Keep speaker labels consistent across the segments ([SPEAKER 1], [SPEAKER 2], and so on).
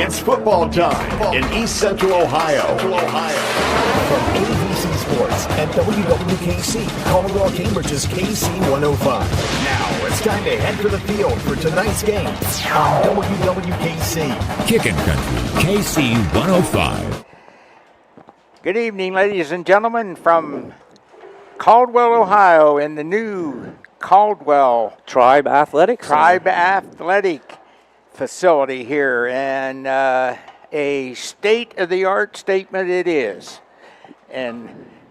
[SPEAKER 1] It's football time in East Central Ohio.
[SPEAKER 2] From ABC Sports and WWKC, Caldwell, Cambridge's KC 105. Now it's time to head for the field for tonight's game on WWKC.
[SPEAKER 3] Kickin' Country, KC 105.
[SPEAKER 4] Good evening, ladies and gentlemen, from Caldwell, Ohio, in the new Caldwell
[SPEAKER 5] Tribe Athletic
[SPEAKER 4] facility here, and a state-of-the-art statement it is. And,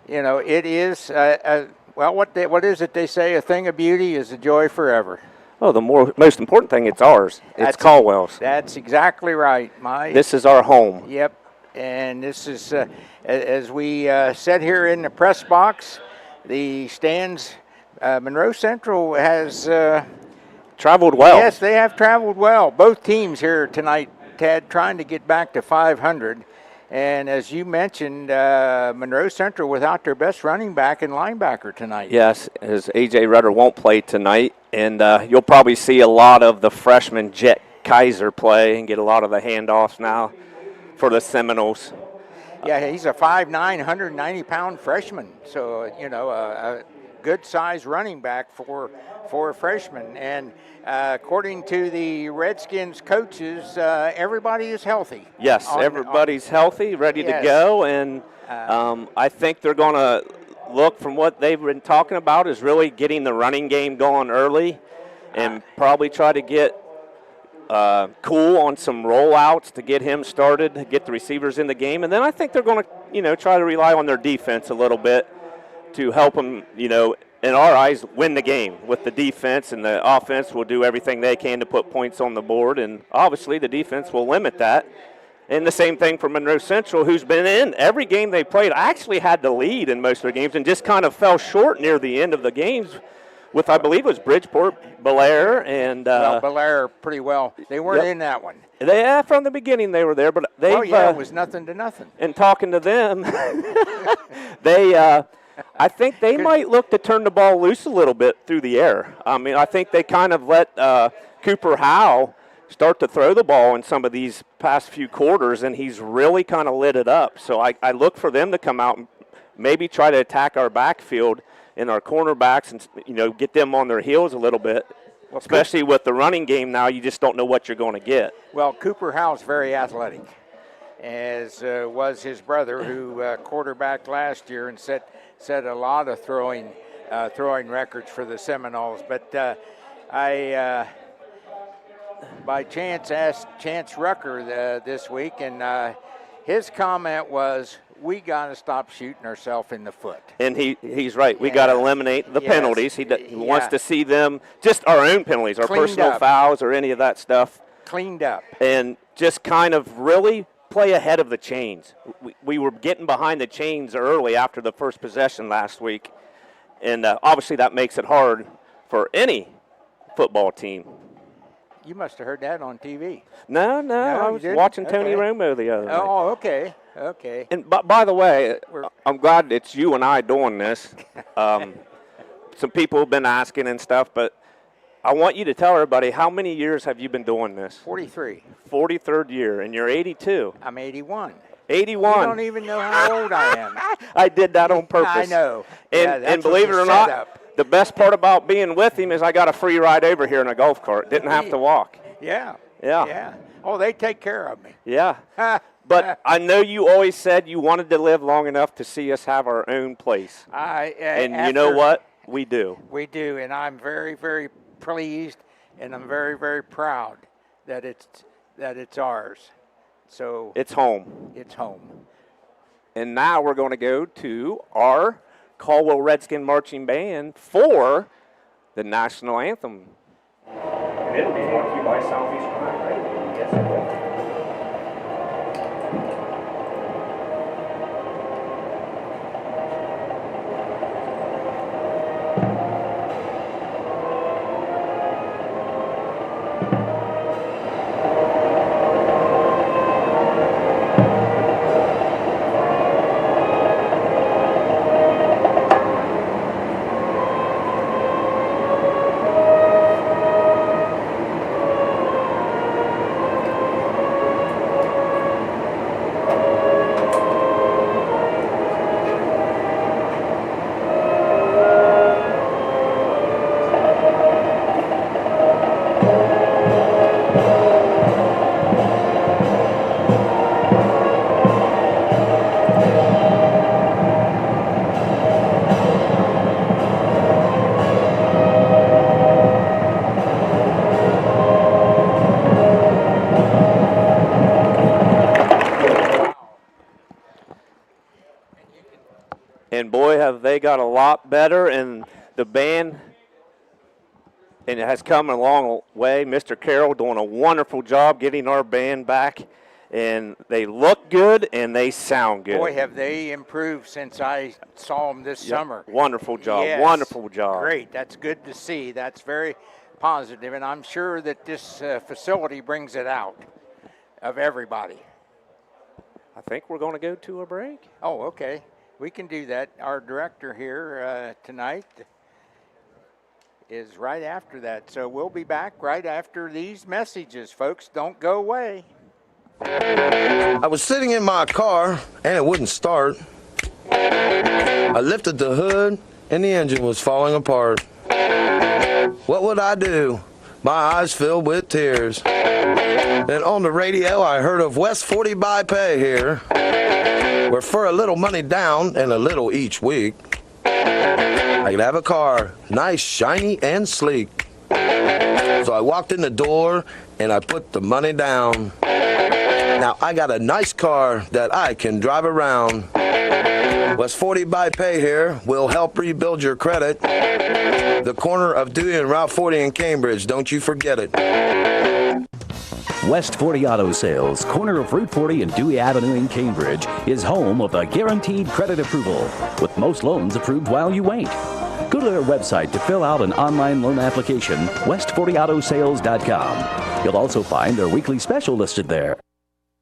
[SPEAKER 4] you know, it is, well, what is it they say? A thing of beauty is a joy forever.
[SPEAKER 5] Oh, the most important thing, it's ours. It's Caldwell's.
[SPEAKER 4] That's exactly right,
[SPEAKER 5] This is our home.
[SPEAKER 4] Yep, and this is, as we sit here in the press box, the stands, Monroe Central has
[SPEAKER 5] traveled well.
[SPEAKER 4] Yes, they have traveled well. Both teams here tonight, Ted, trying to get back to 500. And as you mentioned, Monroe Central without their best running back and linebacker tonight.
[SPEAKER 5] Yes, as A.J. Rudder won't play tonight. And you'll probably see a lot of the freshman Jet Kaiser play and get a lot of the handoffs now for the Seminoles.
[SPEAKER 4] Yeah, he's a 5'9", 190-pound freshman. So, you know, a good-sized running back for a freshman. And according to the Redskins coaches, everybody is healthy.
[SPEAKER 5] Yes, everybody's healthy, ready to go. And I think they're going to look, from what they've been talking about, is really getting the running game going early and probably try to get Cool on some rollouts to get him started, get the receivers in the game. And then I think they're going to, you know, try to rely on their defense a little bit to help them, you know, in our eyes, win the game with the defense, and the offense will do everything they can to put points on the board, and obviously the defense will limit that. And the same thing for Monroe Central, who's been in every game they played, actually had the lead in most of their games and just kind of fell short near the end of the games with, I believe it was Bridgeport, Belair, and
[SPEAKER 4] Belair pretty well. They weren't in that one.
[SPEAKER 5] From the beginning they were there, but they
[SPEAKER 4] it was nothing to nothing.
[SPEAKER 5] And talking to them, I think they might look to turn the ball loose a little bit through the air. I mean, I think they kind of let Cooper Howe start to throw the ball in some of these past few quarters, and he's really kind of lit it up. So I look for them to come out and maybe try to attack our backfield and our cornerbacks and, you know, get them on their heels a little bit, especially with the running game now. You just don't know what you're going to get.
[SPEAKER 4] Well, Cooper Howe's very athletic, as was his brother, who quarterbacked last year and set a lot of throwing records for the Seminoles. But I, by chance, asked Chance Rucker this week, and his comment was, we got to stop shooting ourselves in the foot.
[SPEAKER 5] And he's right. We got to eliminate the penalties. He wants to see them, just our own penalties, our personal fouls or any of that stuff.
[SPEAKER 4] Cleaned up.
[SPEAKER 5] And just kind of really play ahead of the chains. We were getting behind the chains early after the first possession last week. And obviously that makes it hard for any football team.
[SPEAKER 4] You must have heard that on TV.
[SPEAKER 5] No, I was watching Tony Romo the other night.
[SPEAKER 4] Oh, okay.
[SPEAKER 5] And by the way, I'm glad it's you and I doing this. Some people have been asking and stuff, but I want you to tell everybody, how many years have you been doing this?
[SPEAKER 4] 43.
[SPEAKER 5] 43rd year, and you're 82.
[SPEAKER 4] I'm 81.
[SPEAKER 5] 81.
[SPEAKER 4] You don't even know how old I am.
[SPEAKER 5] I did that on purpose.
[SPEAKER 4] I know.
[SPEAKER 5] And believe it or not, the best part about being with him is I got a free ride over here in a golf cart. Didn't have to walk.
[SPEAKER 4] Yeah. Oh, they take care of me.
[SPEAKER 5] Yeah. But I know you always said you wanted to live long enough to see us have our own place. And you know what? We do.
[SPEAKER 4] We do, and I'm very, very pleased, and I'm very, very proud that it's ours. So
[SPEAKER 5] it's home.
[SPEAKER 4] It's home.
[SPEAKER 5] And now we're going to go to our Caldwell Redskin Marching Band for the national anthem. And it'll be brought to you by Southeast Prime, right? Yes, it will. they got a lot better, and the band and it has come a long way. Mr. Carroll doing a wonderful job getting our band back, and they look good and they sound good.
[SPEAKER 4] Boy, have they improved since I saw them this summer.
[SPEAKER 5] Wonderful job,
[SPEAKER 4] yes,
[SPEAKER 5] wonderful job.
[SPEAKER 4] Great, that's good to see. That's very positive, and I'm sure that this facility brings it out of everybody.
[SPEAKER 5] I think we're going to go to a break.
[SPEAKER 4] Oh, okay. We can do that. Our director here tonight is right after that. So we'll be back right after these messages, folks. Don't go away.
[SPEAKER 6] I was sitting in my car and it wouldn't start. I lifted the hood and the engine was falling apart. What would I do? My eyes filled with tears. Then on the radio I heard of West 40 by Pay here, where for a little money down and a little each week, I could have a car, nice, shiny, and sleek. So I walked in the door and I put the money down. Now I got a nice car that I can drive around. West 40 by Pay here will help rebuild your credit. The corner of Dewey and Route 40 in Cambridge, don't you forget it.
[SPEAKER 7] West 40 Auto Sales, corner of Route 40 and Dewey Avenue in Cambridge, is home of the guaranteed credit approval, with most loans approved while you wait. Go to their website to fill out an online loan application, west40autosales.com. You'll also find their weekly special listed there.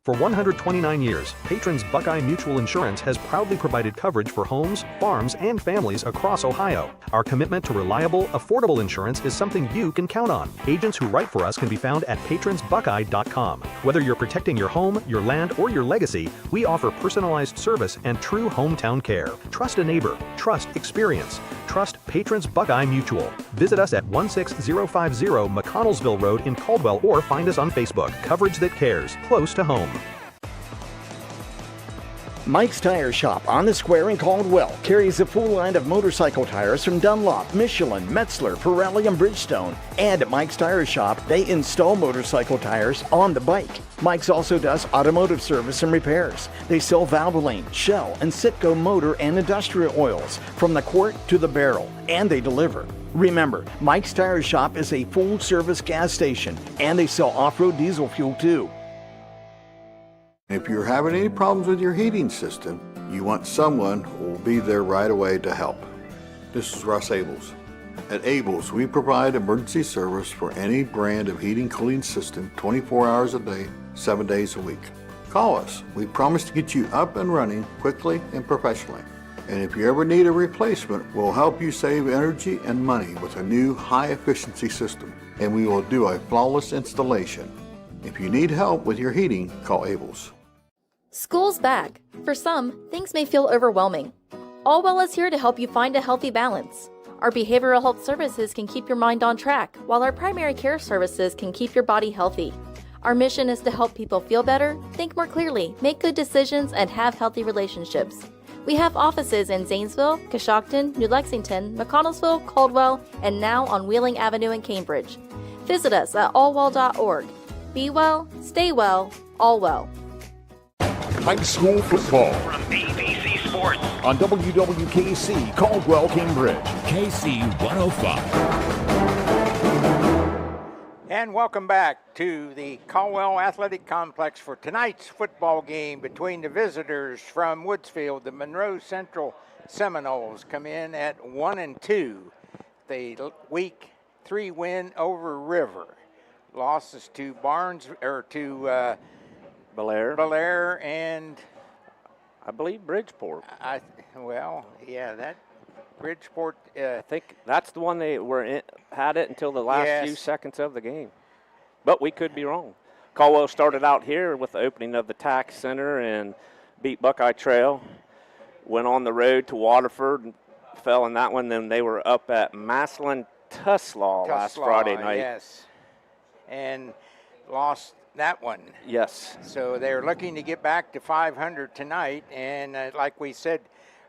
[SPEAKER 8] For 129 years, Patrons Buckeye Mutual Insurance has proudly provided coverage for homes, farms, and families across Ohio. Our commitment to reliable, affordable insurance is something you can count on. Agents who write for us can be found at patronsbuckeye.com. Whether you're protecting your home, your land, or your legacy, we offer personalized service and true hometown care. Trust a neighbor. Trust experience. Trust Patrons Buckeye Mutual. Visit us at 16050 McConnellsville Road in Caldwell or find us on Facebook. Coverage that cares. Close to home.
[SPEAKER 2] Mike's Tire Shop on the Square in Caldwell carries a full line of motorcycle tires from Dunlop, Michelin, Metzler, Pirelli, and Bridgestone. And at Mike's Tire Shop, they install motorcycle tires on the bike. Mike's also does automotive service and repairs. They sell Valvoline, Shell, and Citgo motor and industrial oils from the quart to the barrel, and they deliver. Remember, Mike's Tire Shop is a full-service gas station, and they sell off-road diesel fuel too.
[SPEAKER 9] If you're having any problems with your heating system, you want someone who will be there right away to help. This is Russ Abels. At Abels, we provide emergency service for any brand of heating cooling system 24 hours a day, 7 days a week. Call us. We promise to get you up and running quickly and professionally. And if you ever need a replacement, we'll help you save energy and money with a new high-efficiency system. And we will do a flawless installation. If you need help with your heating, call Abels.
[SPEAKER 10] School's back. For some, things may feel overwhelming. Allwell is here to help you find a healthy balance. Our behavioral health services can keep your mind on track, while our primary care services can keep your body healthy. Our mission is to help people feel better, think more clearly, make good decisions, and have healthy relationships. We have offices in Zanesville, Coshocton, New Lexington, McConnellsville, Caldwell, and now on Wheeling Avenue in Cambridge. Visit us at allwell.org. Be well, stay well, all well.
[SPEAKER 1] High school football
[SPEAKER 2] From ABC Sports on WWKC, Caldwell, Cambridge.
[SPEAKER 3] KC 105.
[SPEAKER 4] And welcome back to the Caldwell Athletic Complex for tonight's football game between the visitors from Woodsfield. The Monroe Central Seminoles come in at 1-2. The week 3 win over River. Losses to Belair and
[SPEAKER 5] I believe Bridgeport.
[SPEAKER 4] That Bridgeport.
[SPEAKER 5] I think that's the one they had it until the last few seconds of the game. But we could be wrong. Caldwell started out here with the opening of the Tax Center and beat Buckeye Trail. Went on the road to Waterford and fell in that one. Then they were up at Massillon-Tuslaw last Friday night.
[SPEAKER 4] Yes, and lost that one.
[SPEAKER 5] Yes.
[SPEAKER 4] So they're looking to get back to 500 tonight. And like we said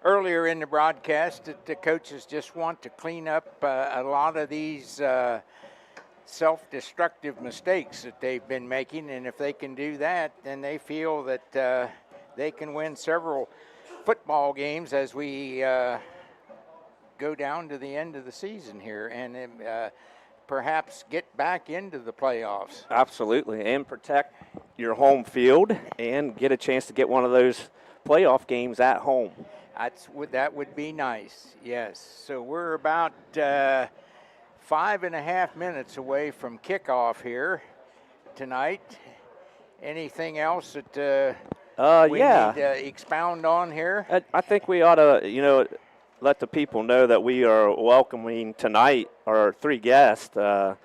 [SPEAKER 4] earlier in the broadcast, that the coaches just want to clean up a lot of these self-destructive mistakes that they've been making. And if they can do that, then they feel that they can win several football games as we go down to the end of the season here and perhaps get back into the playoffs.
[SPEAKER 5] Absolutely, and protect your home field and get a chance to get one of those playoff games at home.
[SPEAKER 4] That would be nice, yes. So we're about 5.5 minutes away from kickoff here tonight. Anything else that we need to expound on here?
[SPEAKER 5] I think we ought to, let the people know that we are welcoming tonight our 3 guests, the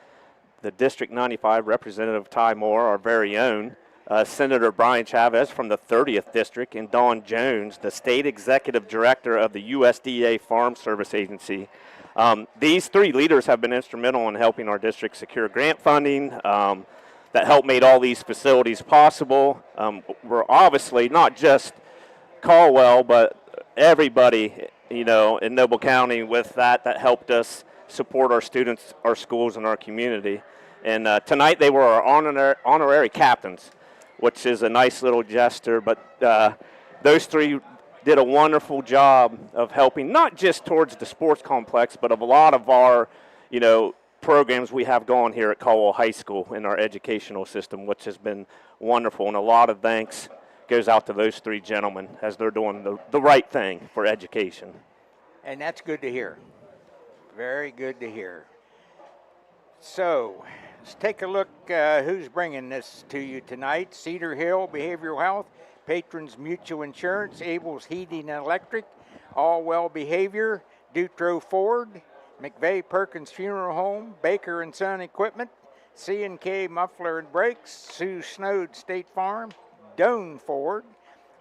[SPEAKER 5] District 95 Representative Ty Moore, our very own, Senator Brian Chavez from the 30th District, and Dawn Jones, the State Executive Director of the USDA Farm Service Agency. These 3 leaders have been instrumental in helping our district secure grant funding that helped make all these facilities possible. We're obviously not just Caldwell, but everybody, in Noble County with that helped us support our students, our schools, and our community. And tonight they were our honorary captains, which is a nice little gesture. But those 3 did a wonderful job of helping, not just towards the sports complex, but of a lot of our, programs we have going here at Caldwell High School in our educational system, which has been wonderful. And a lot of thanks goes out to those 3 gentlemen as they're doing the right thing for education.
[SPEAKER 4] And that's good to hear. Very good to hear. So let's take a look who's bringing this to you tonight. Cedar Hill Behavioral Health, Patrons Mutual Insurance, Abel's Heating and Electric, All Well Behavior, Dutro Ford, McVeigh Perkins Funeral Home, Baker and Son Equipment, C&K Muffler and Brakes, Sue Snowd State Farm, Doane Ford,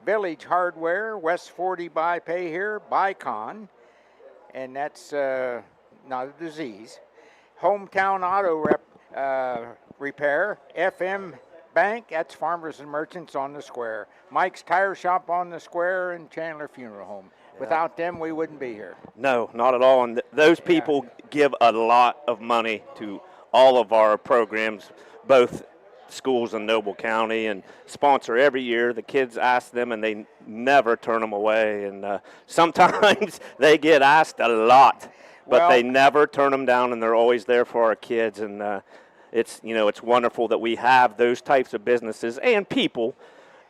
[SPEAKER 4] Village Hardware, West 40 by Pay here, Bicon, and that's not a disease, Hometown Auto Repair, FM Bank, that's Farmers and Merchants on the Square, Mike's Tire Shop on the Square, and Chandler Funeral Home. Without them, we wouldn't be here.
[SPEAKER 5] No, not at all. And those people give a lot of money to all of our programs, both schools in Noble County, and sponsor every year. The kids ask them, and they never turn them away. And sometimes they get asked a lot, but they never turn them down, and they're always there for our kids. And it's wonderful that we have those types of businesses and people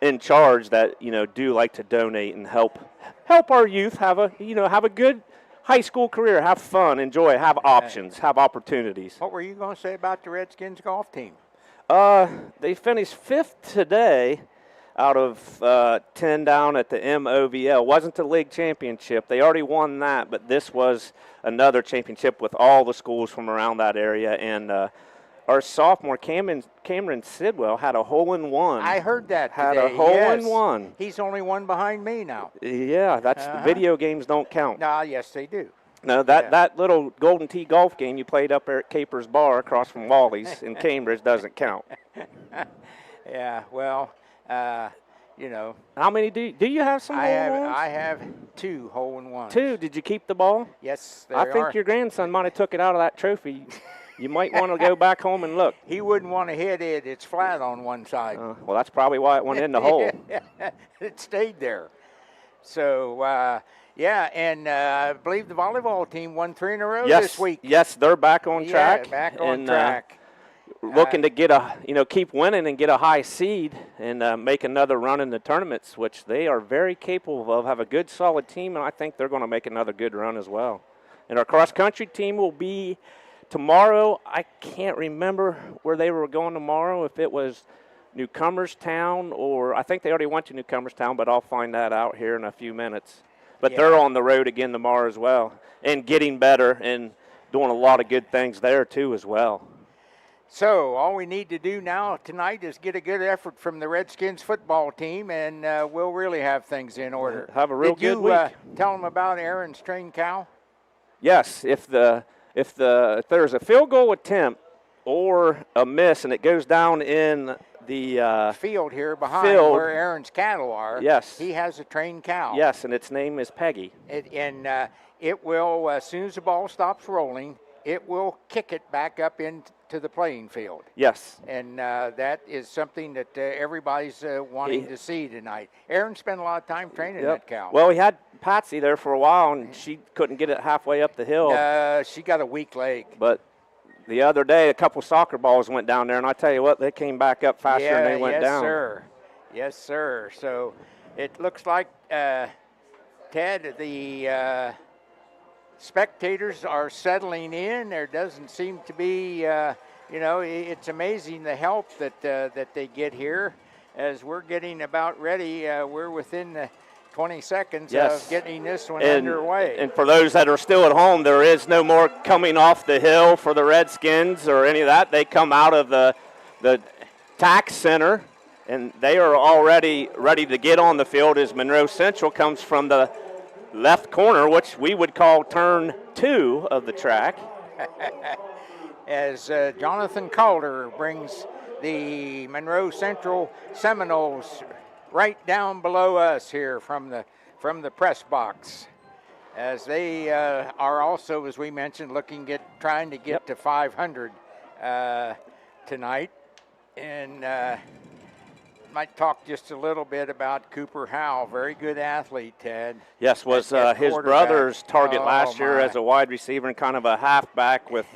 [SPEAKER 5] in charge that do like to donate and help our youth have a good high school career, have fun, enjoy, have options, have opportunities.
[SPEAKER 4] What were you going to say about the Redskins golf team?
[SPEAKER 5] They finished 5th today out of 10 down at the MOVL. Wasn't the league championship. They already won that, but this was another championship with all the schools from around that area. And our sophomore, Cameron Sidwell, had a hole-in-one.
[SPEAKER 4] I heard that today.
[SPEAKER 5] Had a hole-in-one.
[SPEAKER 4] He's only one behind me now.
[SPEAKER 5] Yeah, that's the video games don't count.
[SPEAKER 4] Yes, they do.
[SPEAKER 5] No, that little Golden Tee golf game you played up there at Capers Bar across from Wally's in Cambridge doesn't count.
[SPEAKER 4] Yeah, well,
[SPEAKER 5] How many do you have some hole-in-ones?
[SPEAKER 4] I have 2 hole-in-ones.
[SPEAKER 5] 2? Did you keep the ball?
[SPEAKER 4] Yes,
[SPEAKER 5] I think your grandson might have took it out of that trophy. You might want to go back home and look.
[SPEAKER 4] He wouldn't want to hit it. It's flat on one side.
[SPEAKER 5] Well, that's probably why it went in the hole.
[SPEAKER 4] It stayed there. So, and I believe the volleyball team won 3 in a row this week.
[SPEAKER 5] Yes, they're back on track.
[SPEAKER 4] Yeah, back on track.
[SPEAKER 5] Looking to get keep winning and get a high seed and make another run in the tournaments, which they are very capable of. Have a good, solid team, and I think they're going to make another good run as well. And our cross-country team will be tomorrow. I can't remember where they were going tomorrow, if it was Newcomerstown or I think they already went to Newcomerstown, but I'll find that out here in a few minutes. But they're on the road again tomorrow as well and getting better and doing a lot of good things there too as well.
[SPEAKER 4] So all we need to do now tonight is get a good effort from the Redskins football team, and we'll really have things in order.
[SPEAKER 5] Have a real good week.
[SPEAKER 4] Did you tell them about Aaron's trained cow?
[SPEAKER 5] Yes, if there's a field goal attempt or a miss and it goes down in the
[SPEAKER 4] field here behind where Aaron's cattle are,
[SPEAKER 5] yes,
[SPEAKER 4] he has a trained cow.
[SPEAKER 5] Yes, and its name is Peggy.
[SPEAKER 4] It will, as soon as the ball stops rolling, it will kick it back up to the playing field.
[SPEAKER 5] Yes.
[SPEAKER 4] And that is something that everybody's wanting to see tonight. Aaron spent a lot of time training that cow.
[SPEAKER 5] Well, we had Patsy there for a while, and she couldn't get it halfway up the hill.
[SPEAKER 4] She got a weak leg.
[SPEAKER 5] But the other day, a couple soccer balls went down there, and I tell you what, they came back up faster than they went down.
[SPEAKER 4] Yes, sir. Yes, sir. So it looks like, Ted, the spectators are settling in. There doesn't seem to be, it's amazing the help that they get here. As we're getting about ready, we're within the 20 seconds of getting this one underway.
[SPEAKER 5] And for those that are still at home, there is no more coming off the hill for the Redskins or any of that. They come out of the tack center, and they are already ready to get on the field as Monroe Central comes from the left corner, which we would call turn 2 of the track.
[SPEAKER 4] As Jonathan Calder brings the Monroe Central Seminoles right down below us here from the press box, as they are also, as we mentioned, trying to get to 500 tonight. And might talk just a little bit about Cooper Howell, very good athlete, Ted.
[SPEAKER 5] Yes, was his brother's target last year as a wide receiver and kind of a halfback with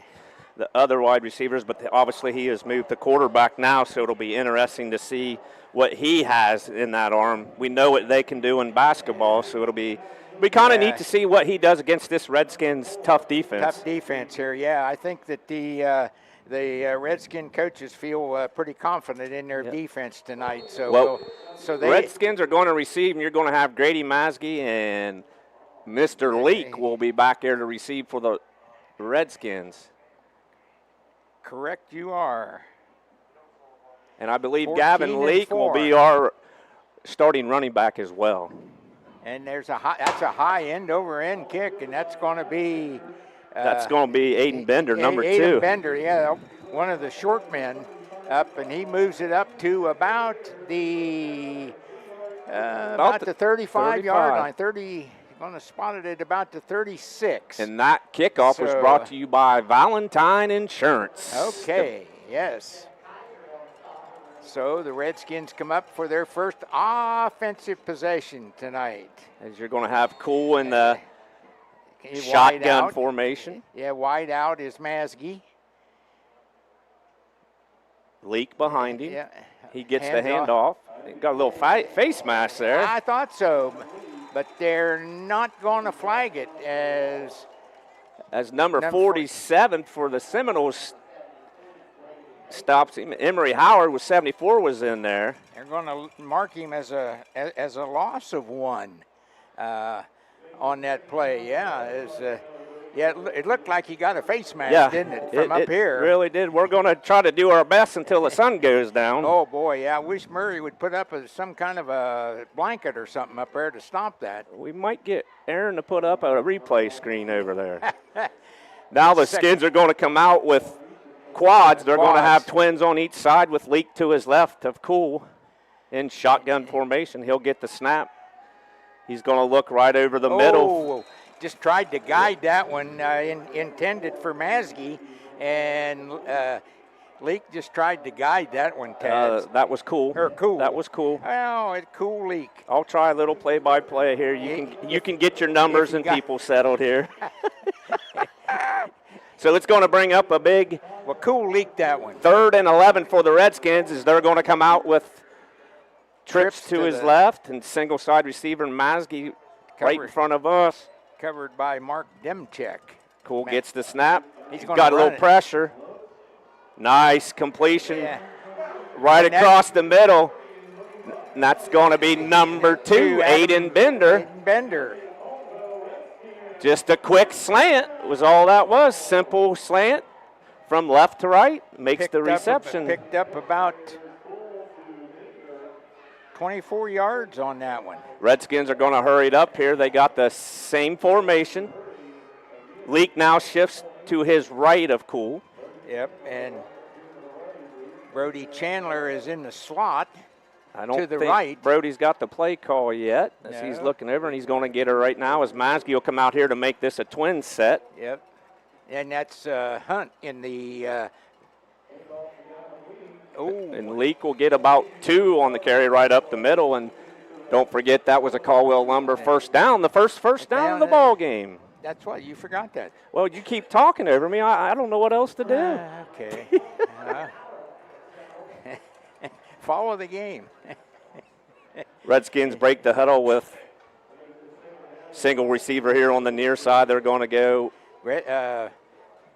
[SPEAKER 5] the other wide receivers, but obviously he has moved to quarterback now, so it'll be interesting to see what he has in that arm. We know what they can do in basketball, so it'll be kind of neat to see what he does against this Redskins tough defense.
[SPEAKER 4] Tough defense here, yeah. I think that the Redskin coaches feel pretty confident in their defense tonight. So, the
[SPEAKER 5] Redskins are going to receive, and you're going to have Grady Maskey and Mr. Leak will be back there to receive for the Redskins.
[SPEAKER 4] Correct, you are.
[SPEAKER 5] And I believe Gavin Leak will be our starting running back as well.
[SPEAKER 4] And that's a high end-over-end kick, and that's going to be.
[SPEAKER 5] That's going to be Aiden Bender, number 2.
[SPEAKER 4] Aiden Bender, yeah, one of the short men up, and he moves it up to about the 35-yard line. 30, going to spot it at about the 36.
[SPEAKER 5] And that kickoff was brought to you by Valentine Insurance.
[SPEAKER 4] Okay, yes. So the Redskins come up for their first offensive possession tonight.
[SPEAKER 5] As you're going to have Cool in the shotgun formation.
[SPEAKER 4] Yeah, wide out is Maskey.
[SPEAKER 5] Leak behind him.
[SPEAKER 4] Yeah.
[SPEAKER 5] He gets the handoff. Got a little face mask there.
[SPEAKER 4] I thought so, but they're not going to flag it as
[SPEAKER 5] number 47 for the Seminoles stops him. Emery Howard with 74 was in there.
[SPEAKER 4] They're going to mark him as a loss of 1 on that play. Yeah, it looked like he got a face mask, didn't it, from up here?
[SPEAKER 5] It really did. We're going to try to do our best until the sun goes down.
[SPEAKER 4] Oh, boy, yeah. I wish Murray would put up some kind of a blanket or something up there to stop that.
[SPEAKER 5] We might get Aaron to put up a replay screen over there. Now the Skins are going to come out with quads. They're going to have twins on each side with Leak to his left of Cool in shotgun formation. He'll get the snap. He's going to look right over the middle.
[SPEAKER 4] Just tried to guide that one, intended for Maskey, and Leak just tried to guide that one, Ted.
[SPEAKER 5] That was Cool.
[SPEAKER 4] Cool.
[SPEAKER 5] That was Cool.
[SPEAKER 4] Oh, it's Cool Leak.
[SPEAKER 5] I'll try a little play-by-play here. You can get your numbers and people settled here. So it's going to bring up a big.
[SPEAKER 4] Well, Cool leaked that one.
[SPEAKER 5] 3rd and 11 for the Redskins as they're going to come out with trips to his left and single side receiver Maskey right in front of us.
[SPEAKER 4] Covered by Mark Demchek.
[SPEAKER 5] Cool gets the snap.
[SPEAKER 4] He's
[SPEAKER 5] got a little pressure. Nice completion.
[SPEAKER 4] Yeah.
[SPEAKER 5] Right across the middle. And that's going to be number 2, Aiden Bender.
[SPEAKER 4] Aiden Bender.
[SPEAKER 5] Just a quick slant was all that was. Simple slant from left to right. Makes the reception.
[SPEAKER 4] Picked up about 24 yards on that one.
[SPEAKER 5] Redskins are going to hurry it up here. They got the same formation. Leak now shifts to his right of Cool.
[SPEAKER 4] Yep, and Brody Chandler is in the slot.
[SPEAKER 5] I don't
[SPEAKER 4] to the
[SPEAKER 5] think
[SPEAKER 4] right.
[SPEAKER 5] Brody's got the play call yet as he's looking over, and he's going to get her right now as Maskey will come out here to make this a twin set.
[SPEAKER 4] Yep, and that's Hunt in the Ooh.
[SPEAKER 5] And Leak will get about 2 on the carry right up the middle. And don't forget that was a Caldwell Lumber first down, the first down of the ball game.
[SPEAKER 4] That's what, you forgot that.
[SPEAKER 5] Well, you keep talking over me. I don't know what else to do.
[SPEAKER 4] Okay. Follow the game.
[SPEAKER 5] Redskins break the huddle with single receiver here on the near side. They're going to go.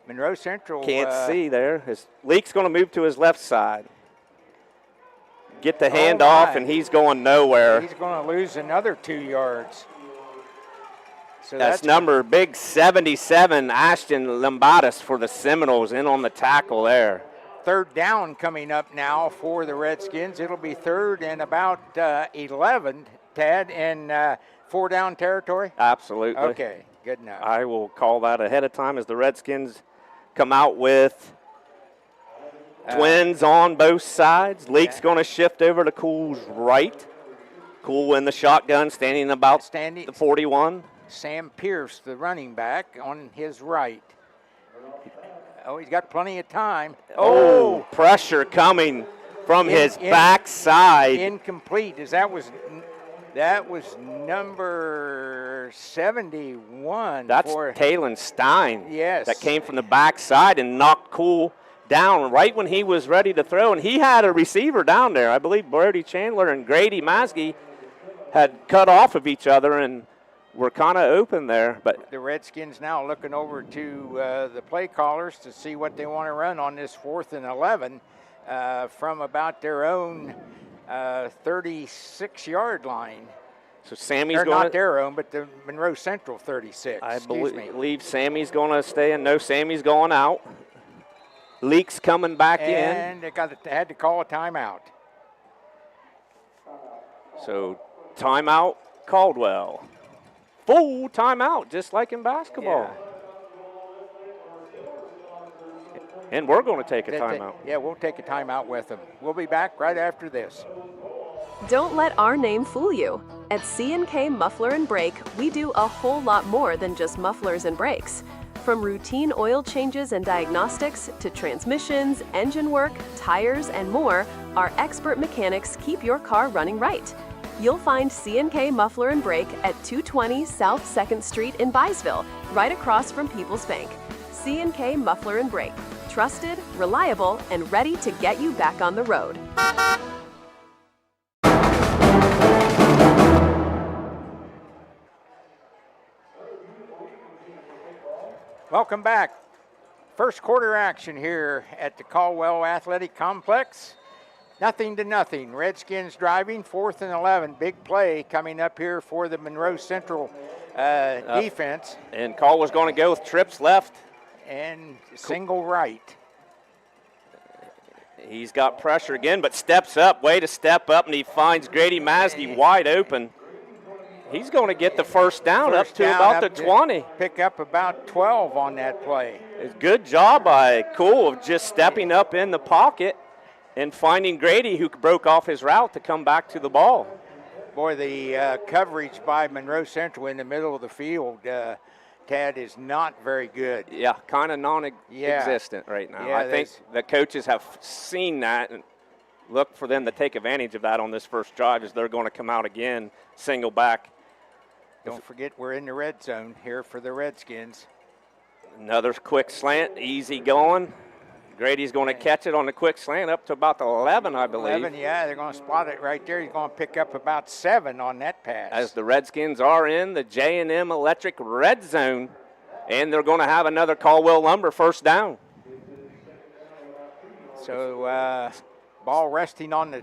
[SPEAKER 4] Monroe Central.
[SPEAKER 5] Can't see there. His Leak's going to move to his left side. Get the handoff, and he's going nowhere.
[SPEAKER 4] He's going to lose another 2 yards. So
[SPEAKER 5] that's number big 77, Ashton Lambatis for the Seminoles in on the tackle there.
[SPEAKER 4] Third down coming up now for the Redskins. It'll be third and about 11, Tad, in 4-down territory?
[SPEAKER 5] Absolutely.
[SPEAKER 4] Okay, good enough.
[SPEAKER 5] I will call that ahead of time as the Redskins come out with twins on both sides. Leak's going to shift over to Cool's right. Cool in the shotgun, standing about the 41.
[SPEAKER 4] Sam Pierce, the running back, on his right. Oh, he's got plenty of time.
[SPEAKER 5] Oh, pressure coming from his backside.
[SPEAKER 4] Incomplete, as that was number 71.
[SPEAKER 5] That's Talon Stein.
[SPEAKER 4] Yes.
[SPEAKER 5] That came from the backside and knocked Cool down right when he was ready to throw. And he had a receiver down there. I believe Brody Chandler and Grady Maskey had cut off of each other and were kind of open there. But
[SPEAKER 4] the Redskins now looking over to the play callers to see what they want to run on this 4th and 11 from about their own 36-yard line.
[SPEAKER 5] So Sammy's
[SPEAKER 4] They're
[SPEAKER 5] going
[SPEAKER 4] not their own, but the Monroe Central 36.
[SPEAKER 5] I believe Sammy's going to stay in. No, Sammy's going out. Leak's coming back in.
[SPEAKER 4] And they had to call a timeout.
[SPEAKER 5] So timeout, Caldwell. Full timeout, just like in basketball. Yeah. And we're going to take a timeout.
[SPEAKER 4] Yeah, we'll take a timeout with them. We'll be back right after this.
[SPEAKER 11] Don't let our name fool you. At C&K Muffler and Brake, we do a whole lot more than just mufflers and brakes. From routine oil changes and diagnostics to transmissions, engine work, tires, and more, our expert mechanics keep your car running right. You'll find C&K Muffler and Brake at 220 South 2nd Street in Byesville, right across from People's Bank. C&K Muffler and Brake. Trusted, reliable, and ready to get you back on the road.
[SPEAKER 4] Welcome back. First quarter action here at the Caldwell Athletic Complex. 0-0. Redskins driving, 4th and 11. Big play coming up here for the Monroe Central defense.
[SPEAKER 5] And Caldwell's going to go with trips left.
[SPEAKER 4] And single right.
[SPEAKER 5] He's got pressure again, but steps up, way to step up, and he finds Grady Maskey wide open. He's going to get the first down up to about the 20.
[SPEAKER 4] Pick up about 12 on that play.
[SPEAKER 5] It's good job by Cool of just stepping up in the pocket and finding Grady, who broke off his route, to come back to the ball.
[SPEAKER 4] Boy, the coverage by Monroe Central in the middle of the field, Tad, is not very good.
[SPEAKER 5] Yeah, kind of non-existent right now.
[SPEAKER 4] Yeah,
[SPEAKER 5] I think the coaches have seen that and look for them to take advantage of that on this first drive as they're going to come out again, single back.
[SPEAKER 4] Don't forget we're in the red zone here for the Redskins.
[SPEAKER 5] Another quick slant, easy going. Grady's going to catch it on the quick slant up to about the 11, I believe.
[SPEAKER 4] 11, yeah, they're going to spot it right there. He's going to pick up about 7 on that pass.
[SPEAKER 5] As the Redskins are in the J&M Electric red zone, and they're going to have another Caldwell Lumber first down.
[SPEAKER 4] So ball resting on the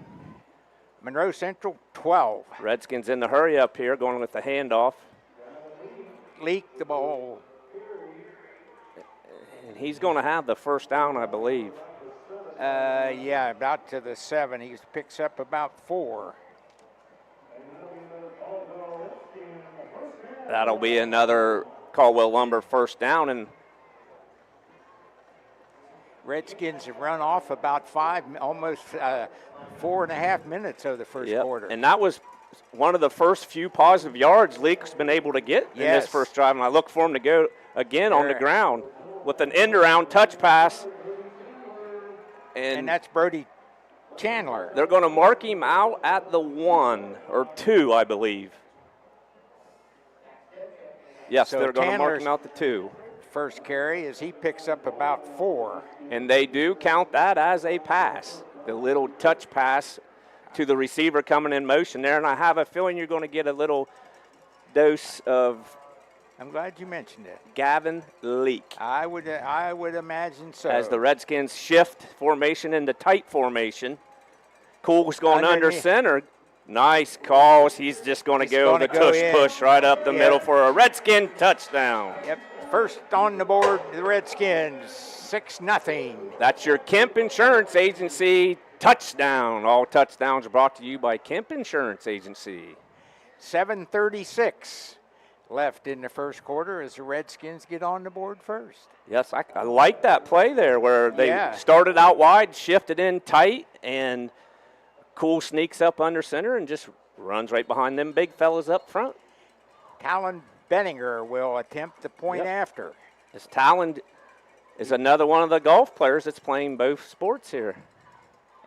[SPEAKER 4] Monroe Central 12.
[SPEAKER 5] Redskins in the hurry up here, going with the handoff.
[SPEAKER 4] Leak the ball.
[SPEAKER 5] And he's going to have the first down, I believe.
[SPEAKER 4] Yeah, about to the 7. He picks up about 4.
[SPEAKER 5] That'll be another Caldwell Lumber first down. And
[SPEAKER 4] Redskins have run off about 5, almost 4.5 minutes of the first quarter.
[SPEAKER 5] And that was one of the first few positive yards Leak's been able to get in this first drive. And I look for him to go again on the ground with an end-around touch pass.
[SPEAKER 4] And that's Brody Chandler.
[SPEAKER 5] They're going to mark him out at the 1 or 2, I believe. Yes,
[SPEAKER 4] So
[SPEAKER 5] they're going to mark
[SPEAKER 4] Chandler's
[SPEAKER 5] him out the 2.
[SPEAKER 4] First carry as he picks up about 4.
[SPEAKER 5] And they do count that as a pass, the little touch pass to the receiver coming in motion there. And I have a feeling you're going to get a little dose of
[SPEAKER 4] I'm glad you mentioned it.
[SPEAKER 5] Gavin Leak.
[SPEAKER 4] I would imagine so.
[SPEAKER 5] As the Redskins shift formation into tight formation. Cool's going under center. Nice calls. He's just going to go the push right up the middle for a Redskin touchdown.
[SPEAKER 4] Yep. First on the board, the Redskins, 6-0.
[SPEAKER 5] That's your Kemp Insurance Agency touchdown. All touchdowns are brought to you by Kemp Insurance Agency.
[SPEAKER 4] 7:36 left in the first quarter as the Redskins get on the board first.
[SPEAKER 5] Yes, I like that play there where they started out wide, shifted in tight, and Cool sneaks up under center and just runs right behind them big fellas up front.
[SPEAKER 4] Talon Benninger will attempt the point after.
[SPEAKER 5] This Talon is another one of the golf players that's playing both sports here.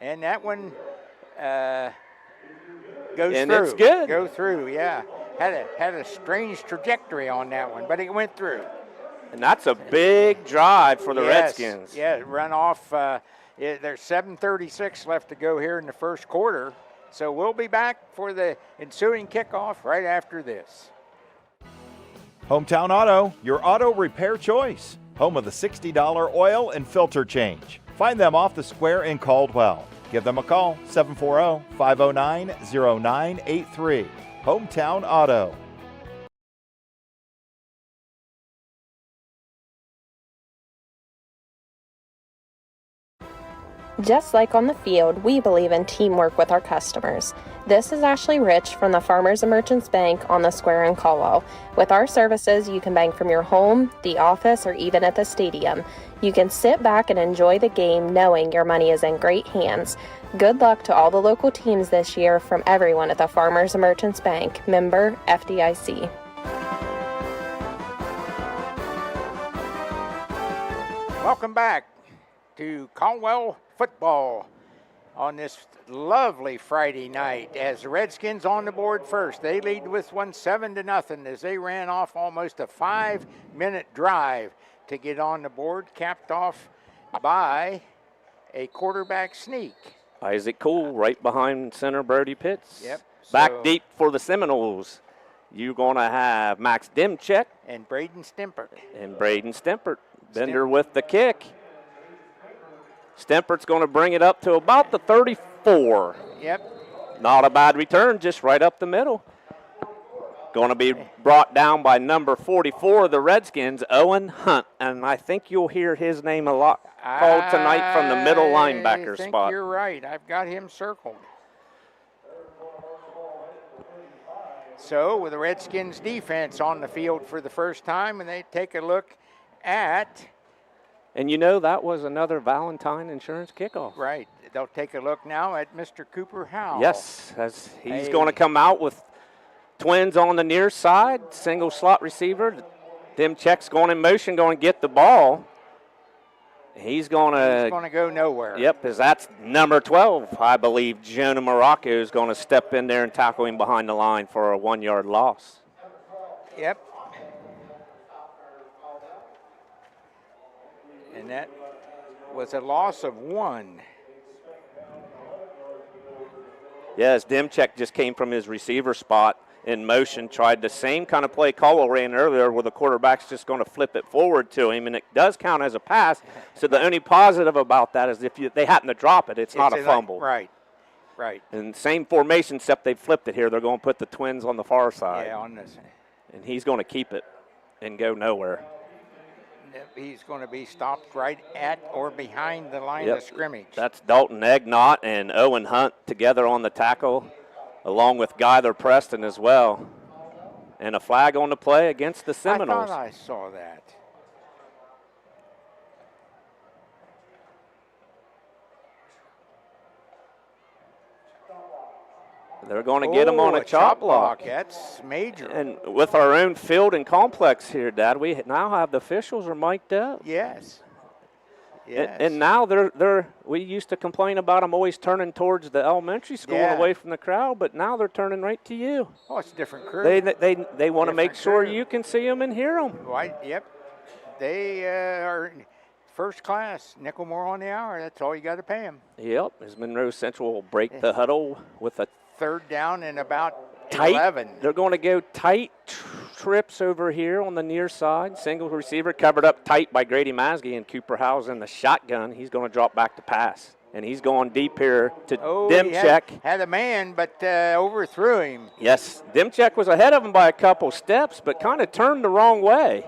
[SPEAKER 4] And that one goes
[SPEAKER 5] and
[SPEAKER 4] through.
[SPEAKER 5] It's good.
[SPEAKER 4] Go through, yeah. Had a strange trajectory on that one, but it went through.
[SPEAKER 5] And that's a big drive for the Redskins.
[SPEAKER 4] Yeah, run off. There's 7:36 left to go here in the first quarter. So we'll be back for the ensuing kickoff right after this.
[SPEAKER 12] Hometown Auto, your auto repair choice. Home of the $60 oil and filter change. Find them off the square in Caldwell. Give them a call, 740-509-0983. Hometown Auto.
[SPEAKER 13] Just like on the field, we believe in teamwork with our customers. This is Ashley Rich from the Farmers and Merchants Bank on the square in Caldwell. With our services, you can bank from your home, the office, or even at the stadium. You can sit back and enjoy the game knowing your money is in great hands. Good luck to all the local teams this year from everyone at the Farmers and Merchants Bank, member FDIC.
[SPEAKER 4] Welcome back to Caldwell football on this lovely Friday night as the Redskins on the board first. They lead with one 7-0 as they ran off almost a 5-minute drive to get on the board, capped off by a quarterback sneak.
[SPEAKER 5] Isaac Cool right behind center Brody Pitts.
[SPEAKER 4] Yep.
[SPEAKER 5] Back deep for the Seminoles. You're going to have Max Dimchek.
[SPEAKER 4] And Braden Stempert.
[SPEAKER 5] Bender with the kick. Stempert's going to bring it up to about the 34.
[SPEAKER 4] Yep.
[SPEAKER 5] Not a bad return, just right up the middle. Going to be brought down by number 44 of the Redskins, Owen Hunt. And I think you'll hear his name a lot called tonight from the middle linebacker spot.
[SPEAKER 4] I think you're right. I've got him circled. So with the Redskins defense on the field for the first time, and they take a look at...
[SPEAKER 5] And you know that was another Valentine Insurance kickoff.
[SPEAKER 4] Right. They'll take a look now at Mr. Cooper Howell.
[SPEAKER 5] Yes, as he's going to come out with twins on the near side, single slot receiver. Dimchek's going in motion, going to get the ball. He's going to
[SPEAKER 4] go nowhere.
[SPEAKER 5] Yep, because that's number 12, I believe. Jonah Morocco is going to step in there and tackle him behind the line for a 1-yard loss.
[SPEAKER 4] Yep. And that was a loss of 1.
[SPEAKER 5] Yes, Dimchek just came from his receiver spot in motion, tried the same kind of play Caldwell ran earlier where the quarterback's just going to flip it forward to him, and it does count as a pass. So the only positive about that is if they happen to drop it, it's not a fumble.
[SPEAKER 4] Right.
[SPEAKER 5] And same formation, except they flipped it here. They're going to put the twins on the far side.
[SPEAKER 4] Yeah, on this.
[SPEAKER 5] And he's going to keep it and go nowhere.
[SPEAKER 4] He's going to be stopped right at or behind the line of scrimmage.
[SPEAKER 5] That's Dalton Egnott and Owen Hunt together on the tackle, along with Guy Preston as well. And a flag on the play against the Seminoles.
[SPEAKER 4] I thought I saw that.
[SPEAKER 5] They're going to get him on a chop block.
[SPEAKER 4] That's major.
[SPEAKER 5] And with our own field and complex here, Dad, we now have the officials are mic'd up.
[SPEAKER 4] Yes. Yes.
[SPEAKER 5] And now we used to complain about them always turning towards the elementary school and away from the crowd, but now they're turning right to you.
[SPEAKER 4] Oh, it's a different crew.
[SPEAKER 5] They want to make sure
[SPEAKER 4] crew.
[SPEAKER 5] you can see them and hear them.
[SPEAKER 4] Right. Yep. They are first class, nickel more on the hour. That's all you got to pay them.
[SPEAKER 5] Yep. As Monroe Central will break the huddle with a
[SPEAKER 4] third down and about
[SPEAKER 5] tight
[SPEAKER 4] 11.
[SPEAKER 5] They're going to go tight trips over here on the near side. Single receiver covered up tight by Grady Masge, and Cooper Howes in the shotgun. He's going to drop back to pass. And he's going deep here to Demchek.
[SPEAKER 4] Had a man, but overthrew him.
[SPEAKER 5] Yes, Demchek was ahead of him by a couple steps, but kind of turned the wrong way.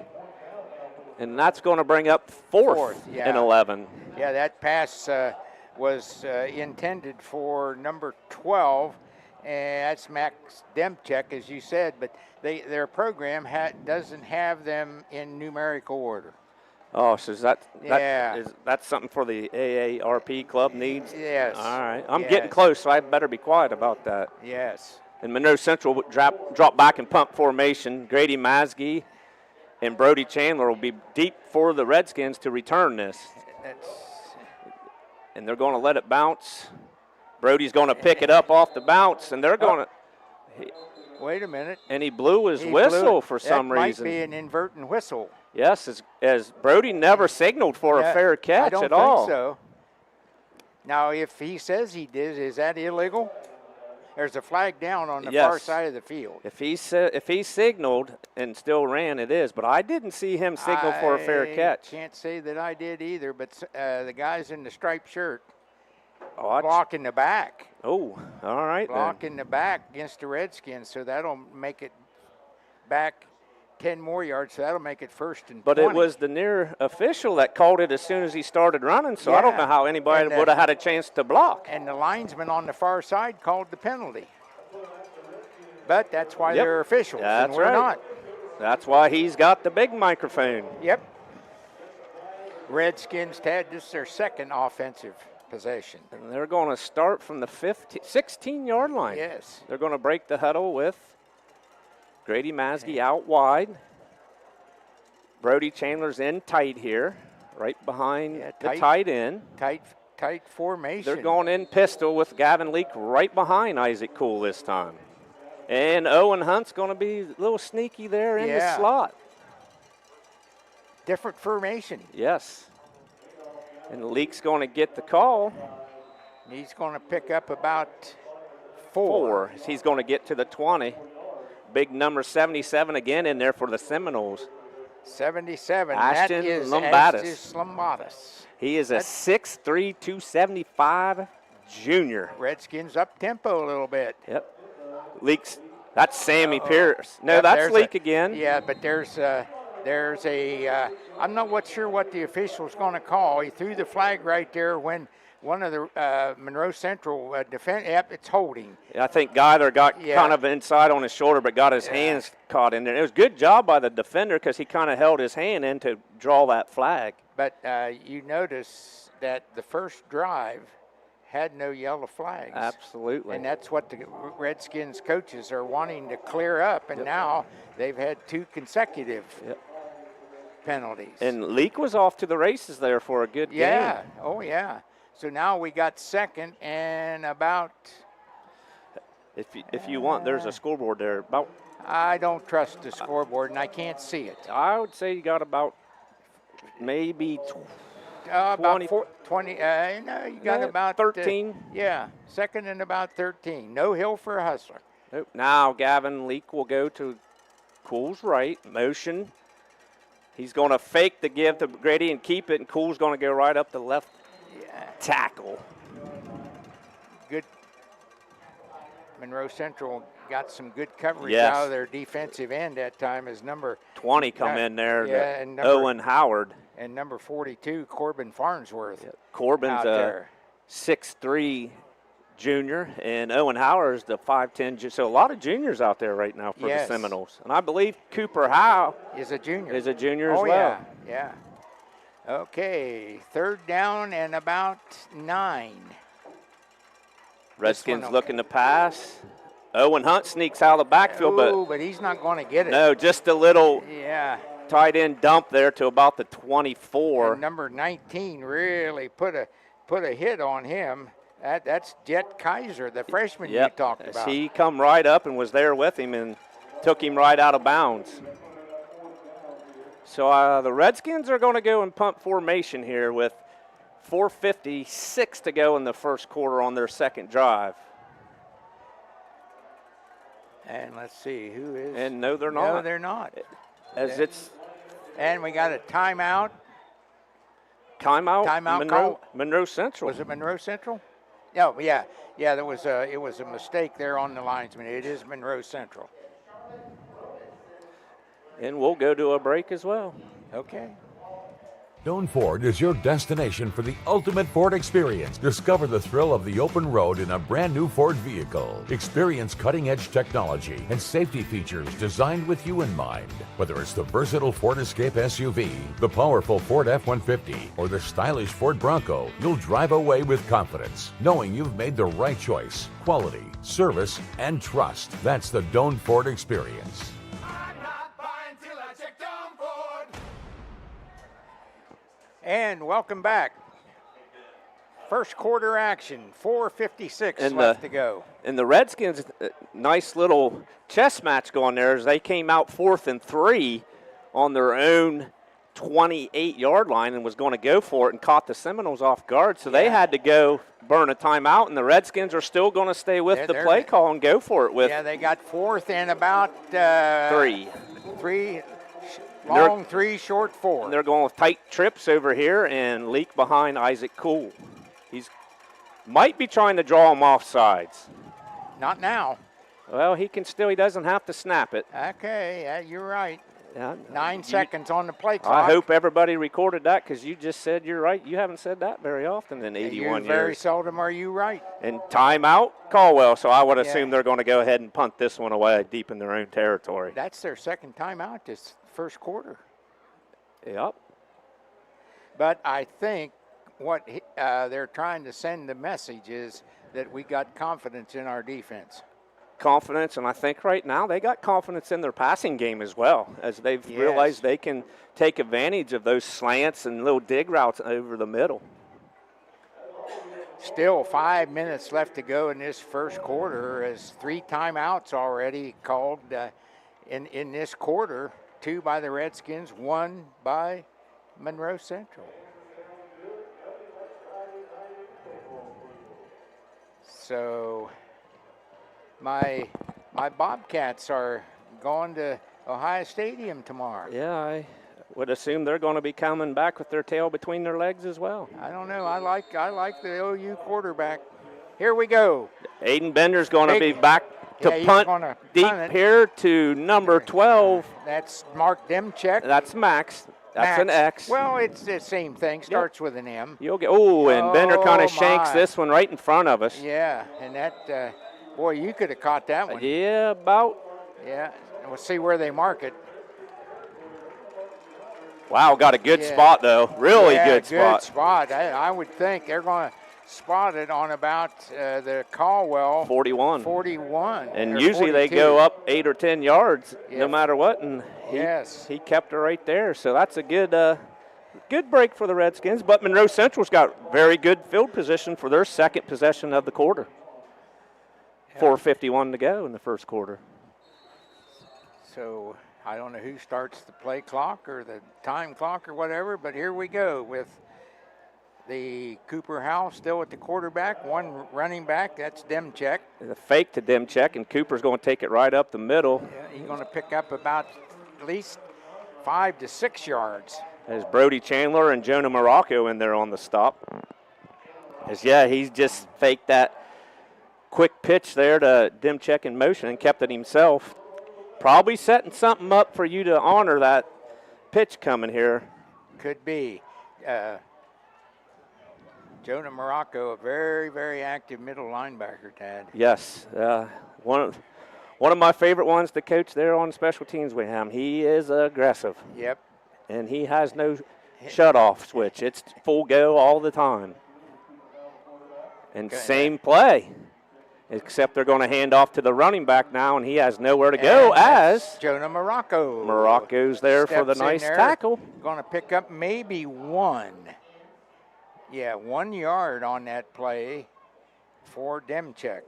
[SPEAKER 5] And that's going to bring up fourth and 11.
[SPEAKER 4] Yeah, that pass was intended for number 12, and that's Max Demchek, as you said, but their program doesn't have them in numerical order.
[SPEAKER 5] Oh, so is that's something for the AARP club needs?
[SPEAKER 4] Yes.
[SPEAKER 5] All right. I'm getting close, so I better be quiet about that.
[SPEAKER 4] Yes.
[SPEAKER 5] And Monroe Central would drop back in punt formation. Grady Masge and Brody Chandler will be deep for the Redskins to return this. And they're going to let it bounce. Brody's going to pick it up off the bounce, and they're going to.
[SPEAKER 4] Wait a minute.
[SPEAKER 5] And he blew his whistle for some reason.
[SPEAKER 4] That might be an inverting whistle.
[SPEAKER 5] Yes, as Brody never signaled for a fair catch at all.
[SPEAKER 4] I don't think so. Now, if he says he did, is that illegal? There's a flag down on the far side of the field.
[SPEAKER 5] If he signaled and still ran, it is. But I didn't see him signal for a fair catch.
[SPEAKER 4] I can't say that I did either, but the guys in the striped shirt blocking the back.
[SPEAKER 5] Oh, all right.
[SPEAKER 4] Blocking the back against the Redskins, so that'll make it back 10 more yards, so that'll make it first and 20.
[SPEAKER 5] But it was the near official that called it as soon as he started running, so I don't know how anybody would have had a chance to block.
[SPEAKER 4] And the linesman on the far side called the penalty. But that's why they're officials, and we're not.
[SPEAKER 5] That's why he's got the big microphone.
[SPEAKER 4] Yep. Redskins, Ted, this is their second offensive possession.
[SPEAKER 5] And they're going to start from the 16-yard line.
[SPEAKER 4] Yes.
[SPEAKER 5] They're going to break the huddle with Grady Masge out wide. Brody Chandler's in tight here, right behind the tight end.
[SPEAKER 4] Tight formation.
[SPEAKER 5] They're going in pistol with Gavin Leake right behind Isaac Cool this time. And Owen Hunt's going to be a little sneaky there in the slot.
[SPEAKER 4] Different formation.
[SPEAKER 5] Yes. And Leake's going to get the call.
[SPEAKER 4] He's going to pick up about 4.
[SPEAKER 5] He's going to get to the 20. Big number 77 again in there for the Seminoles.
[SPEAKER 4] 77.
[SPEAKER 5] Ashton
[SPEAKER 4] that is Lombatis.
[SPEAKER 5] He is a 6'3", 275 junior.
[SPEAKER 4] Redskins up tempo a little bit.
[SPEAKER 5] Yep. Leaks. That's Sammy Pierce. No, that's Leak again.
[SPEAKER 4] Yeah, but there's a. I'm not sure what the official's going to call. He threw the flag right there when one of the Monroe Central defense. Yep, it's holding.
[SPEAKER 5] I think Geither got kind of inside on his shoulder, but got his hands caught in there. It was a good job by the defender because he kind of held his hand in to draw that flag.
[SPEAKER 4] But you notice that the first drive had no yellow flags.
[SPEAKER 5] Absolutely.
[SPEAKER 4] And that's what the Redskins coaches are wanting to clear up, and now they've had 2 consecutive penalties.
[SPEAKER 5] And Leak was off to the races there for a good game.
[SPEAKER 4] Oh, yeah. So now we got second and about.
[SPEAKER 5] If you want, there's a scoreboard there. About.
[SPEAKER 4] I don't trust the scoreboard, and I can't see it.
[SPEAKER 5] I would say you got about maybe
[SPEAKER 4] 20. No, you got about
[SPEAKER 5] 13.
[SPEAKER 4] Second and about 13. No hill for a hustler.
[SPEAKER 5] Nope. Now Gavin Leak will go to Cool's right. Motion. He's going to fake the give to Grady and keep it, and Cool's going to go right up the left tackle.
[SPEAKER 4] Good. Monroe Central got some good coverage out of their defensive end that time as number
[SPEAKER 5] 20 come in there.
[SPEAKER 4] And
[SPEAKER 5] Owen Howard.
[SPEAKER 4] And number 42, Corbin Farnsworth.
[SPEAKER 5] Corbin's a 6'3" junior, and Owen Howard is the 5'10". So a lot of juniors out there right now for the Seminoles. And I believe Cooper Howe
[SPEAKER 4] is a junior.
[SPEAKER 5] As well.
[SPEAKER 4] Yeah. Okay, third down and about 9.
[SPEAKER 5] Redskins looking to pass. Owen Hunt sneaks out of the backfield,
[SPEAKER 4] but he's not going to get it.
[SPEAKER 5] No, just a little.
[SPEAKER 4] Yeah.
[SPEAKER 5] tight end dump there to about the 24.
[SPEAKER 4] And number 19 really put a hit on him. That's Jet Kaiser, the freshman you talked about.
[SPEAKER 5] He come right up and was there with him and took him right out of bounds. So the Redskins are going to go in punt formation here with 4:56 to go in the first quarter on their second drive.
[SPEAKER 4] And let's see who is.
[SPEAKER 5] And no, they're not.
[SPEAKER 4] No, they're not.
[SPEAKER 5] And
[SPEAKER 4] we got a timeout.
[SPEAKER 5] Timeout. Monroe Central.
[SPEAKER 4] Was it Monroe Central? Oh, yeah. It was a mistake there on the linesman. It is Monroe Central.
[SPEAKER 5] And we'll go to a break as well.
[SPEAKER 4] Okay.
[SPEAKER 3] Doan Ford is your destination for the ultimate Ford experience. Discover the thrill of the open road in a brand new Ford vehicle. Experience cutting-edge technology and safety features designed with you in mind. Whether it's the versatile Ford Escape SUV, the powerful Ford F-150, or the stylish Ford Bronco, you'll drive away with confidence, knowing you've made the right choice. Quality, service, and trust. That's the Doan Ford experience.
[SPEAKER 4] And welcome back. First quarter action, 4:56 left to go.
[SPEAKER 5] And the Redskins, nice little chess match going there as they came out 4th and 3 on their own 28-yard line and was going to go for it and caught the Seminoles off guard. So they had to go burn a timeout, and the Redskins are still going to stay with the play call and go for it with.
[SPEAKER 4] Yeah, they got 4th and about
[SPEAKER 5] 3.
[SPEAKER 4] Long 3, short 4.
[SPEAKER 5] And they're going with tight trips over here and leak behind Isaac Cool. He's might be trying to draw him off sides.
[SPEAKER 4] Not now.
[SPEAKER 5] Well, he doesn't have to snap it.
[SPEAKER 4] Okay, you're right.
[SPEAKER 5] Yeah,
[SPEAKER 4] 9 seconds on the play clock.
[SPEAKER 5] I hope everybody recorded that because you just said you're right. You haven't said that very often in 81 years.
[SPEAKER 4] Very seldom are you right.
[SPEAKER 5] And timeout, Caldwell. So I would assume they're going to go ahead and punt this one away deep in their own territory.
[SPEAKER 4] That's their second timeout this first quarter.
[SPEAKER 5] Yep.
[SPEAKER 4] But I think what they're trying to send the message is that we got confidence in our defense.
[SPEAKER 5] Confidence, and I think right now they got confidence in their passing game as well, as they've realized they can take advantage of those slants and little dig routes over the middle.
[SPEAKER 4] Still 5 minutes left to go in this first quarter, as 3 timeouts already called in this quarter. 2 by the Redskins, 1 by Monroe Central. So my Bobcats are going to Ohio Stadium tomorrow.
[SPEAKER 5] Yeah, I would assume they're going to be coming back with their tail between their legs as well.
[SPEAKER 4] I don't know. I like the OU quarterback. Here we go.
[SPEAKER 5] Aiden Bender's going to be back to punt deep here to number 12.
[SPEAKER 4] That's Mark Demchek.
[SPEAKER 5] That's Max. That's an X.
[SPEAKER 4] Well, it's the same thing. Starts with an M.
[SPEAKER 5] You'll get. And Bender kind of shanks this one right in front of us.
[SPEAKER 4] Yeah, and that, boy, you could have caught that one.
[SPEAKER 5] Yeah, about.
[SPEAKER 4] Yeah, we'll see where they mark it.
[SPEAKER 5] Wow, got a good spot though. Really good spot.
[SPEAKER 4] Good spot. I would think they're going to spot it on about the Caldwell
[SPEAKER 5] 41. And usually
[SPEAKER 4] 42.
[SPEAKER 5] they go up 8 or 10 yards no matter what, and he kept her right there. So that's a good break for the Redskins. But Monroe Central's got very good field position for their second possession of the quarter. 4:51 to go in the first quarter.
[SPEAKER 4] So I don't know who starts the play clock or the time clock or whatever, but here we go with the Cooper House still at the quarterback, 1 running back, that's Demchek.
[SPEAKER 5] The fake to Demchek, and Cooper's going to take it right up the middle.
[SPEAKER 4] Yeah, he's going to pick up about at least 5 to 6 yards.
[SPEAKER 5] There's Brody Chandler and Jonah Morocco in there on the stop. He's just faked that quick pitch there to Demchek in motion and kept it himself. Probably setting something up for you to honor that pitch coming here.
[SPEAKER 4] Could be. Jonah Morocco, a very, very active middle linebacker, Tad.
[SPEAKER 5] Yes. One of my favorite ones to coach there on special teams with him. He is aggressive.
[SPEAKER 4] Yep.
[SPEAKER 5] And he has no shut-off switch. It's full go all the time. And same play. except they're going to hand off to the running back now, and he has nowhere to go as
[SPEAKER 4] Jonah Morocco.
[SPEAKER 5] Morocco's there for the nice tackle.
[SPEAKER 4] Going to pick up maybe 1. Yeah, 1 yard on that play for Demchek.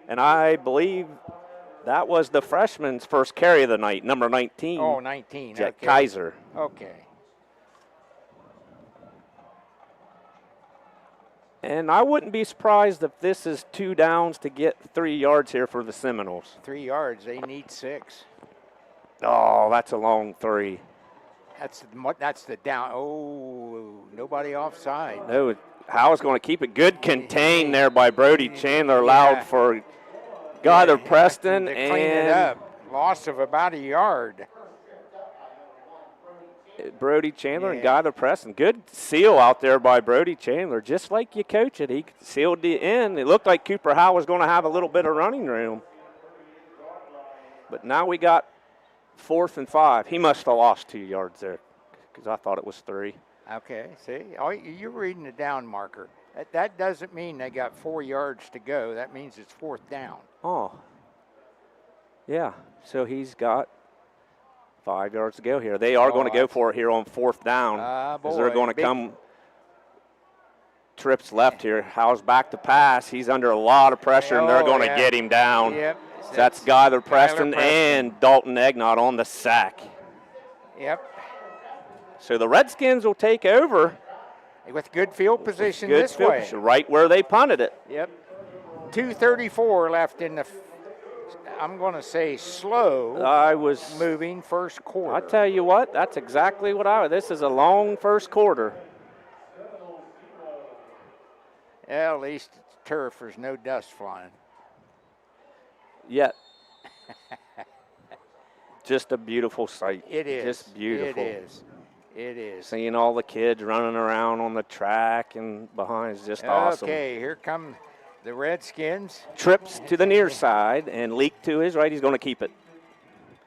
[SPEAKER 5] And I believe that was the freshman's first carry of the night, number 19.
[SPEAKER 4] Oh, 19.
[SPEAKER 5] Jet
[SPEAKER 4] Okay.
[SPEAKER 5] Kaiser.
[SPEAKER 4] Okay.
[SPEAKER 5] And I wouldn't be surprised if this is 2 downs to get 3 yards here for the Seminoles.
[SPEAKER 4] 3 yards. They need 6.
[SPEAKER 5] Oh, that's a long 3.
[SPEAKER 4] That's the down. Oh, nobody offside.
[SPEAKER 5] No, Howe's going to keep it good contained there by Brody Chandler, allowed for Guy Preston.
[SPEAKER 4] To clean it up. Loss of about a yard.
[SPEAKER 5] Brody Chandler and Guy Preston. Good seal out there by Brody Chandler. Just like you coach it, he sealed the end. It looked like Cooper Howe was going to have a little bit of running room. But now we got 4th and 5. He must have lost 2 yards there because I thought it was 3.
[SPEAKER 4] Okay, see? Oh, you're reading the down marker. That doesn't mean they got 4 yards to go. That means it's 4th down.
[SPEAKER 5] Oh. Yeah, so he's got 5 yards to go here. They are going to go for it here on 4th down. Because they're going to come trips left here. Howe's back to pass. He's under a lot of pressure, and they're going to get him down.
[SPEAKER 4] Yep.
[SPEAKER 5] So that's Guy Preston and Dalton Egnott on the sack.
[SPEAKER 4] Yep.
[SPEAKER 5] So the Redskins will take over.
[SPEAKER 4] With good field position this way.
[SPEAKER 5] Right where they punted it.
[SPEAKER 4] Yep. 2:34 left in the, I'm going to say slow. Moving first quarter.
[SPEAKER 5] I tell you what, that's exactly what this is a long first quarter.
[SPEAKER 4] Well, at least it's turf. There's no dust flying.
[SPEAKER 5] Yet. Just a beautiful sight.
[SPEAKER 4] It is.
[SPEAKER 5] Just beautiful.
[SPEAKER 4] It is. It is.
[SPEAKER 5] Seeing all the kids running around on the track and behind is just awesome.
[SPEAKER 4] Okay, here come the Redskins.
[SPEAKER 5] Trips to the near side and leak to his right. He's going to keep it.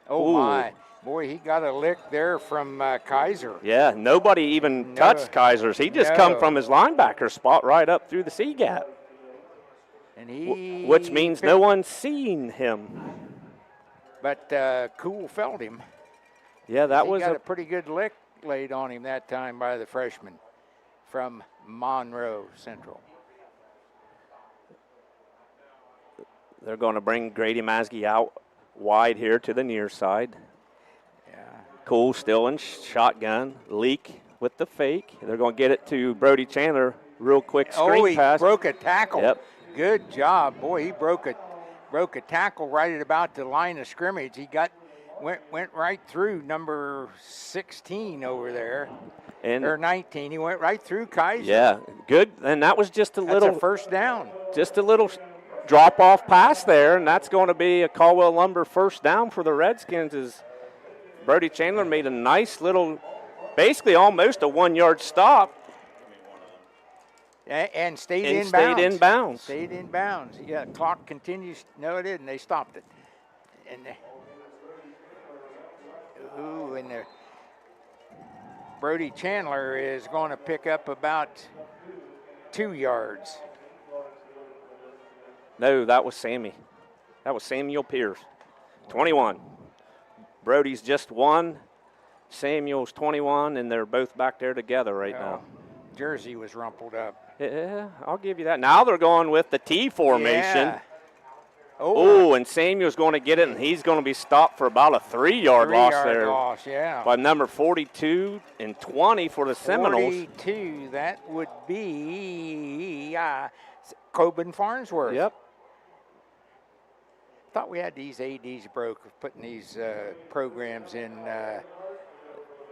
[SPEAKER 4] Oh,
[SPEAKER 5] Ooh.
[SPEAKER 4] my. Boy, he got a lick there from Kaiser.
[SPEAKER 5] Yeah, nobody even touched Kaiser's. He just come from his linebacker spot right up through the C gap.
[SPEAKER 4] And
[SPEAKER 5] which means no one's seen him.
[SPEAKER 4] But Cool felt him.
[SPEAKER 5] Yeah, that was
[SPEAKER 4] a pretty good lick laid on him that time by the freshman from Monroe Central.
[SPEAKER 5] They're going to bring Grady Maskey out wide here to the near side.
[SPEAKER 4] Yeah.
[SPEAKER 5] Cool still in shotgun. Leak with the fake. They're going to get it to Brody Chandler. Real quick screen pass.
[SPEAKER 4] He broke a tackle.
[SPEAKER 5] Yep.
[SPEAKER 4] Good job. Boy, he broke a tackle right at about the line of scrimmage. He went right through number 16 over there, or 19. He went right through Kaiser.
[SPEAKER 5] Yeah, good. And that was just
[SPEAKER 4] That's a first down.
[SPEAKER 5] Just a little drop-off pass there, and that's going to be a Caldwell Lumber first down for the Redskins. As Brody Chandler made a nice little, basically almost a 1-yard stop.
[SPEAKER 4] And stayed in bounds. Stayed in bounds. Yeah, clock continues. No, it didn't. They stopped it. And Brody Chandler is going to pick up about 2 yards.
[SPEAKER 5] No, that was Sammy. That was Samuel Pierce, 21. Brody's just 1. Samuel's 21, and they're both back there together right now.
[SPEAKER 4] Jersey was rumpled up.
[SPEAKER 5] Yeah, I'll give you that. Now they're going with the T formation.
[SPEAKER 4] Yeah.
[SPEAKER 5] Oh, and Samuel's going to get it, and he's going to be stopped for about a 3-yard loss there.
[SPEAKER 4] Loss, yeah.
[SPEAKER 5] By number 42 and 20 for the Seminoles.
[SPEAKER 4] 42, that would be Coben Farnsworth.
[SPEAKER 5] Yep.
[SPEAKER 4] Thought we had these ADs broke putting these programs in.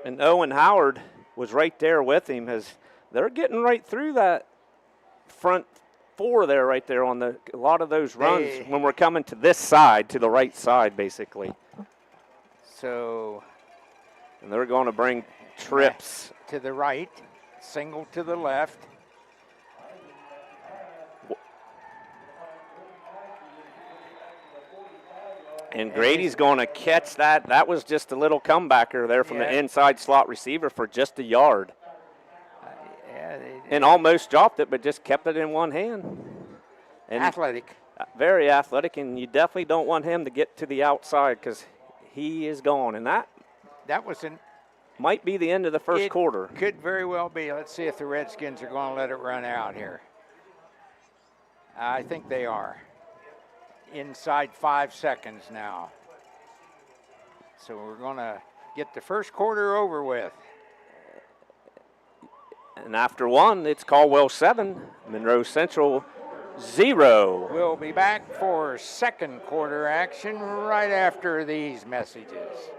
[SPEAKER 5] And Owen Howard was right there with him as they're getting right through that front 4 there, right there on a lot of those runs when we're coming to this side, to the right side, basically.
[SPEAKER 4] So.
[SPEAKER 5] And they're going to bring trips
[SPEAKER 4] to the right, single to the left.
[SPEAKER 5] And Grady's going to catch that. That was just a little comebacker there from the inside slot receiver for just a yard.
[SPEAKER 4] Yeah,
[SPEAKER 5] and almost dropped it, but just kept it in one hand. And
[SPEAKER 4] athletic.
[SPEAKER 5] very athletic, and you definitely don't want him to get to the outside because he is gone. And that
[SPEAKER 4] was
[SPEAKER 5] might be the end of the first quarter.
[SPEAKER 4] Could very well be. Let's see if the Redskins are going to let it run out here. I think they are. Inside 5 seconds now. So we're going to get the first quarter over with.
[SPEAKER 5] And after one, it's Caldwell 7, Monroe Central 0.
[SPEAKER 4] We'll be back for second quarter action right after these messages.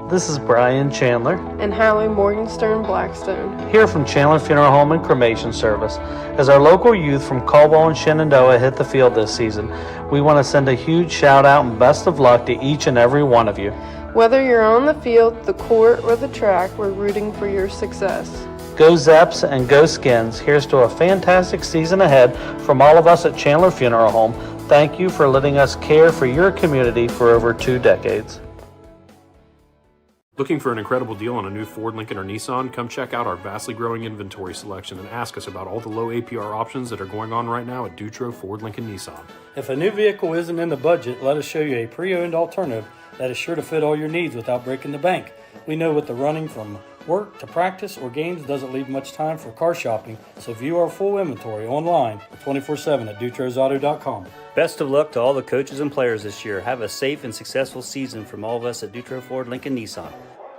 [SPEAKER 14] This is Brian Chandler
[SPEAKER 15] and Hallie Morgenstern Blackstone
[SPEAKER 14] here from Chandler Funeral Home and Cremation Service. As our local youth from Caldwell and Shenandoah hit the field this season, we want to send a huge shout out and best of luck to each and every one of you.
[SPEAKER 15] Whether you're on the field, the court, or the track, we're rooting for your success.
[SPEAKER 14] Go Zeps and go Skins. Here's to a fantastic season ahead from all of us at Chandler Funeral Home. Thank you for letting us care for your community for over 2 decades.
[SPEAKER 8] Looking for an incredible deal on a new Ford, Lincoln, or Nissan? Come check out our vastly growing inventory selection and ask us about all the low APR options that are going on right now at Dutro Ford, Lincoln, Nissan.
[SPEAKER 16] If a new vehicle isn't in the budget, let us show you a pre-owned alternative that is sure to fit all your needs without breaking the bank. We know with the running from work to practice or games doesn't leave much time for car shopping, so view our full inventory online 24/7 at dutrosauto.com.
[SPEAKER 17] Best of luck to all the coaches and players this year. Have a safe and successful season from all of us at Dutro Ford, Lincoln, Nissan.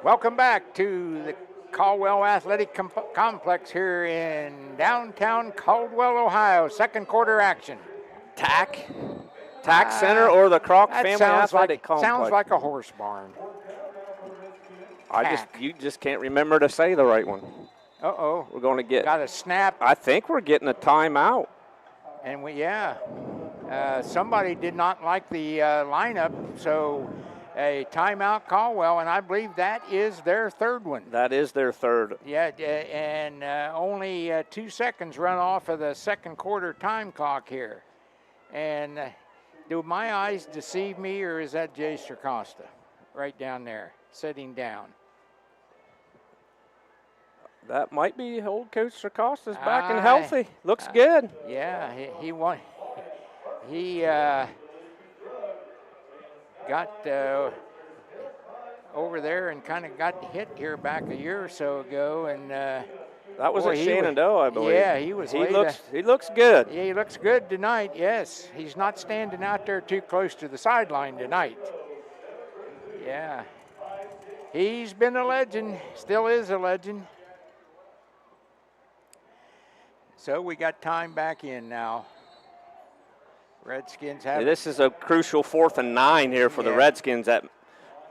[SPEAKER 4] Welcome back to the Caldwell Athletic Complex here in downtown Caldwell, Ohio. Second quarter action.
[SPEAKER 5] TAC Center or the Kroc Family Athletic Complex?
[SPEAKER 4] Sounds like a horse barn.
[SPEAKER 5] You just can't remember to say the right one.
[SPEAKER 4] Uh-oh.
[SPEAKER 5] We're going to
[SPEAKER 4] got a snap.
[SPEAKER 5] I think we're getting a timeout.
[SPEAKER 4] And somebody did not like the lineup, so a timeout Caldwell, and I believe that is their third one.
[SPEAKER 5] That is their third.
[SPEAKER 4] Yeah, and only 2 seconds run off of the second quarter time clock here. And do my eyes deceive me, or is that Jay Sircosta right down there, sitting down?
[SPEAKER 5] That might be old Coach Sircosta's back and healthy. Looks good.
[SPEAKER 4] Yeah, he won. He got over there and kind of got hit here back a year or so ago, and
[SPEAKER 5] that was at Shenandoah, I believe.
[SPEAKER 4] Yeah, he was.
[SPEAKER 5] He looks good.
[SPEAKER 4] Yeah, he looks good tonight. Yes, he's not standing out there too close to the sideline tonight. Yeah, he's been a legend. Still is a legend. So we got time back in now. Redskins have.
[SPEAKER 5] This is a crucial 4th and 9 here for the Redskins at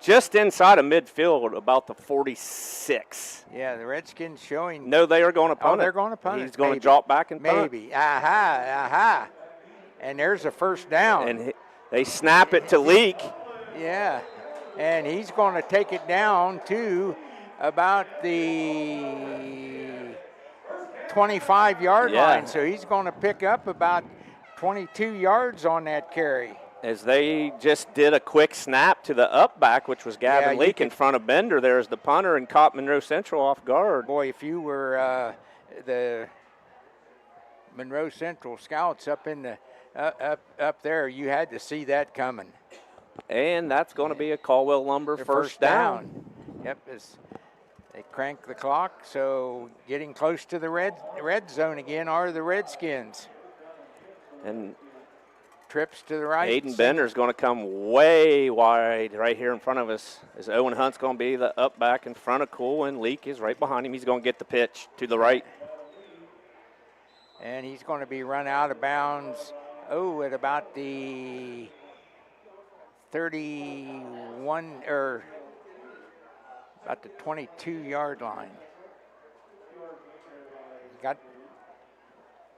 [SPEAKER 5] just inside of midfield, about the 46.
[SPEAKER 4] Yeah, the Redskins showing.
[SPEAKER 5] No, they are going to punt it.
[SPEAKER 4] They're going to punt it.
[SPEAKER 5] He's going to drop back and punt.
[SPEAKER 4] Maybe. Aha. And there's a first down.
[SPEAKER 5] And they snap it to Leak.
[SPEAKER 4] Yeah, and he's going to take it down to about the 25-yard line. So he's going to pick up about 22 yards on that carry.
[SPEAKER 5] As they just did a quick snap to the up back, which was Gavin Leak in front of Bender there as the punter, and caught Monroe Central off guard.
[SPEAKER 4] Boy, if you were the Monroe Central scouts up in the up there, you had to see that coming.
[SPEAKER 5] And that's going to be a Caldwell Lumber first down.
[SPEAKER 4] Yep, as they crank the clock, so getting close to the red zone again are the Redskins.
[SPEAKER 5] And
[SPEAKER 4] trips to the right.
[SPEAKER 5] Aiden Bender's going to come way wide right here in front of us. As Owen Hunt's going to be the up back in front of Cool, and Leak is right behind him. He's going to get the pitch to the right.
[SPEAKER 4] And he's going to be run out of bounds, at about the 31 or about the 22-yard line.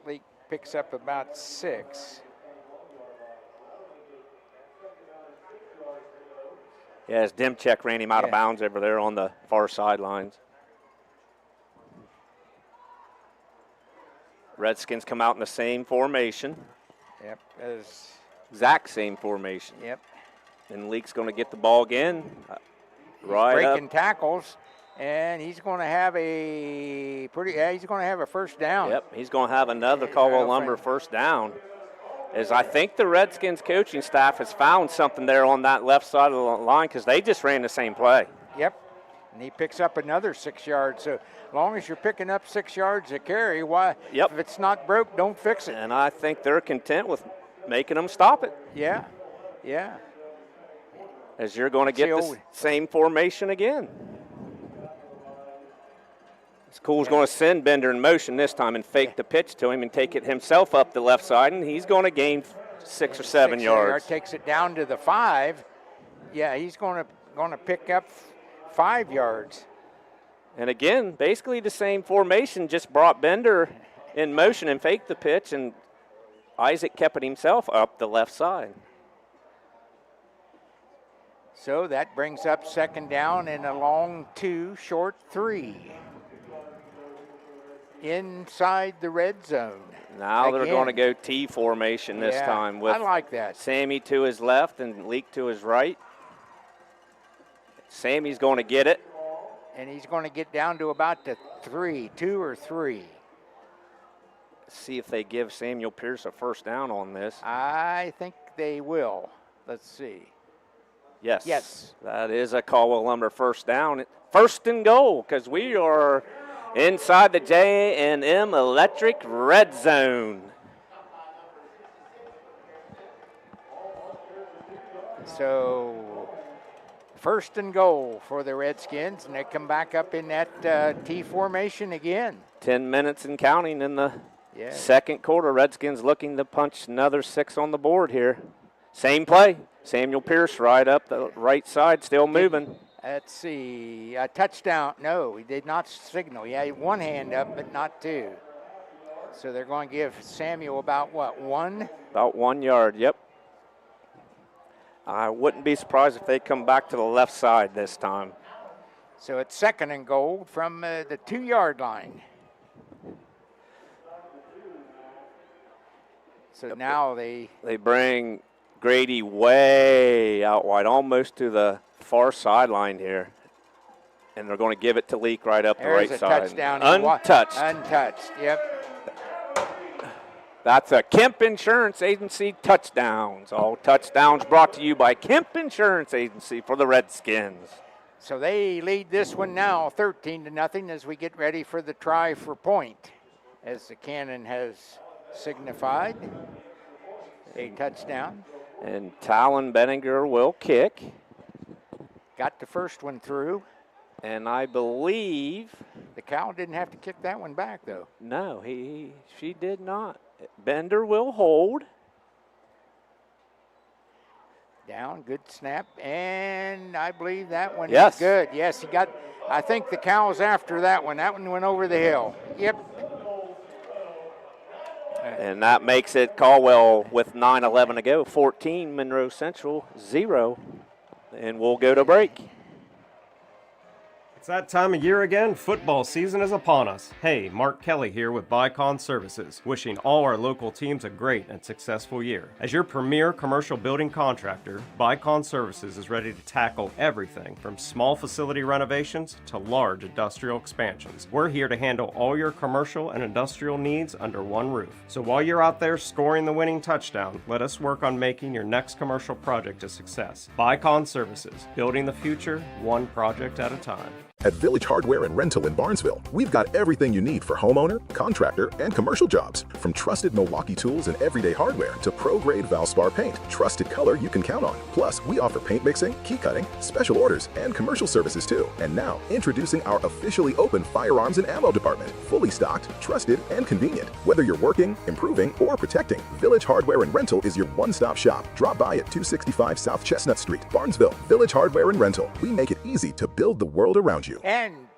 [SPEAKER 4] Leak picks up about 6.
[SPEAKER 5] Yeah, as Demchek ran him out of bounds over there on the far sidelines. Redskins come out in the same formation.
[SPEAKER 4] Yep.
[SPEAKER 5] Exact same formation.
[SPEAKER 4] Yep.
[SPEAKER 5] And Leak's going to get the ball again.
[SPEAKER 4] Breaking tackles. And he's going to have a first down.
[SPEAKER 5] Yep, he's going to have another Caldwell Lumber first down. As I think the Redskins coaching staff has found something there on that left side of the line because they just ran the same play.
[SPEAKER 4] Yep, and he picks up another 6 yards. So as long as you're picking up 6 yards a carry, why?
[SPEAKER 5] Yep.
[SPEAKER 4] If it's not broke, don't fix it.
[SPEAKER 5] And I think they're content with making them stop it.
[SPEAKER 4] Yeah.
[SPEAKER 5] As you're going to get the same formation again. Cool's going to send Bender in motion this time and fake the pitch to him and take it himself up the left side, and he's going to gain 6 or 7 yards.
[SPEAKER 4] Takes it down to the 5. Yeah, he's going to pick up 5 yards.
[SPEAKER 5] And again, basically the same formation, just brought Bender in motion and faked the pitch, and Isaac kept it himself up the left side.
[SPEAKER 4] So that brings up second down and a long 2, short 3. Inside the red zone.
[SPEAKER 5] Now they're going to go T formation this time with
[SPEAKER 4] I like that.
[SPEAKER 5] Sammy to his left and Leak to his right. Sammy's going to get it.
[SPEAKER 4] And he's going to get down to about the 2 or 3.
[SPEAKER 5] See if they give Samuel Pierce a first down on this.
[SPEAKER 4] I think they will. Let's see.
[SPEAKER 5] Yes. That is a Caldwell Lumber first down. First and goal, because we are inside the J&M Electric red zone.
[SPEAKER 4] So first and goal for the Redskins, and they come back up in that T formation again.
[SPEAKER 5] 10 minutes and counting in the second quarter. Redskins looking to punch another 6 on the board here. Same play. Samuel Pierce right up the right side, still moving.
[SPEAKER 4] Let's see, a touchdown. No, he did not signal. He had one hand up, but not 2. So they're going to give Samuel about, 1?
[SPEAKER 5] About 1 yard, yep. I wouldn't be surprised if they come back to the left side this time.
[SPEAKER 4] So it's second and goal from the 2-yard line. So now they
[SPEAKER 5] bring Grady way out wide, almost to the far sideline here. And they're going to give it to Leak right up the right side.
[SPEAKER 4] Touchdown.
[SPEAKER 5] Untouched.
[SPEAKER 4] Untouched, yep.
[SPEAKER 5] That's a Kemp Insurance Agency touchdowns. All touchdowns brought to you by Kemp Insurance Agency for the Redskins.
[SPEAKER 4] So they lead this one now 13-0 as we get ready for the try for point, as the cannon has signified a touchdown.
[SPEAKER 5] And Talon Benninger will kick.
[SPEAKER 4] Got the first one through.
[SPEAKER 5] And I believe
[SPEAKER 4] the Cow didn't have to kick that one back, though.
[SPEAKER 5] No, she did not. Bender will hold.
[SPEAKER 4] Down, good snap, and I believe that one
[SPEAKER 5] is
[SPEAKER 4] good. Yes, he got, I think the Cow's after that one. That one went over the hill. Yep.
[SPEAKER 5] And that makes it Caldwell with 9:11 to go. 14, Monroe Central, 0. And we'll go to break.
[SPEAKER 18] It's that time of year again. Football season is upon us. Hey, Mark Kelly here with Bicon Services, wishing all our local teams a great and successful year. As your premier commercial building contractor, Bicon Services is ready to tackle everything from small facility renovations to large industrial expansions. We're here to handle all your commercial and industrial needs under one roof. So while you're out there scoring the winning touchdown, let us work on making your next commercial project a success. Bicon Services, building the future one project at a time.
[SPEAKER 19] At Village Hardware and Rental in Barnesville, we've got everything you need for homeowner, contractor, and commercial jobs. From trusted Milwaukee tools and everyday hardware to pro-grade Valspar paint, trusted color you can count on. Plus, we offer paint mixing, key cutting, special orders, and commercial services too. And now, introducing our officially open firearms and ammo department. Fully stocked, trusted, and convenient. Whether you're working, improving, or protecting, Village Hardware and Rental is your one-stop shop. Drop by at 265 South Chestnut Street, Barnesville. Village Hardware and Rental. We make it easy to build the world around you.
[SPEAKER 4] And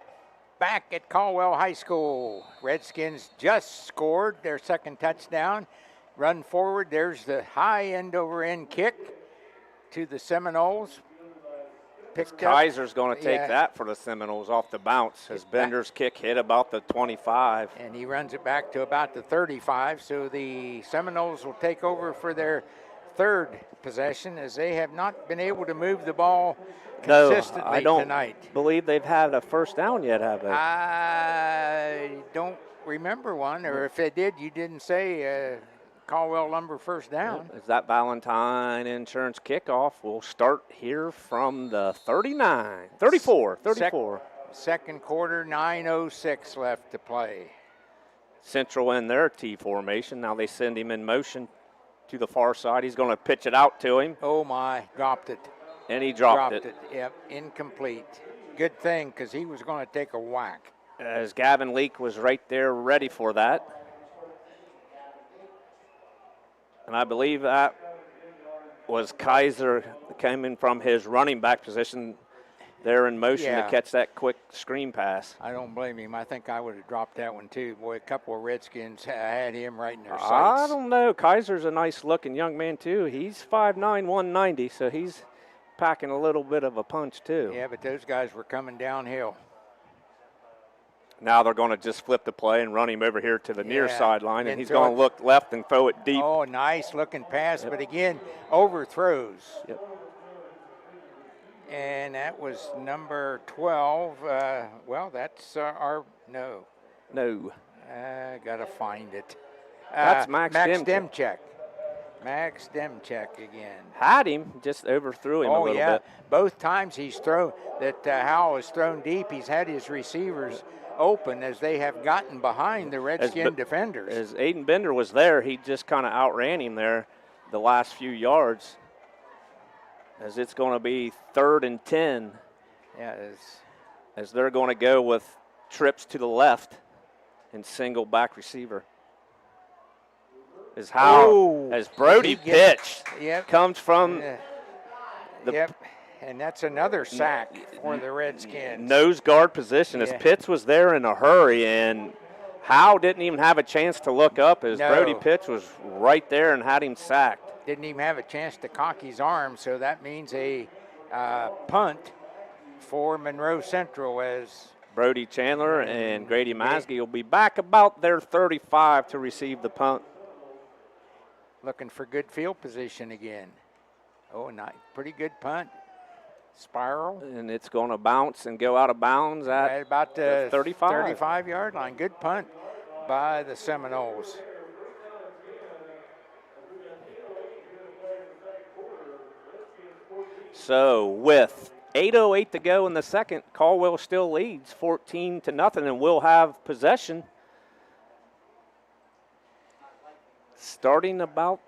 [SPEAKER 4] back at Caldwell High School, Redskins just scored their second touchdown. Run forward, there's the high end-over-end kick to the Seminoles.
[SPEAKER 5] Kaiser's going to take that for the Seminoles off the bounce as Bender's kick hit about the 25.
[SPEAKER 4] And he runs it back to about the 35, so the Seminoles will take over for their third possession as they have not been able to move the ball consistently
[SPEAKER 5] I don't
[SPEAKER 4] tonight.
[SPEAKER 5] believe they've had a first down yet, have they?
[SPEAKER 4] I don't remember one, or if they did, you didn't say Caldwell lumber first down.
[SPEAKER 5] Is that Valentine Insurance kickoff? We'll start here from the 34.
[SPEAKER 4] Second quarter, 9:06 left to play.
[SPEAKER 5] Central in their T formation. Now they send him in motion to the far side. He's going to pitch it out to him.
[SPEAKER 4] Oh, my, dropped it.
[SPEAKER 5] And he dropped it.
[SPEAKER 4] Yep, incomplete. Good thing, because he was going to take a whack.
[SPEAKER 5] As Gavin Leake was right there ready for that. And I believe that was Kaiser coming from his running back position there in motion to catch that quick screen pass.
[SPEAKER 4] I don't blame him. I think I would have dropped that one too. Boy, a couple of Redskins had him right in their sights.
[SPEAKER 5] I don't know. Kaiser's a nice-looking young man too. He's 5'9", 190, so he's packing a little bit of a punch too.
[SPEAKER 4] Yeah, but those guys were coming downhill.
[SPEAKER 5] Now they're going to just flip the play and run him over here to the near sideline, and he's going to look left and throw it deep.
[SPEAKER 4] Oh, nice-looking pass, but again, overthrows.
[SPEAKER 5] Yep.
[SPEAKER 4] And that was number 12. Well, that's no. Got to find it.
[SPEAKER 5] That's Max
[SPEAKER 4] Demchek. Max Demchek again.
[SPEAKER 5] Had him, just overthrew him a little bit.
[SPEAKER 4] Both times he's thrown, that Howell has thrown deep, he's had his receivers open as they have gotten behind the Redskin defenders.
[SPEAKER 5] As Aiden Bender was there, he just kind of outran him there the last few yards. As it's going to be 3rd and 10.
[SPEAKER 4] Yeah,
[SPEAKER 5] as they're going to go with trips to the left and single back receiver. As Brody pitched. Comes from
[SPEAKER 4] and that's another sack for the Redskins.
[SPEAKER 5] Nose guard position as Pitts was there in a hurry, and Howe didn't even have a chance to look up as Brody Pitts was right there and had him sacked.
[SPEAKER 4] Didn't even have a chance to cock his arm, so that means a punt for Monroe Central as
[SPEAKER 5] Brody Chandler and Grady Masge will be back about their 35 to receive the punt.
[SPEAKER 4] Looking for good field position again. Oh, nice. Pretty good punt. Spiral.
[SPEAKER 5] And it's going to bounce and go out of bounds at
[SPEAKER 4] about the
[SPEAKER 5] 35.
[SPEAKER 4] 35-yard line. Good punt by the Seminoles.
[SPEAKER 5] So with 8:08 to go in the second, Caldwell still leads 14-0, and we'll have possession starting about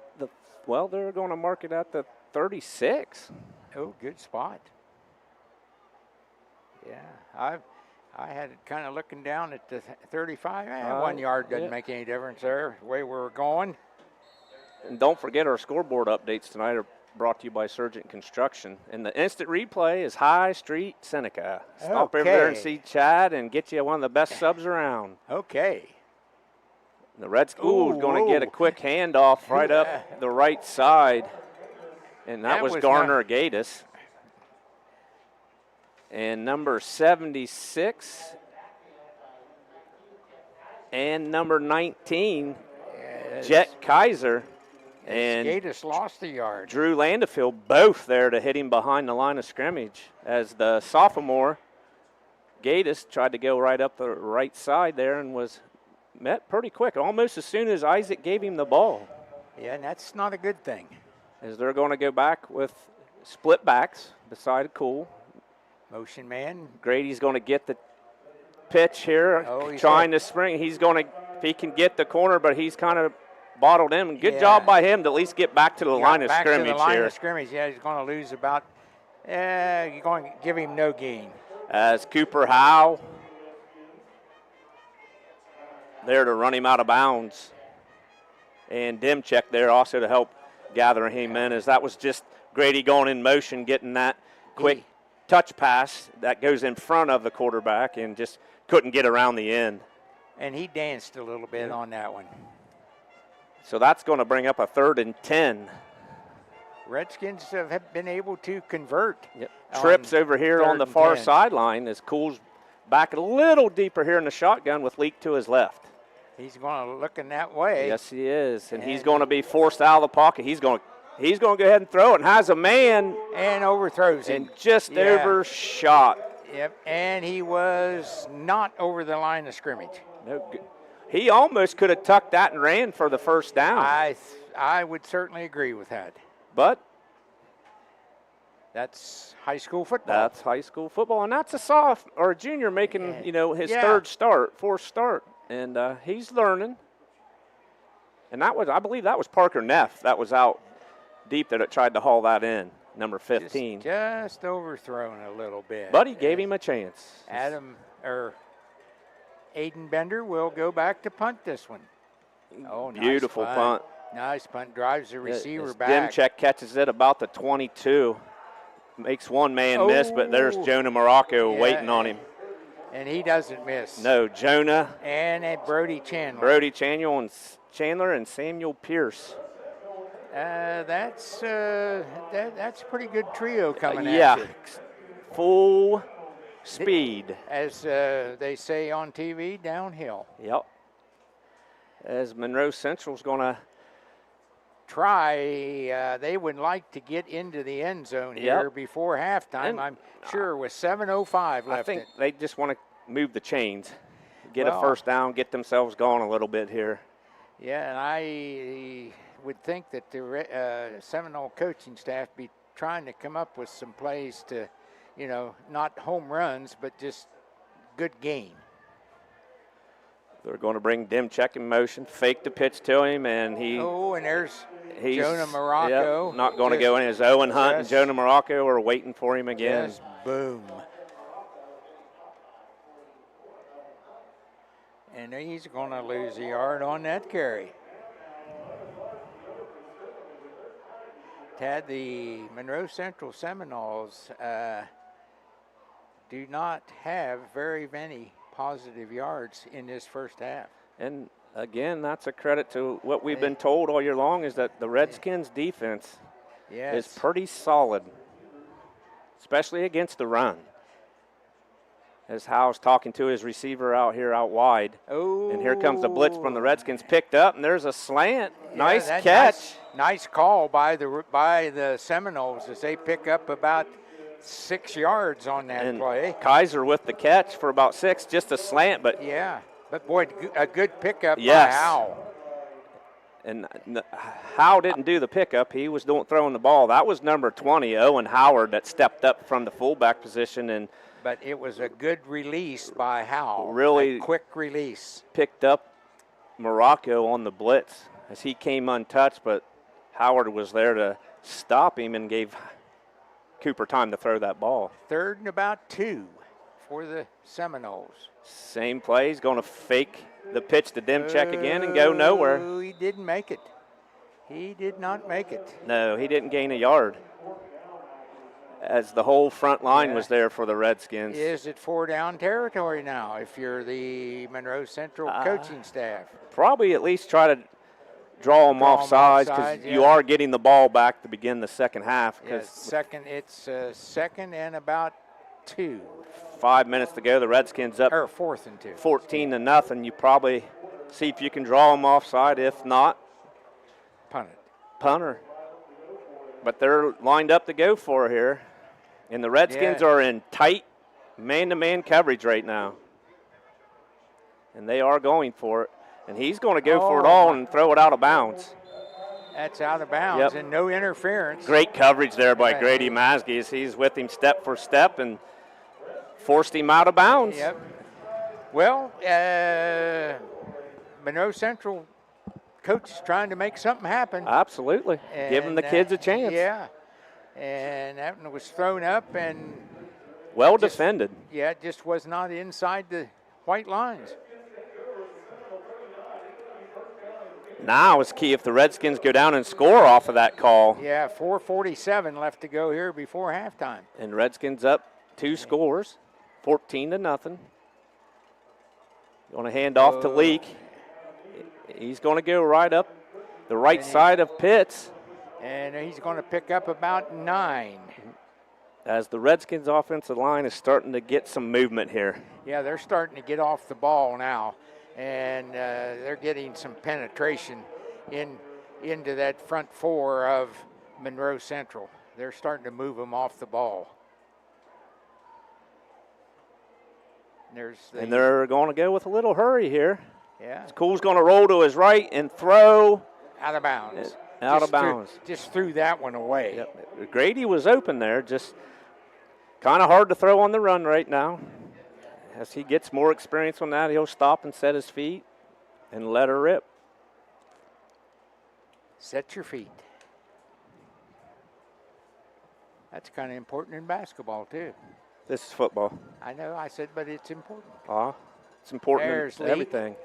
[SPEAKER 5] they're going to mark it at the 36.
[SPEAKER 4] Oh, good spot. Yeah, I had it kind of looking down at the 35. 1 yard doesn't make any difference there, the way we're going.
[SPEAKER 5] And don't forget our scoreboard updates tonight are brought to you by Surgent Construction. And the instant replay is High Street Seneca. Stop over there and see Chad and get you one of the best subs around.
[SPEAKER 4] Okay.
[SPEAKER 5] The Redskins going to get a quick handoff right up the right side. And that was Garner Gatus. And number 76 and number 19, Jet Kaiser. And
[SPEAKER 4] Gatus lost the yard.
[SPEAKER 5] Drew Landefield both there to hit him behind the line of scrimmage as the sophomore Gatus tried to go right up the right side there and was met pretty quick, almost as soon as Isaac gave him the ball.
[SPEAKER 4] Yeah, and that's not a good thing.
[SPEAKER 5] As they're going to go back with split backs beside Cool.
[SPEAKER 4] Motion man.
[SPEAKER 5] Grady's going to get the pitch here, trying to spring. He's going to, if he can get the corner, but he's kind of bottled in. Good job by him to at least get back to the line of scrimmage here.
[SPEAKER 4] Back to the line of scrimmage. Yeah, he's going to lose about, you're going to give him no gain.
[SPEAKER 5] As Cooper Howe there to run him out of bounds. And Demchek there also to help gather him in, as that was just Grady going in motion, getting that quick touch pass that goes in front of the quarterback and just couldn't get around the end.
[SPEAKER 4] And he danced a little bit on that one.
[SPEAKER 5] So that's going to bring up a 3rd and 10.
[SPEAKER 4] Redskins have been able to convert.
[SPEAKER 5] Trips over here on the far sideline as Cool's back a little deeper here in the shotgun with Leak to his left.
[SPEAKER 4] He's going to look in that way.
[SPEAKER 5] Yes, he is. And he's going to be forced out of the pocket. He's going to He's going to go ahead and throw it, and has a man.
[SPEAKER 4] And overthrows him.
[SPEAKER 5] And just overshot.
[SPEAKER 4] Yep, and he was not over the line of scrimmage.
[SPEAKER 5] No, he almost could have tucked that and ran for the first down.
[SPEAKER 4] I would certainly agree with that.
[SPEAKER 5] But
[SPEAKER 4] that's high school football.
[SPEAKER 5] That's high school football, and that's a junior making his fourth start, and he's learning. And I believe that was Parker Neff that was out deep that it tried to haul that in, number 15.
[SPEAKER 4] Just overthrown a little bit.
[SPEAKER 5] But he gave him a chance.
[SPEAKER 4] Aiden Bender will go back to punt this one. Oh,
[SPEAKER 5] beautiful
[SPEAKER 4] nice
[SPEAKER 5] punt.
[SPEAKER 4] Nice punt. Drives the receiver back.
[SPEAKER 5] Dimchek catches it about the 22. Makes one man miss, but there's Jonah Morocco waiting on him.
[SPEAKER 4] And he doesn't miss.
[SPEAKER 5] No, Jonah.
[SPEAKER 4] And Brody Chandler.
[SPEAKER 5] Brody Chandler and Samuel Pierce.
[SPEAKER 4] That's a pretty good trio coming at you.
[SPEAKER 5] Full speed.
[SPEAKER 4] As they say on TV, downhill.
[SPEAKER 5] Yep. As Monroe Central's going to
[SPEAKER 4] try, they would like to get into the end zone here before halftime. And I'm sure with 7:05 left.
[SPEAKER 5] I think they just want to move the chains, get a first down, get themselves going a little bit here.
[SPEAKER 4] Yeah, and I would think that the Seminole coaching staff be trying to come up with some plays to, not home runs, but just good game.
[SPEAKER 5] They're going to bring Dimchek in motion, fake the pitch to him, and
[SPEAKER 4] and there's Jonah Morocco.
[SPEAKER 5] Not going to go in. As Owen Hunt and Jonah Morocco are waiting for him again.
[SPEAKER 4] Just boom. And he's going to lose a yard on that carry. Tad, the Monroe Central Seminoles do not have very many positive yards in this first half.
[SPEAKER 5] And again, that's a credit to what we've been told all year long, is that the Redskins defense is pretty solid, especially against the run. As Howe's talking to his receiver out wide.
[SPEAKER 4] Oh.
[SPEAKER 5] And here comes the blitz from the Redskins, picked up, and there's a slant. Nice catch.
[SPEAKER 4] Nice call by the Seminoles as they pick up about 6 yards on that play.
[SPEAKER 5] Kaiser with the catch for about 6, just a slant, but
[SPEAKER 4] boy, a good pickup by Howe.
[SPEAKER 5] And Howe didn't do the pickup; he was throwing the ball. That was number 20, Owen Howard, that stepped up from the fullback position
[SPEAKER 4] But it was a good release by Howe.
[SPEAKER 5] Really
[SPEAKER 4] a quick release.
[SPEAKER 5] Picked up Morocco on the blitz as he came untouched, but Howard was there to stop him and gave Cooper time to throw that ball.
[SPEAKER 4] 3rd and about 2 for the Seminoles.
[SPEAKER 5] Same play. He's going to fake the pitch to Dimchek again and go nowhere.
[SPEAKER 4] He didn't make it. He did not make it.
[SPEAKER 5] No, he didn't gain a yard, as the whole front line was there for the Redskins.
[SPEAKER 4] Is it 4-down territory now if you're the Monroe Central coaching staff?
[SPEAKER 5] Probably at least try to draw them off sides, because you are getting the ball back to begin the second half.
[SPEAKER 4] It's second and about 2.
[SPEAKER 5] 5 minutes to go. The Redskins up.
[SPEAKER 4] Or 4th and 2.
[SPEAKER 5] 14-0. You probably see if you can draw them offside. If not, punter. But they're lined up to go for here. And the Redskins are in tight man-to-man coverage right now. And they are going for it. And he's going to go for it all and throw it out of bounds.
[SPEAKER 4] That's out of bounds and no interference.
[SPEAKER 5] Great coverage there by Grady Masge as he's with him step for step and forced him out of bounds.
[SPEAKER 4] Yep. Well, Monroe Central coach is trying to make something happen.
[SPEAKER 5] Absolutely. Giving the kids a chance.
[SPEAKER 4] Yeah. And that one was thrown up and
[SPEAKER 5] well defended.
[SPEAKER 4] Yeah, it just was not inside the white lines.
[SPEAKER 5] Now it's key if the Redskins go down and score off of that call.
[SPEAKER 4] Yeah, 4:47 left to go here before halftime.
[SPEAKER 5] And Redskins up 2 scores, 14-0. Going to hand off to Leak. He's going to go right up the right side of Pitts.
[SPEAKER 4] And he's going to pick up about 9.
[SPEAKER 5] As the Redskins offensive line is starting to get some movement here.
[SPEAKER 4] Yeah, they're starting to get off the ball now. And they're getting some penetration into that front 4 of Monroe Central. They're starting to move them off the ball.
[SPEAKER 5] And they're going to go with a little hurry here.
[SPEAKER 4] Yeah.
[SPEAKER 5] Cool's going to roll to his right and throw.
[SPEAKER 4] Out of bounds.
[SPEAKER 5] Out of bounds.
[SPEAKER 4] Just threw that one away.
[SPEAKER 5] Yep. Grady was open there. Just kind of hard to throw on the run right now. As he gets more experience on that, he'll stop and set his feet and let her rip.
[SPEAKER 4] Set your feet. That's kind of important in basketball, too.
[SPEAKER 5] This is football.
[SPEAKER 4] I know, I said, but it's important.
[SPEAKER 5] It's important
[SPEAKER 4] There's
[SPEAKER 5] in everything.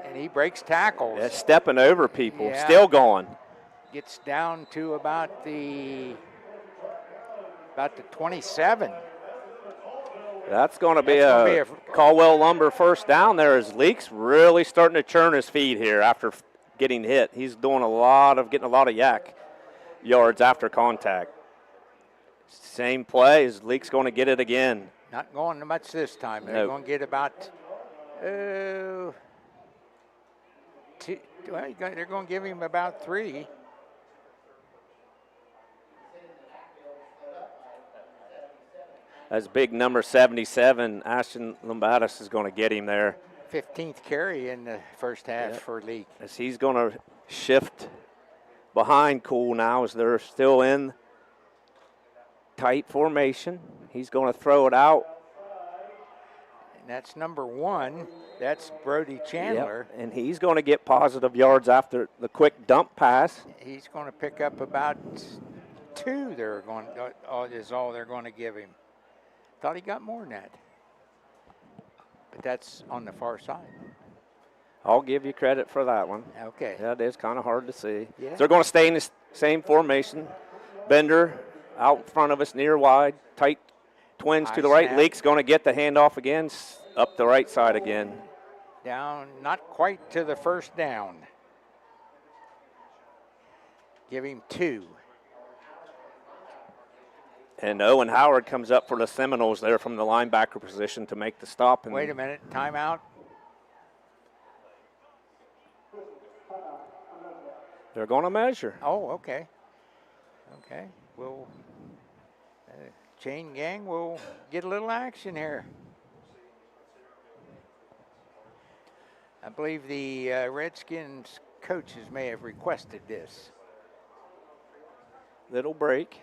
[SPEAKER 4] And he breaks tackles.
[SPEAKER 5] Yeah, stepping over people,
[SPEAKER 4] Yeah.
[SPEAKER 5] still going.
[SPEAKER 4] Gets down to about the 27.
[SPEAKER 5] That's going to be a Caldwell Lumber first down there as Leaks really starting to churn his feet here after getting hit. He's doing getting a lot of yak yards after contact. Same play as Leaks going to get it again.
[SPEAKER 4] Not going much this time. They're going to get about they're going to give him about 3.
[SPEAKER 5] As big number 77, Ashton Lombatis is going to get him there.
[SPEAKER 4] 15th carry in the first half for Leak.
[SPEAKER 5] As he's going to shift behind Cool now as they're still in tight formation. He's going to throw it out.
[SPEAKER 4] And that's number 1. That's Brody Chandler.
[SPEAKER 5] Yep. And he's going to get positive yards after the quick dump pass.
[SPEAKER 4] He's going to pick up about 2. Is all they're going to give him. Thought he got more than that. But that's on the far side.
[SPEAKER 5] I'll give you credit for that one.
[SPEAKER 4] Okay.
[SPEAKER 5] That is kind of hard to see.
[SPEAKER 4] Yeah.
[SPEAKER 5] They're going to stay in the same formation. Bender out in front of us, near wide. Tight twins to the right. Leak's going to get the handoff again, up the right side again.
[SPEAKER 4] Down, not quite to the first down. Give him 2.
[SPEAKER 5] And Owen Howard comes up for the Seminoles there from the linebacker position to make the stop. And
[SPEAKER 4] wait a minute, timeout.
[SPEAKER 5] They're going to measure.
[SPEAKER 4] Oh, okay. Okay, we'll chain gang will get a little action here. I believe the Redskins coaches may have requested this.
[SPEAKER 5] Little break.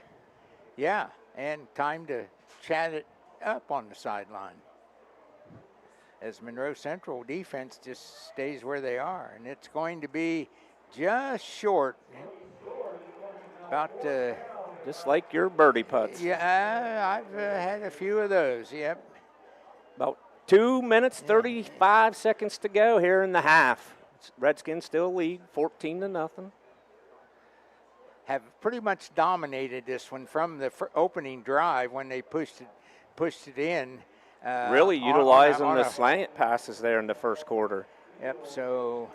[SPEAKER 4] Yeah, and time to chat it up on the sideline. As Monroe Central defense just stays where they are, and it's going to be just short. About
[SPEAKER 5] just like your birdie putts.
[SPEAKER 4] Yeah, I've had a few of those. Yep.
[SPEAKER 5] About 2 minutes, 35 seconds to go here in the half. Redskins still lead 14-0.
[SPEAKER 4] Have pretty much dominated this one from the opening drive when they pushed it in.
[SPEAKER 5] Really utilizing the slant passes there in the first quarter.
[SPEAKER 4] Yep. So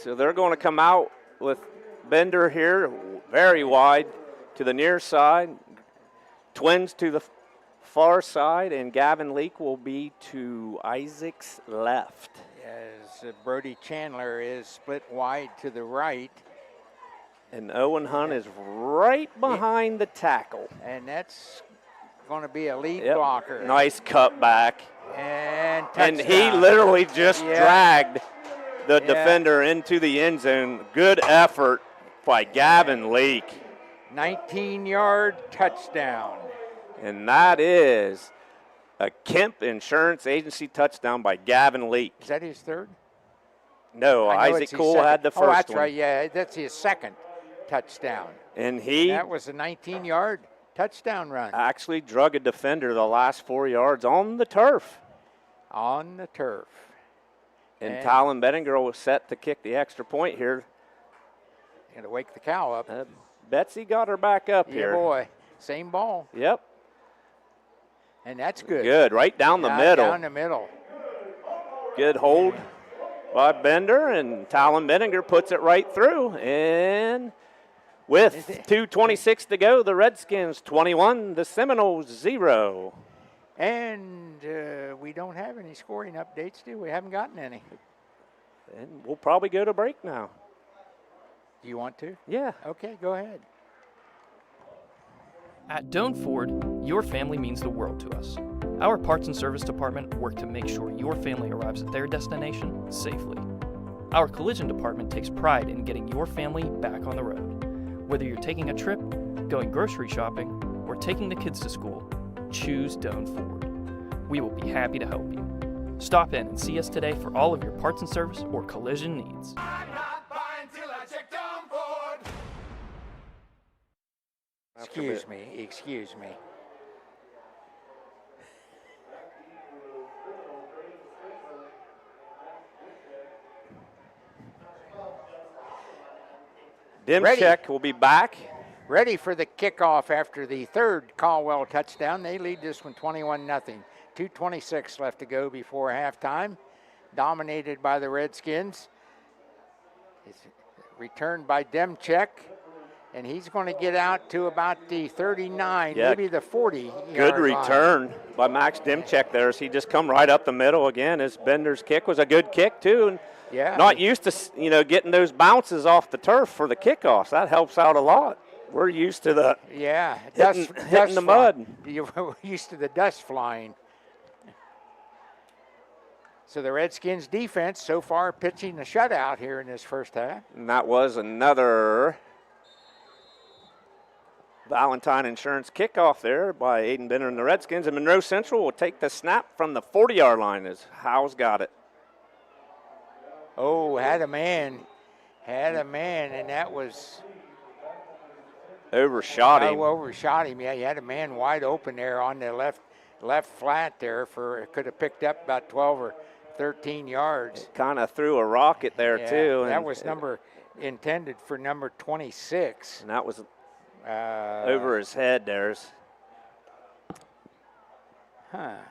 [SPEAKER 5] they're going to come out with Bender here, very wide to the near side. Twins to the far side, and Gavin Leak will be to Isaac's left.
[SPEAKER 4] As Brody Chandler is split wide to the right.
[SPEAKER 5] And Owen Hunt is right behind the tackle.
[SPEAKER 4] And that's going to be a lead blocker.
[SPEAKER 5] Nice cut back.
[SPEAKER 4] And touchdown.
[SPEAKER 5] And he literally just dragged the defender into the end zone. Good effort by Gavin Leak.
[SPEAKER 4] 19-yard touchdown.
[SPEAKER 5] And that is a Kemp Insurance Agency touchdown by Gavin Leak.
[SPEAKER 4] Is that his third?
[SPEAKER 5] No, Isaac Cole had the first one.
[SPEAKER 4] Oh, that's right. Yeah, that's his second touchdown.
[SPEAKER 5] And
[SPEAKER 4] that was a 19-yard touchdown run.
[SPEAKER 5] Actually drug a defender the last 4 yards on the turf.
[SPEAKER 4] On the turf.
[SPEAKER 5] And Talon Bettinger was set to kick the extra point here.
[SPEAKER 4] Going to wake the cow up.
[SPEAKER 5] Betsy got her back up here.
[SPEAKER 4] Yeah, boy. Same ball.
[SPEAKER 5] Yep.
[SPEAKER 4] And that's good.
[SPEAKER 5] Good, right down the middle.
[SPEAKER 4] Down the middle.
[SPEAKER 5] Good hold by Bender, and Talon Bettinger puts it right through. And with 2:26 to go, the Redskins 21, the Seminoles 0.
[SPEAKER 4] And we don't have any scoring updates, do we? Haven't gotten any.
[SPEAKER 5] And we'll probably go to break now.
[SPEAKER 4] Do you want to?
[SPEAKER 5] Yeah.
[SPEAKER 4] Okay, go ahead.
[SPEAKER 20] At Doan Ford, your family means the world to us. Our parts and service department work to make sure your family arrives at their destination safely. Our collision department takes pride in getting your family back on the road. Whether you're taking a trip, going grocery shopping, or taking the kids to school, choose Doan Ford. We will be happy to help you. Stop in and see us today for all of your parts and service or collision needs.
[SPEAKER 4] Excuse me.
[SPEAKER 5] Demchek will be back.
[SPEAKER 4] Ready for the kickoff after the third Caldwell touchdown. They lead this one 21-0. 2:26 left to go before halftime. Dominated by the Redskins. It's returned by Demchek. And he's going to get out to about the 39, maybe the 40.
[SPEAKER 5] Good return by Max Demchek there as he just come right up the middle again. His Bender's kick was a good kick too. And not used to, getting those bounces off the turf for the kickoffs. That helps out a lot. We're used to the hitting the mud.
[SPEAKER 4] You're used to the dust flying. So the Redskins defense so far pitching a shutout here in this first half.
[SPEAKER 5] And that was another Valentine Insurance kickoff there by Aiden Bender and the Redskins. And Monroe Central will take the snap from the 40-yard line as Howes got it.
[SPEAKER 4] Oh, had a man, and that was
[SPEAKER 5] overshot him.
[SPEAKER 4] Overshot him. Yeah, he had a man wide open there on the left flat there could have picked up about 12 or 13 yards.
[SPEAKER 5] Kind of threw a rocket there too.
[SPEAKER 4] And that was intended for number 26.
[SPEAKER 5] And that was over his head.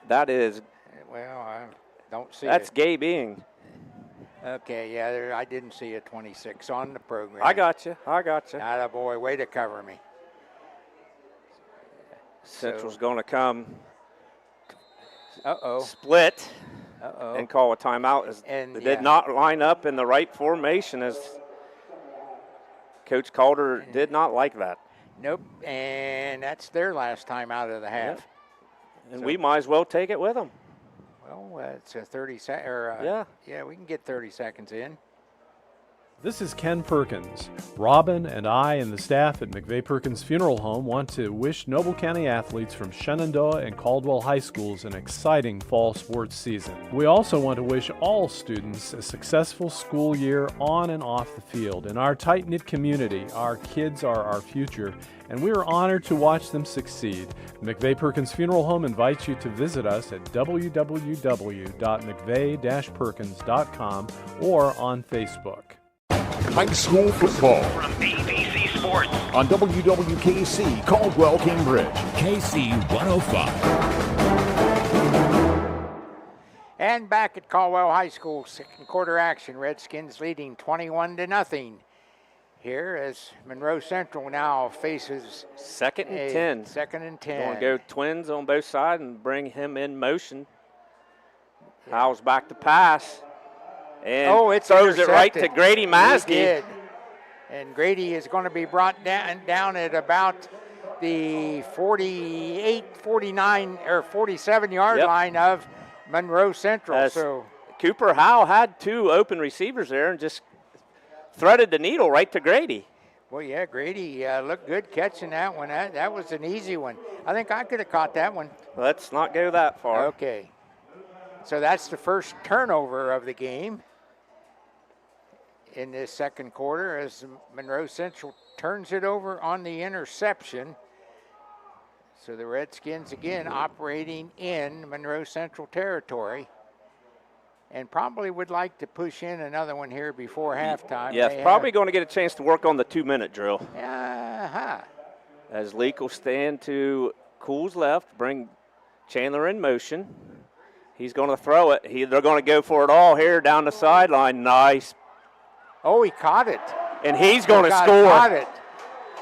[SPEAKER 5] That is.
[SPEAKER 4] Well, I don't see.
[SPEAKER 5] That's Gabe Ing.
[SPEAKER 4] Okay, yeah, I didn't see a 26 on the program.
[SPEAKER 5] I got you.
[SPEAKER 4] Attaboy, way to cover me.
[SPEAKER 5] Central's going to come
[SPEAKER 4] split
[SPEAKER 5] and call a timeout. They did not line up in the right formation as Coach Calder did not like that.
[SPEAKER 4] Nope, and that's their last time out of the half.
[SPEAKER 5] And we might as well take it with them.
[SPEAKER 4] Well, it's a 30 second. Yeah, we can get 30 seconds in.
[SPEAKER 21] This is Ken Perkins. Robin and I and the staff at McVeigh Perkins Funeral Home want to wish Noble County athletes from Shenandoah and Caldwell High Schools an exciting fall sports season. We also want to wish all students a successful school year on and off the field. In our tight-knit community, our kids are our future, and we are honored to watch them succeed. McVeigh Perkins Funeral Home invites you to visit us at www.mcveigh-perkins.com or on Facebook.
[SPEAKER 1] High school football
[SPEAKER 2] from ABC Sports
[SPEAKER 1] on WWKC Caldwell, Cambridge.
[SPEAKER 2] KC 105.
[SPEAKER 4] And back at Caldwell High School, second quarter action. Redskins leading 21-0 here as Monroe Central now faces
[SPEAKER 5] second and 10.
[SPEAKER 4] Second and 10.
[SPEAKER 5] Going to go twins on both sides and bring him in motion. Howes back to pass. And
[SPEAKER 4] it's
[SPEAKER 5] throws it right to Grady Maskey.
[SPEAKER 4] He did. And Grady is going to be brought down at about the 48, 49, or 47-yard line of Monroe Central. So
[SPEAKER 5] Cooper Howe had two open receivers there and just threaded the needle right to Grady.
[SPEAKER 4] Well, yeah, Grady looked good catching that one. That was an easy one. I think I could have caught that one.
[SPEAKER 5] Let's not go that far.
[SPEAKER 4] Okay. So that's the first turnover of the game in this second quarter as Monroe Central turns it over on the interception. So the Redskins again operating in Monroe Central territory and probably would like to push in another one here before halftime.
[SPEAKER 5] Yes, probably going to get a chance to work on the 2-minute drill. As Leak will stand to Cool's left, bring Chandler in motion. He's going to throw it. They're going to go for it all here down the sideline. Nice.
[SPEAKER 4] Oh, he caught it.
[SPEAKER 5] And he's going to score.
[SPEAKER 4] Caught it.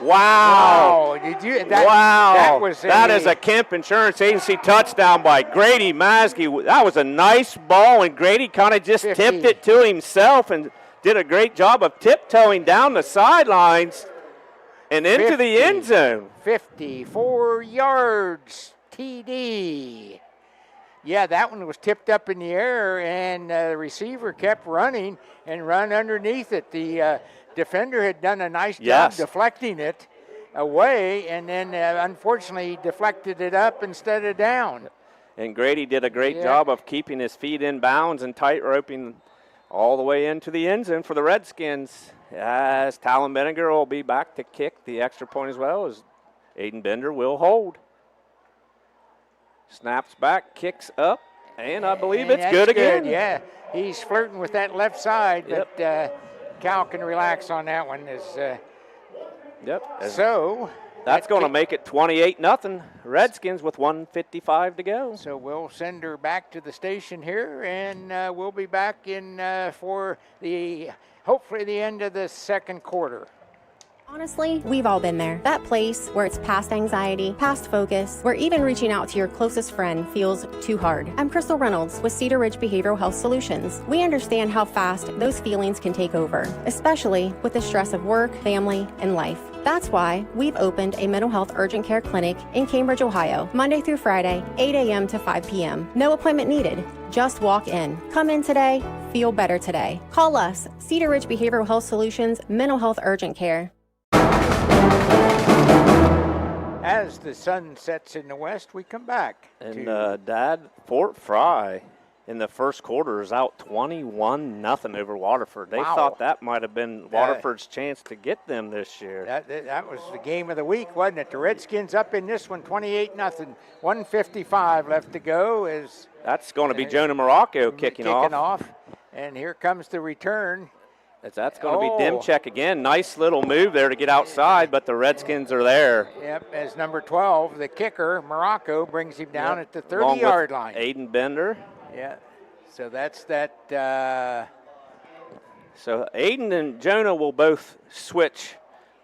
[SPEAKER 5] Wow.
[SPEAKER 4] Wow.
[SPEAKER 5] That is a Kemp Insurance Agency touchdown by Grady Maskey. That was a nice ball, and Grady kind of just tipped it to himself and did a great job of tiptoeing down the sidelines and into the end zone.
[SPEAKER 4] 54 yards, TD. Yeah, that one was tipped up in the air, and the receiver kept running and run underneath it. The defender had done a nice job deflecting it away, and then unfortunately deflected it up instead of down.
[SPEAKER 5] And Grady did a great job of keeping his feet in bounds and tight roping all the way into the end zone for the Redskins. As Talon Benninger will be back to kick the extra point as well as Aiden Bender will hold. Snaps back, kicks up, and I believe it's good again.
[SPEAKER 4] Yeah, he's flirting with that left side, but Cal can relax on that one. So
[SPEAKER 5] that's going to make it 28-0. Redskins with 1:55 to go.
[SPEAKER 4] So we'll send her back to the station here, and we'll be back in for hopefully the end of the second quarter.
[SPEAKER 6] Honestly, we've all been there. That place where it's past anxiety, past focus, where even reaching out to your closest friend feels too hard. I'm Crystal Reynolds with Cedar Ridge Behavioral Health Solutions. We understand how fast those feelings can take over, especially with the stress of work, family, and life. That's why we've opened a mental health urgent care clinic in Cambridge, Ohio, Monday through Friday, 8 a.m. to 5 p.m. No appointment needed. Just walk in. Come in today. Feel better today. Call us, Cedar Ridge Behavioral Health Solutions, Mental Health Urgent Care.
[SPEAKER 4] As the sun sets in the west, we come back.
[SPEAKER 5] And Dad, Fort Fry in the first quarter is out 21-0 over Waterford. They thought that might have been Waterford's chance to get them this year.
[SPEAKER 4] That was the game of the week, wasn't it? The Redskins up in this one, 28-0. 1:55 left to go.
[SPEAKER 5] That's going to be Jonah Morocco kicking off.
[SPEAKER 4] And here comes the return.
[SPEAKER 5] That's going to be Dimchek again. Nice little move there to get outside, but the Redskins are there.
[SPEAKER 4] Yep, as number 12, the kicker, Morocco, brings him down at the 30-yard line.
[SPEAKER 5] Aiden Bender.
[SPEAKER 4] Yeah, so that's that.
[SPEAKER 5] So Aiden and Jonah will both switch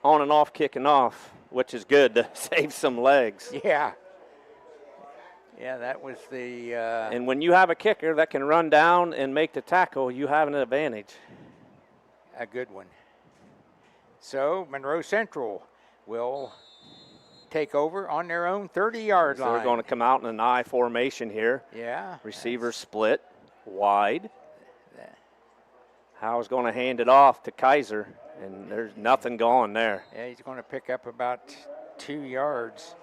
[SPEAKER 5] on and off kicking off, which is good to save some legs.
[SPEAKER 4] Yeah. Yeah, that was the...
[SPEAKER 5] And when you have a kicker that can run down and make the tackle, you have an advantage.
[SPEAKER 4] A good one. So Monroe Central will take over on their own 30-yard line.
[SPEAKER 5] They're going to come out in an I formation here.
[SPEAKER 4] Yeah.
[SPEAKER 5] Receiver split wide. Howe's going to hand it off to Kaiser, and there's nothing going there.
[SPEAKER 4] Yeah, he's going to pick up about 2 yards.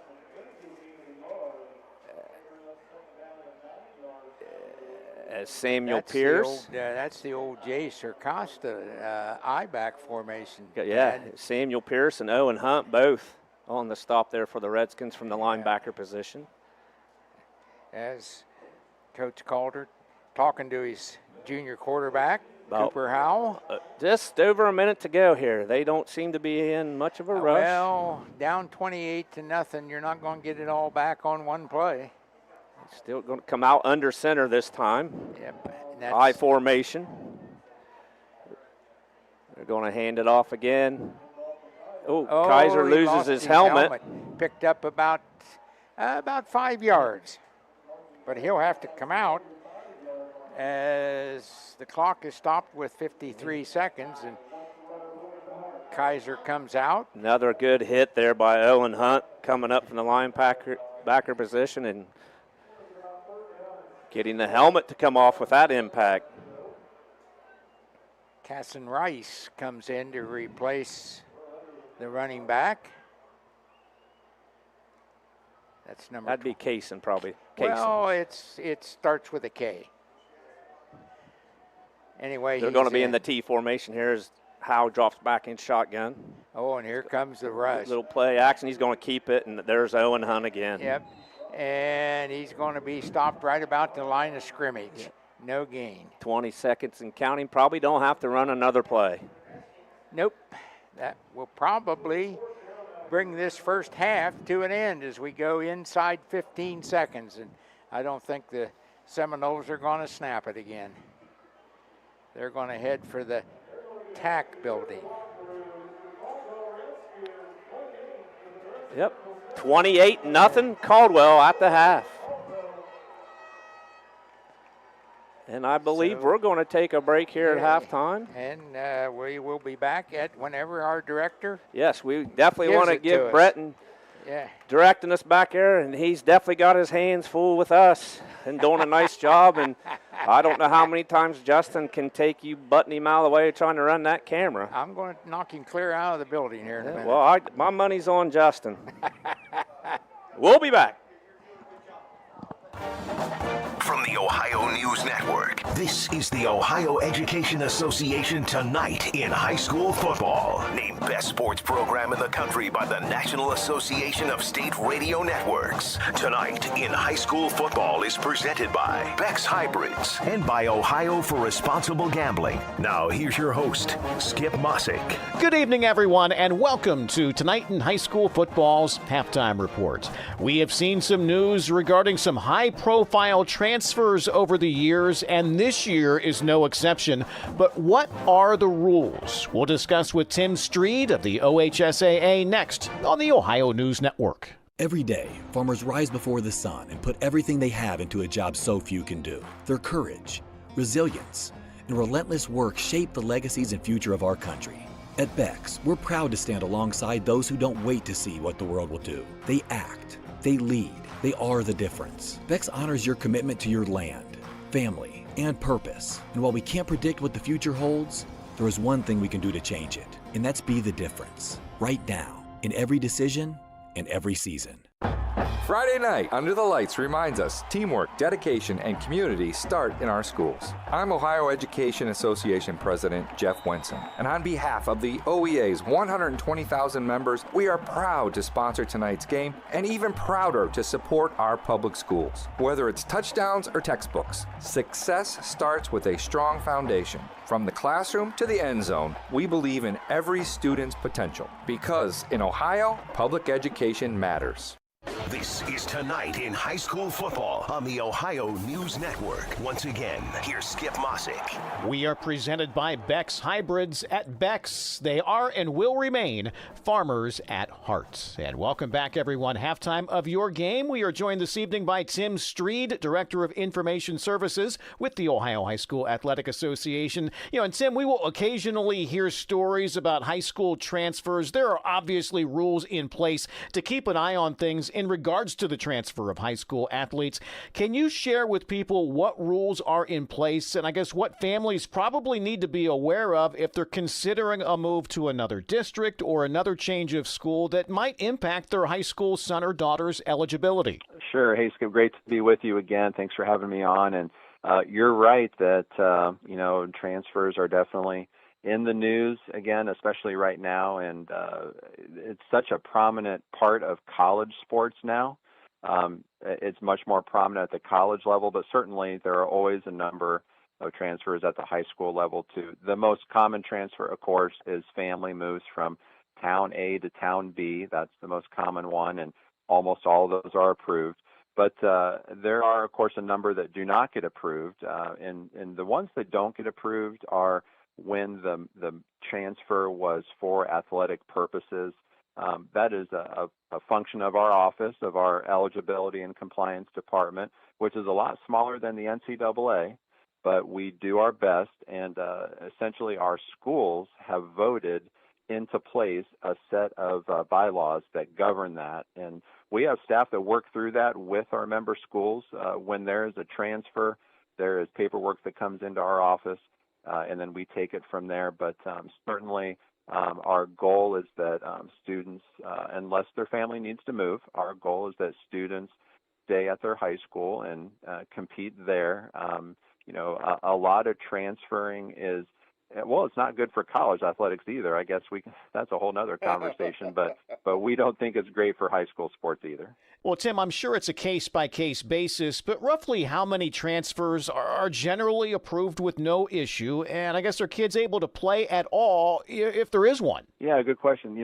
[SPEAKER 5] As Samuel Pierce.
[SPEAKER 4] That's the old Jay Circosta I-back formation.
[SPEAKER 5] Yeah, Samuel Pierce and Owen Hunt both on the stop there for the Redskins from the linebacker position.
[SPEAKER 4] As Coach Calder talking to his junior quarterback, Cooper Howell.
[SPEAKER 5] Just over a minute to go here. They don't seem to be in much of a rush.
[SPEAKER 4] Well, down 28-0, you're not going to get it all back on one play.
[SPEAKER 5] Still going to come out under center this time.
[SPEAKER 4] Yep.
[SPEAKER 5] I formation. They're going to hand it off again. Kaiser loses his helmet.
[SPEAKER 4] Picked up about 5 yards. But he'll have to come out as the clock is stopped with 53 seconds. And Kaiser comes out.
[SPEAKER 5] Another good hit there by Owen Hunt coming up from the linebacker position and getting the helmet to come off with that impact.
[SPEAKER 4] Casson Rice comes in to replace the running back. That's number.
[SPEAKER 5] That'd be Kaysen probably.
[SPEAKER 4] Well, it starts with a K. Anyway,
[SPEAKER 5] they're going to be in the T formation here as Howe drops back in shotgun.
[SPEAKER 4] Oh, and here comes the rush.
[SPEAKER 5] Little play action. He's going to keep it, and there's Owen Hunt again.
[SPEAKER 4] Yep. And he's going to be stopped right about the line of scrimmage. Yep. No gain.
[SPEAKER 5] 20 seconds and counting. Probably don't have to run another play.
[SPEAKER 4] Nope. That will probably bring this first half to an end as we go inside 15 seconds. And I don't think the Seminoles are going to snap it again. They're going to head for the TAC building.
[SPEAKER 5] Yep. 28-0 Caldwell at the half. And I believe we're going to take a break here at halftime.
[SPEAKER 4] And we will be back at whenever our director.
[SPEAKER 5] Yes, we definitely want to give
[SPEAKER 4] us.
[SPEAKER 5] Breton
[SPEAKER 4] Yeah.
[SPEAKER 5] directing us back there, and he's definitely got his hands full with us and doing a nice job. And I don't know how many times Justin can take you butting him out of the way trying to run that camera.
[SPEAKER 4] I'm going to knock him clear out of the building here in a minute.
[SPEAKER 5] Well, my money's on Justin. We'll be back.
[SPEAKER 2] From the Ohio News Network, this is the Ohio Education Association Tonight in High School Football. Named Best Sports Program in the Country by the National Association of State Radio Networks. Tonight in High School Football is presented by Beck's Hybrids and by Ohio for Responsible Gambling. Now here's your host, Skip Mossick.
[SPEAKER 7] Good evening, everyone, and welcome to Tonight in High School Football's Halftime Report. We have seen some news regarding some high-profile transfers over the years, and this year is no exception. But what are the rules? We'll discuss with Tim Streed of the OHSAA next on the Ohio News Network.
[SPEAKER 22] Every day, farmers rise before the sun and put everything they have into a job so few can do. Their courage, resilience, and relentless work shape the legacies and future of our country. At Beck's, we're proud to stand alongside those who don't wait to see what the world will do. They act, they lead, they are the difference. Beck's honors your commitment to your land, family, and purpose. And while we can't predict what the future holds, there is one thing we can do to change it, and that's be the difference. Right now, in every decision and every season.
[SPEAKER 23] Friday night Under the Lights reminds us teamwork, dedication, and community start in our schools. I'm Ohio Education Association President Jeff Wenson, and on behalf of the OEA's 120,000 members, we are proud to sponsor tonight's game and even prouder to support our public schools. Whether it's touchdowns or textbooks, success starts with a strong foundation. From the classroom to the end zone, we believe in every student's potential because in Ohio, public education matters.
[SPEAKER 2] This is Tonight in High School Football on the Ohio News Network. Once again, here's Skip Mossick.
[SPEAKER 7] We are presented by Beck's Hybrids. At Beck's, they are and will remain farmers at heart. And welcome back, everyone. Halftime of your game. We are joined this evening by Tim Streed, Director of Information Services with the Ohio High School Athletic Association. And Tim, we will occasionally hear stories about high school transfers. There are obviously rules in place to keep an eye on things in regards to the transfer of high school athletes. Can you share with people what rules are in place and I guess what families probably need to be aware of if they're considering a move to another district or another change of school that might impact their high school son or daughter's eligibility?
[SPEAKER 24] Sure. Hey, Skip, great to be with you again. Thanks for having me on. And you're right that, transfers are definitely in the news again, especially right now, and it's such a prominent part of college sports now. It's much more prominent at the college level, but certainly there are always a number of transfers at the high school level too. The most common transfer, of course, is family moves from town A to town B. That's the most common one, and almost all of those are approved. But there are, of course, a number that do not get approved, and the ones that don't get approved are when the transfer was for athletic purposes. That is a function of our office, of our eligibility and compliance department, which is a lot smaller than the NCAA, but we do our best, and essentially our schools have voted into place a set of bylaws that govern that. And we have staff that work through that with our member schools. When there is a transfer, there is paperwork that comes into our office, and then we take it from there. But certainly our goal is that students, unless their family needs to move, our goal is that students stay at their high school and compete there. A lot of transferring is, well, it's not good for college athletics either. I guess that's a whole nother conversation, but we don't think it's great for high school sports either.
[SPEAKER 7] Well, Tim, I'm sure it's a case-by-case basis, but roughly how many transfers are generally approved with no issue? And I guess are kids able to play at all if there is one?
[SPEAKER 24] Yeah, good question.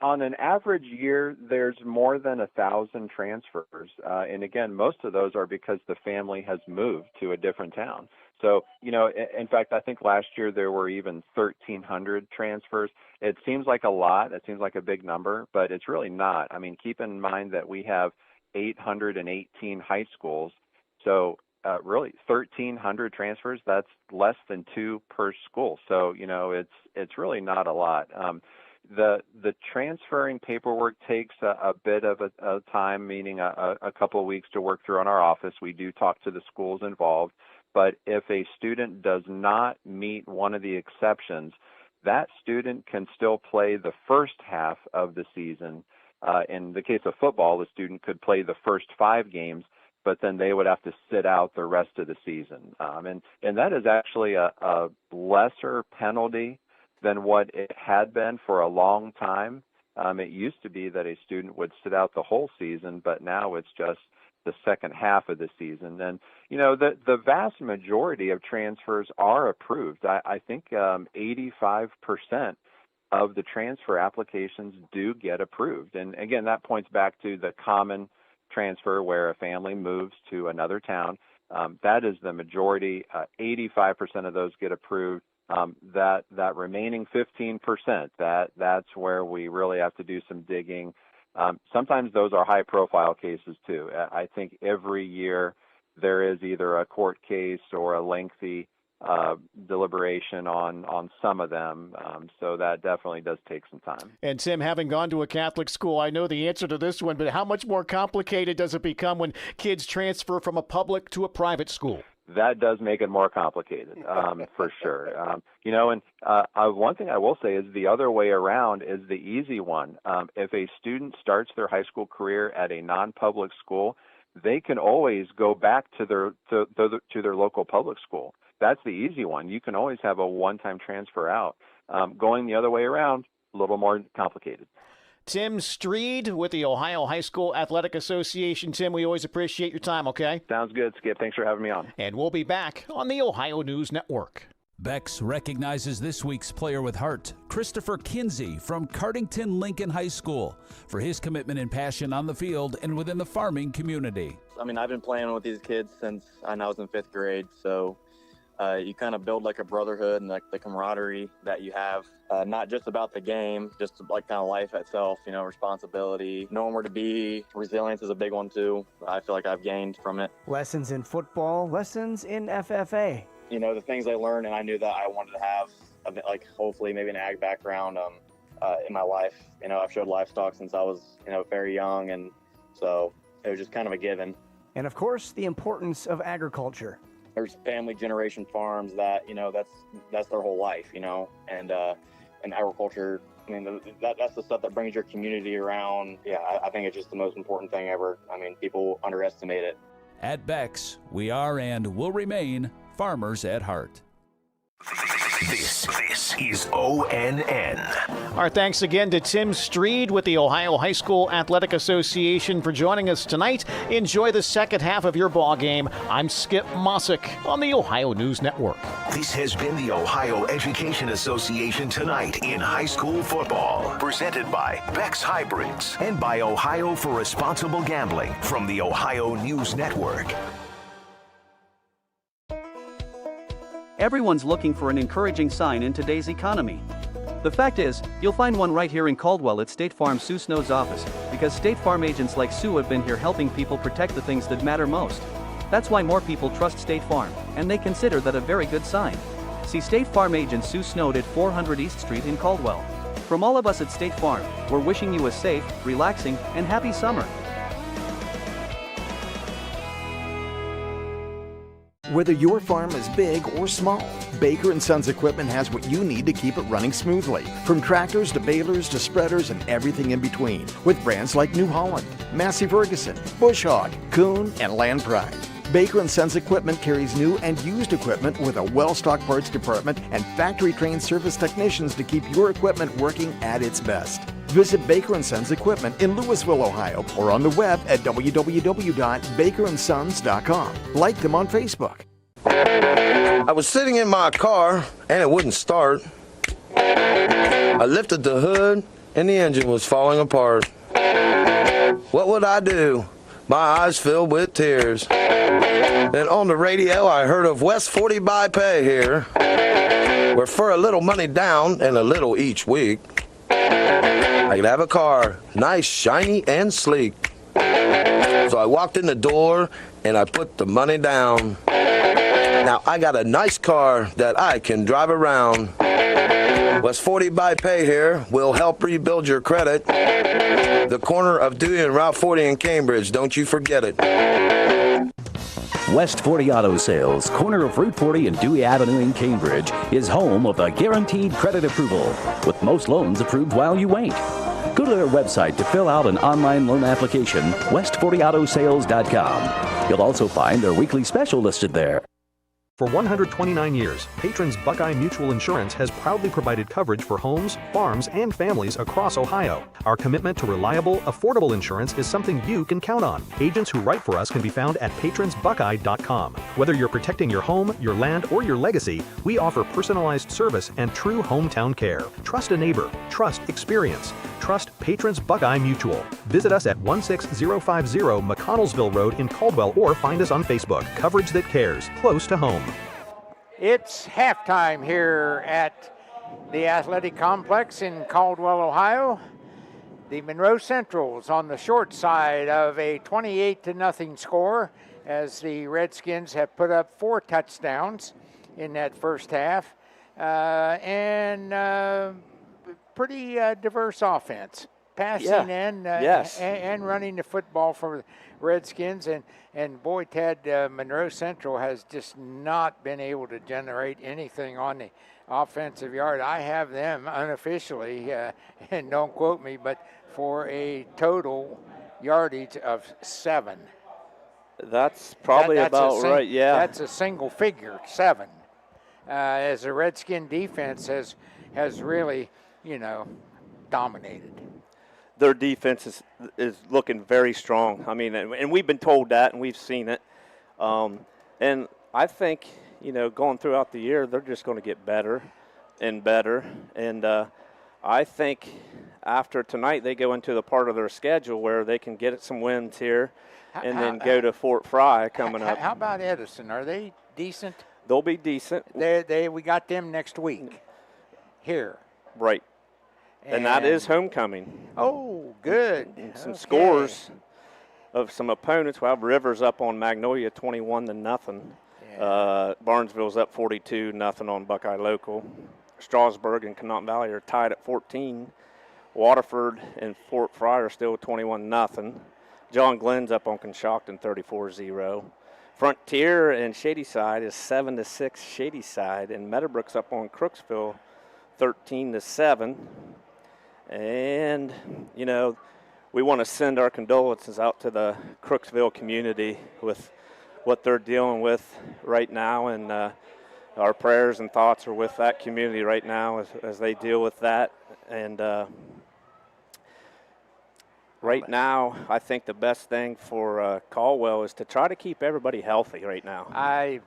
[SPEAKER 24] On an average year, there's more than 1,000 transfers. And again, most of those are because the family has moved to a different town. So, in fact, I think last year there were even 1,300 transfers. It seems like a lot. It seems like a big number, but it's really not. I mean, keep in mind that we have 818 high schools. So really 1,300 transfers. That's less than 2 per school. So, it's really not a lot. The transferring paperwork takes a bit of a time, meaning a couple of weeks to work through in our office. We do talk to the schools involved. But if a student does not meet one of the exceptions, that student can still play the first half of the season. In the case of football, the student could play the first 5 games, but then they would have to sit out the rest of the season. And that is actually a lesser penalty than what it had been for a long time. It used to be that a student would sit out the whole season, but now it's just the second half of the season. And, the vast majority of transfers are approved. I think 85% of the transfer applications do get approved. And again, that points back to the common transfer where a family moves to another town. That is the majority. 85% of those get approved. That remaining 15%, that's where we really have to do some digging. Sometimes those are high-profile cases too. I think every year there is either a court case or a lengthy deliberation on some of them. So that definitely does take some time.
[SPEAKER 7] And Tim, having gone to a Catholic school, I know the answer to this one, but how much more complicated does it become when kids transfer from a public to a private school?
[SPEAKER 24] That does make it more complicated, for sure. One thing I will say is the other way around is the easy one. If a student starts their high school career at a non-public school, they can always go back to their local public school. That's the easy one. You can always have a one-time transfer out. Going the other way around, a little more complicated.
[SPEAKER 7] Tim Streed with the Ohio High School Athletic Association. Tim, we always appreciate your time, okay?
[SPEAKER 24] Sounds good, Skip. Thanks for having me on.
[SPEAKER 7] And we'll be back on the Ohio News Network.
[SPEAKER 9] Bex recognizes this week's player with heart, Christopher Kinsey from Cardington Lincoln High School, for his commitment and passion on the field and within the farming community.
[SPEAKER 10] I've been playing with these kids since I was in 5th grade, so you kind of build like a brotherhood and like the camaraderie that you have, not just about the game, just like kind of life itself, responsibility, knowing where to be. Resilience is a big one too. I feel like I've gained from it.
[SPEAKER 11] Lessons in football, lessons in FFA.
[SPEAKER 10] The things I learned, and I knew that I wanted to have, hopefully maybe an ag background in my life. I've showed livestock since I was, very young, and so it was just kind of a given.
[SPEAKER 11] And of course, the importance of agriculture.
[SPEAKER 10] There's family generation farms that, that's their whole life, and agriculture, that's the stuff that brings your community around. Yeah, I think it's just the most important thing ever. People underestimate it.
[SPEAKER 9] At Bex, we are and will remain farmers at heart.
[SPEAKER 2] This is ONN.
[SPEAKER 7] Our thanks again to Tim Streed with the Ohio High School Athletic Association for joining us tonight. Enjoy the second half of your ball game. I'm Skip Mossick on the Ohio News Network.
[SPEAKER 2] This has been the Ohio Education Association Tonight in High School Football, presented by Bex Hybrids and by Ohio for Responsible Gambling from the Ohio News Network.
[SPEAKER 12] Everyone's looking for an encouraging sign in today's economy. The fact is, you'll find one right here in Caldwell at State Farm Sue Snow's office, because State Farm agents like Sue have been here helping people protect the things that matter most. That's why more people trust State Farm, and they consider that a very good sign. See State Farm agent Sue Snow at 400 East Street in Caldwell. From all of us at State Farm, we're wishing you a safe, relaxing, and happy summer.
[SPEAKER 25] Whether your farm is big or small, Baker & Sons Equipment has what you need to keep it running smoothly. From tractors to balers to spreaders and everything in between, with brands like New Holland, Massey Ferguson, Bush Hog, Kuhn, and Land Pride. Baker & Sons Equipment carries new and used equipment with a well-stocked parts department and factory-trained service technicians to keep your equipment working at its best. Visit Baker & Sons Equipment in Louisville, Ohio, or on the web at www.bakerandsons.com. Like them on Facebook.
[SPEAKER 26] I was sitting in my car, and it wouldn't start. I lifted the hood, and the engine was falling apart. What would I do? My eyes filled with tears. Then on the radio, I heard of West 40 by Pay here, where for a little money down and a little each week, I could have a car, nice, shiny, and sleek. So I walked in the door, and I put the money down. Now I got a nice car that I can drive around. West 40 by Pay here will help rebuild your credit. The corner of Dewey and Route 40 in Cambridge, don't you forget it.
[SPEAKER 3] West 40 Auto Sales, corner of Route 40 and Dewey Avenue in Cambridge, is home of the guaranteed credit approval, with most loans approved while you wait. Go to their website to fill out an online loan application, west40autosales.com. You'll also find their weekly special listed there.
[SPEAKER 8] For 129 years, Patrons Buckeye Mutual Insurance has proudly provided coverage for homes, farms, and families across Ohio. Our commitment to reliable, affordable insurance is something you can count on. Agents who write for us can be found at patronsbuckeye.com. Whether you're protecting your home, your land, or your legacy, we offer personalized service and true hometown care. Trust a neighbor. Trust experience. Trust Patrons Buckeye Mutual. Visit us at 16050 McConnellsville Road in Caldwell or find us on Facebook. Coverage that cares. Close to home.
[SPEAKER 4] It's halftime here at the athletic complex in Caldwell, Ohio. The Monroe Central's on the short side of a 28-0 score as the Redskins have put up 4 touchdowns in that first half. Pretty diverse offense, passing and running the football for the Redskins. And boy, Ted, Monroe Central has just not been able to generate anything on the offensive yard. I have them unofficially, and don't quote me, but for a total yardage of 7.
[SPEAKER 5] That's probably about right, yeah.
[SPEAKER 4] That's a single figure, 7. As the Redskin defense has really, dominated.
[SPEAKER 5] Their defense is looking very strong. I mean, and we've been told that, and we've seen it. And I think, going throughout the year, they're just going to get better and better. And I think after tonight, they go into the part of their schedule where they can get some wins here and then go to Fort Fry coming up.
[SPEAKER 4] How about Edison? Are they decent?
[SPEAKER 5] They'll be decent.
[SPEAKER 4] We got them next week here.
[SPEAKER 5] Right. And that is homecoming.
[SPEAKER 4] Oh, good.
[SPEAKER 5] And some scores of some opponents. We'll have Rivers up on Magnolia 21-0. Yeah. Barnesville's up 42-0 on Buckeye Local. Strasburg and Canont Valley are tied at 14. Waterford and Fort Fry are still 21-0. John Glenn's up on Conshohocken 34-0. Frontier and Shadyside is 7-6 Shadyside, and Meadowbrook's up on Crooksville 13-7. And, we want to send our condolences out to the Crooksville community with what they're dealing with right now. And our prayers and thoughts are with that community right now as they deal with that. And right now, I think the best thing for Caldwell is to try to keep everybody healthy right now.
[SPEAKER 4] I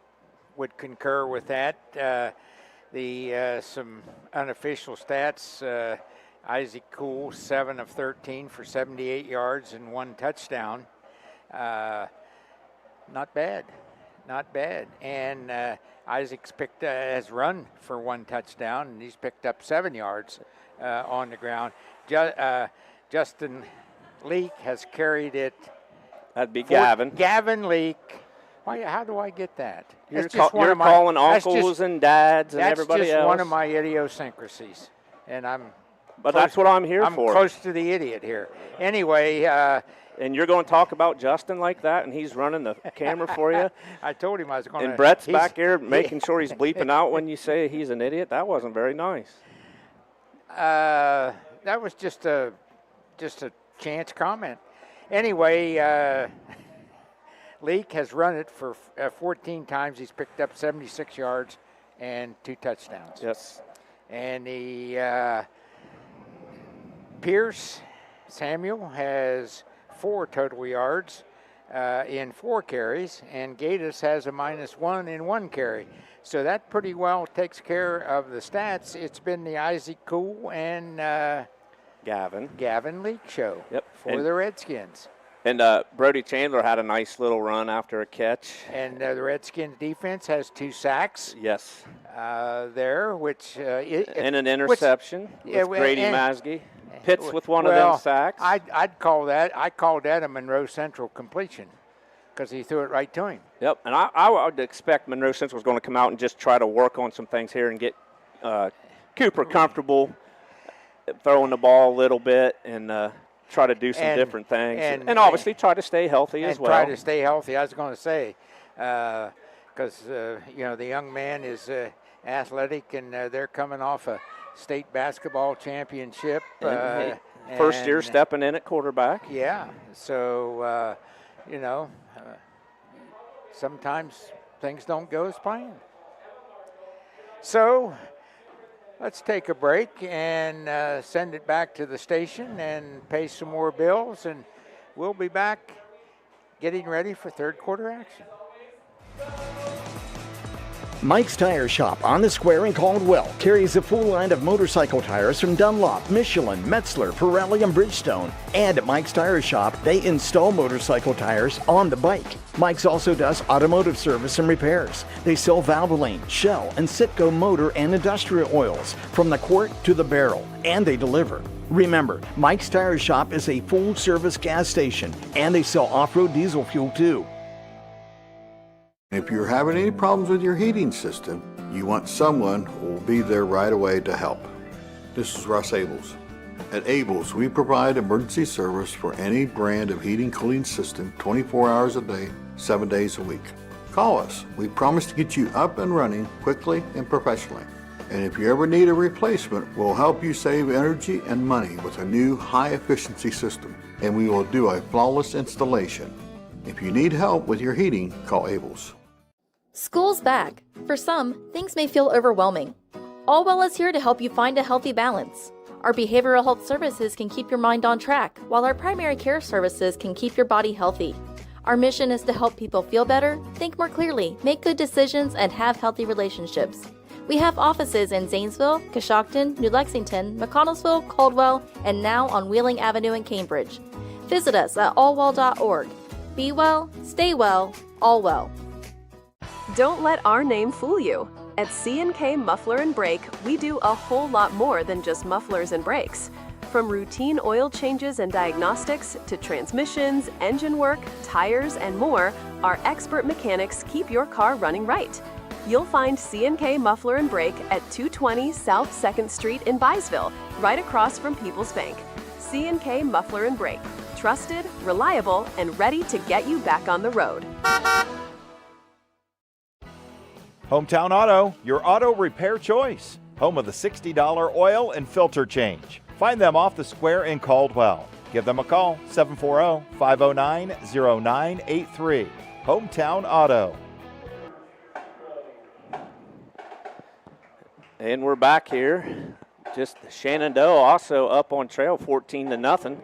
[SPEAKER 4] would concur with that. Some unofficial stats, Isaac Cool, 7 of 13 for 78 yards and 1 touchdown. Not bad. And Isaac's has run for 1 touchdown, and he's picked up 7 yards on the ground. Justin Leak has carried it.
[SPEAKER 5] That'd be Gavin.
[SPEAKER 4] Gavin Leak. How do I get that?
[SPEAKER 5] You're calling uncles and dads and everybody else.
[SPEAKER 4] That's just one of my idiosyncrasies, and
[SPEAKER 5] But that's what I'm here for.
[SPEAKER 4] I'm close to the idiot here. Anyway.
[SPEAKER 5] And you're going to talk about Justin like that, and he's running the camera for you?
[SPEAKER 4] I told him I was going to.
[SPEAKER 5] And Brett's back here making sure he's bleeping out when you say he's an idiot. That wasn't very nice.
[SPEAKER 4] That was just a chance comment. Anyway, Leak has run it for 14 times. He's picked up 76 yards and 2 touchdowns.
[SPEAKER 5] Yes.
[SPEAKER 4] And the Pierce Samuel has 4 total yards in 4 carries, and Gatus has a -1 in 1 carry. So that pretty well takes care of the stats. It's been the Isaac Cool and Gavin Leak show for the Redskins.
[SPEAKER 5] And Brody Chandler had a nice little run after a catch.
[SPEAKER 4] And the Redskins defense has 2 sacks.
[SPEAKER 5] Yes.
[SPEAKER 4] There, which
[SPEAKER 5] and an interception with Grady Masgy. Pitts with one of them sacks.
[SPEAKER 4] I called that a Monroe Central completion. because he threw it right to him.
[SPEAKER 5] Yep, and I would expect Monroe Central is going to come out and just try to work on some things here and get Cooper comfortable throwing the ball a little bit and try to do some different things. And obviously try to stay healthy as well.
[SPEAKER 4] Try to stay healthy, I was going to say, because, the young man is athletic, and they're coming off a state basketball championship.
[SPEAKER 5] First year stepping in at quarterback.
[SPEAKER 4] Yeah, so, sometimes things don't go as planned. So let's take a break and send it back to the station and pay some more bills, and we'll be back getting ready for third quarter action.
[SPEAKER 25] Mike's Tire Shop on the square in Caldwell carries a full line of motorcycle tires from Dunlop, Michelin, Metzler, Pirelli, and Bridgestone. And at Mike's Tire Shop, they install motorcycle tires on the bike. Mike's also does automotive service and repairs. They sell Valvoline, Shell, and Citgo motor and industrial oils from the quart to the barrel, and they deliver. Remember, Mike's Tire Shop is a full-service gas station, and they sell off-road diesel fuel too.
[SPEAKER 13] If you're having any problems with your heating system, you want someone who will be there right away to help. This is Russ Abels. At Abels, we provide emergency service for any brand of heating cooling system 24 hours a day, 7 days a week. Call us. We promise to get you up and running quickly and professionally. And if you ever need a replacement, we'll help you save energy and money with a new high-efficiency system, and we will do a flawless installation. If you need help with your heating, call Abels.
[SPEAKER 14] School's back. For some, things may feel overwhelming. Allwell is here to help you find a healthy balance. Our behavioral health services can keep your mind on track, while our primary care services can keep your body healthy. Our mission is to help people feel better, think more clearly, make good decisions, and have healthy relationships. We have offices in Zanesville, Coshocton, New Lexington, McConnellsville, Caldwell, and now on Wheeling Avenue in Cambridge. Visit us at allwell.org. Be well, stay well, all well.
[SPEAKER 15] Don't let our name fool you. At C&K Muffler and Brake, we do a whole lot more than just mufflers and brakes. From routine oil changes and diagnostics to transmissions, engine work, tires, and more, our expert mechanics keep your car running right. You'll find C&K Muffler and Brake at 220 South 2nd Street in Byesville, right across from People's Bank. C&K Muffler and Brake. Trusted, reliable, and ready to get you back on the road.
[SPEAKER 16] Hometown Auto, your auto repair choice. Home of the $60 oil and filter change. Find them off the square in Caldwell. Give them a call, 740-509-0983. Hometown Auto.
[SPEAKER 5] And we're back here. Just Shenandoah also up on trail 14-0.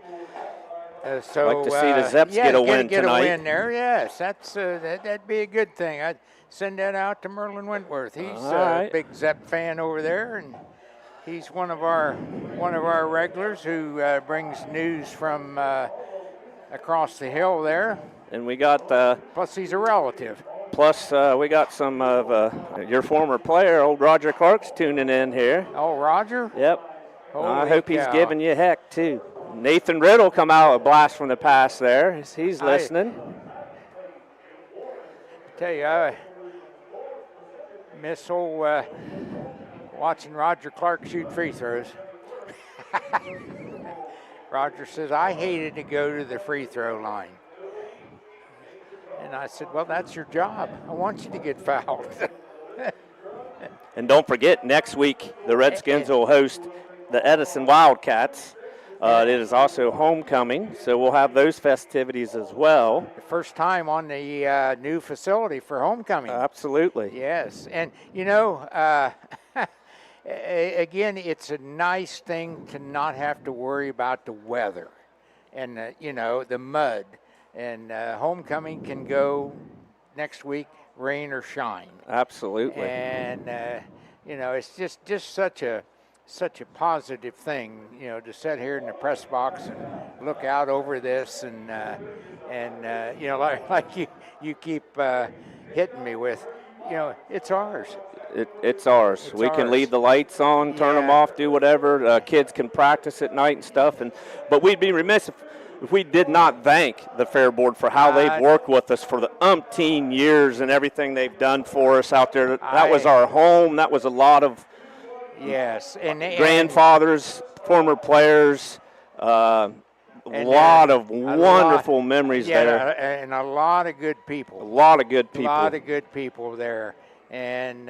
[SPEAKER 4] So
[SPEAKER 5] like to see the Zeps get a win
[SPEAKER 4] get
[SPEAKER 5] tonight.
[SPEAKER 4] A win there, yes. That'd be a good thing. I'd send that out to Merlin Wentworth. He's a big Zep fan over there, and he's one of our regulars who brings news from across the hill there.
[SPEAKER 5] And we got
[SPEAKER 4] plus he's a relative.
[SPEAKER 5] Plus we got some of your former player, old Roger Clark's tuning in here.
[SPEAKER 4] Oh, Roger?
[SPEAKER 5] Yep.
[SPEAKER 4] Holy
[SPEAKER 5] I hope he's
[SPEAKER 4] cow.
[SPEAKER 5] giving you heck too. Nathan Riddle come out a blast from the pass there. He's listening.
[SPEAKER 4] Tell you, I miss old watching Roger Clark shoot free throws. Roger says, I hated to go to the free throw line. And I said, well, that's your job. I want you to get fouled.
[SPEAKER 5] And don't forget, next week the Redskins will host the Edison Wildcats. It is also homecoming, so we'll have those festivities as well.
[SPEAKER 4] The first time on the new facility for homecoming.
[SPEAKER 5] Absolutely.
[SPEAKER 4] Yes, and again, it's a nice thing to not have to worry about the weather and, the mud. And homecoming can go next week, rain or shine.
[SPEAKER 5] Absolutely.
[SPEAKER 4] And, it's just such a positive thing, to sit here in the press box and look out over this and like you keep hitting me with, it's ours.
[SPEAKER 5] It's ours. We can leave the lights on, turn them off, do whatever. Kids can practice at night and stuff. But we'd be remiss if we did not thank the Fair Board for how they've worked with us for the umpteen years and everything they've done for us out there. That was our home. That was a lot of grandfathers, former players, a lot of wonderful memories there.
[SPEAKER 4] And a lot of good people.
[SPEAKER 5] A lot of good people.
[SPEAKER 4] A lot of good people there. And,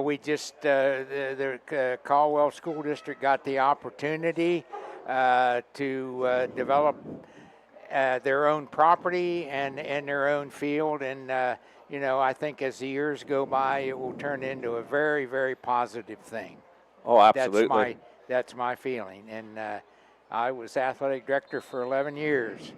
[SPEAKER 4] we just, the Caldwell School District got the opportunity to develop their own property and their own field. And, I think as the years go by, it will turn into a very, very positive thing.
[SPEAKER 5] Oh, absolutely.
[SPEAKER 4] That's my feeling. And I was athletic director for 11 years.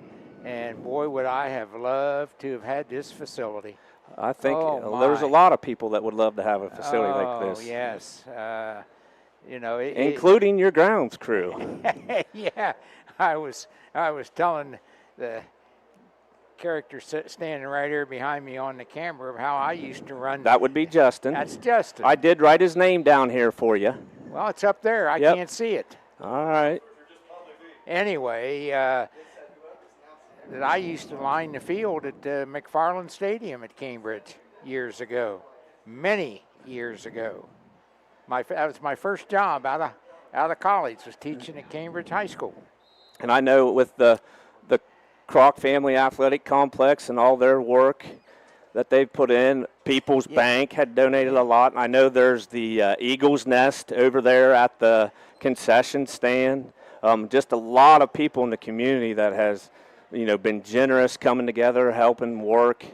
[SPEAKER 4] And, boy, would I have loved to have had this facility.
[SPEAKER 5] I think there's a lot of people that would love to have a facility like this.
[SPEAKER 4] Oh, yes.
[SPEAKER 5] Including your grounds crew.
[SPEAKER 4] Yeah. I was telling the character standing right here behind me on the camera of how I used to run.
[SPEAKER 5] That would be Justin.
[SPEAKER 4] That's Justin.
[SPEAKER 5] I did write his name down here for you.
[SPEAKER 4] Well, it's up there. I can't see it.
[SPEAKER 5] All right.
[SPEAKER 4] Anyway, that I used to line the field at McFarland Stadium at Cambridge years ago, many years ago. That was my first job out of college, was teaching at Cambridge High School.
[SPEAKER 5] And I know with the Kroc Family Athletic Complex and all their work that they've put in, People's Bank had donated a lot. I know there's the Eagle's Nest over there at the concession stand. Just a lot of people in the community that has been generous, coming together, helping work,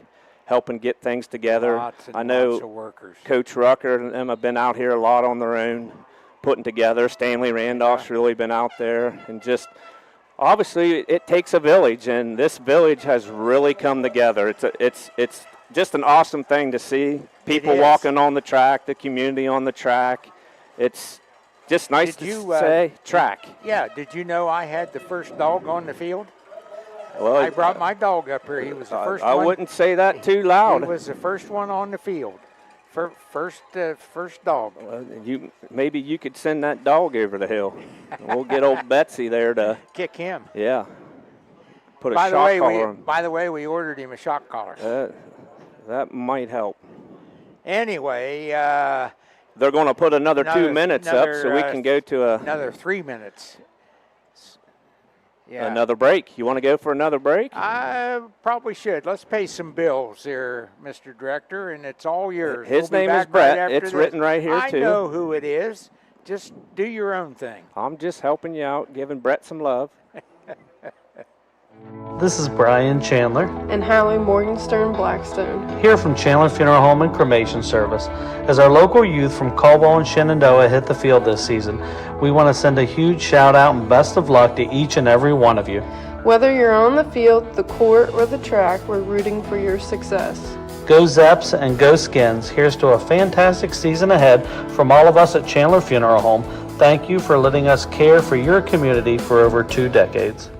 [SPEAKER 5] helping get things together. I know
[SPEAKER 4] lots of workers.
[SPEAKER 5] Coach Rucker and them have been out here a lot on their own, putting together. Stanley Randolph's really been out there. And just, obviously, it takes a village, and this village has really come together. It's just an awesome thing to see. People walking on the track, the community on the track. It's just nice to say track.
[SPEAKER 4] Did you know I had the first dog on the field?
[SPEAKER 5] Well,
[SPEAKER 4] I brought my dog up here. He was the first one.
[SPEAKER 5] I wouldn't say that too loud.
[SPEAKER 4] He was the first one on the field. First dog.
[SPEAKER 5] Well, maybe you could send that dog over the hill. We'll get old Betsy there to
[SPEAKER 4] kick him.
[SPEAKER 5] Yeah. Put a shock collar on.
[SPEAKER 4] By the way, we ordered him a shock collar.
[SPEAKER 5] That might help.
[SPEAKER 4] Anyway,
[SPEAKER 5] they're going to put another 2 minutes up, so we can go to
[SPEAKER 4] another 3 minutes. Yeah.
[SPEAKER 5] Another break. You want to go for another break?
[SPEAKER 4] I probably should. Let's pay some bills here, Mr. Director, and it's all yours.
[SPEAKER 5] His name is Brett. It's written right here, too.
[SPEAKER 4] I know who it is. Just do your own thing.
[SPEAKER 5] I'm just helping you out, giving Brett some love.
[SPEAKER 1] This is Brian Chandler
[SPEAKER 17] and Hallie Morgenstern Blackstone
[SPEAKER 1] here from Chandler Funeral Home and Cremation Service. As our local youth from Caldwell and Shenandoah hit the field this season, we want to send a huge shout out and best of luck to each and every one of you.
[SPEAKER 17] Whether you're on the field, the court, or the track, we're rooting for your success.
[SPEAKER 1] Go Zeps and go Skins. Here's to a fantastic season ahead from all of us at Chandler Funeral Home. Thank you for letting us care for your community for over 2 decades.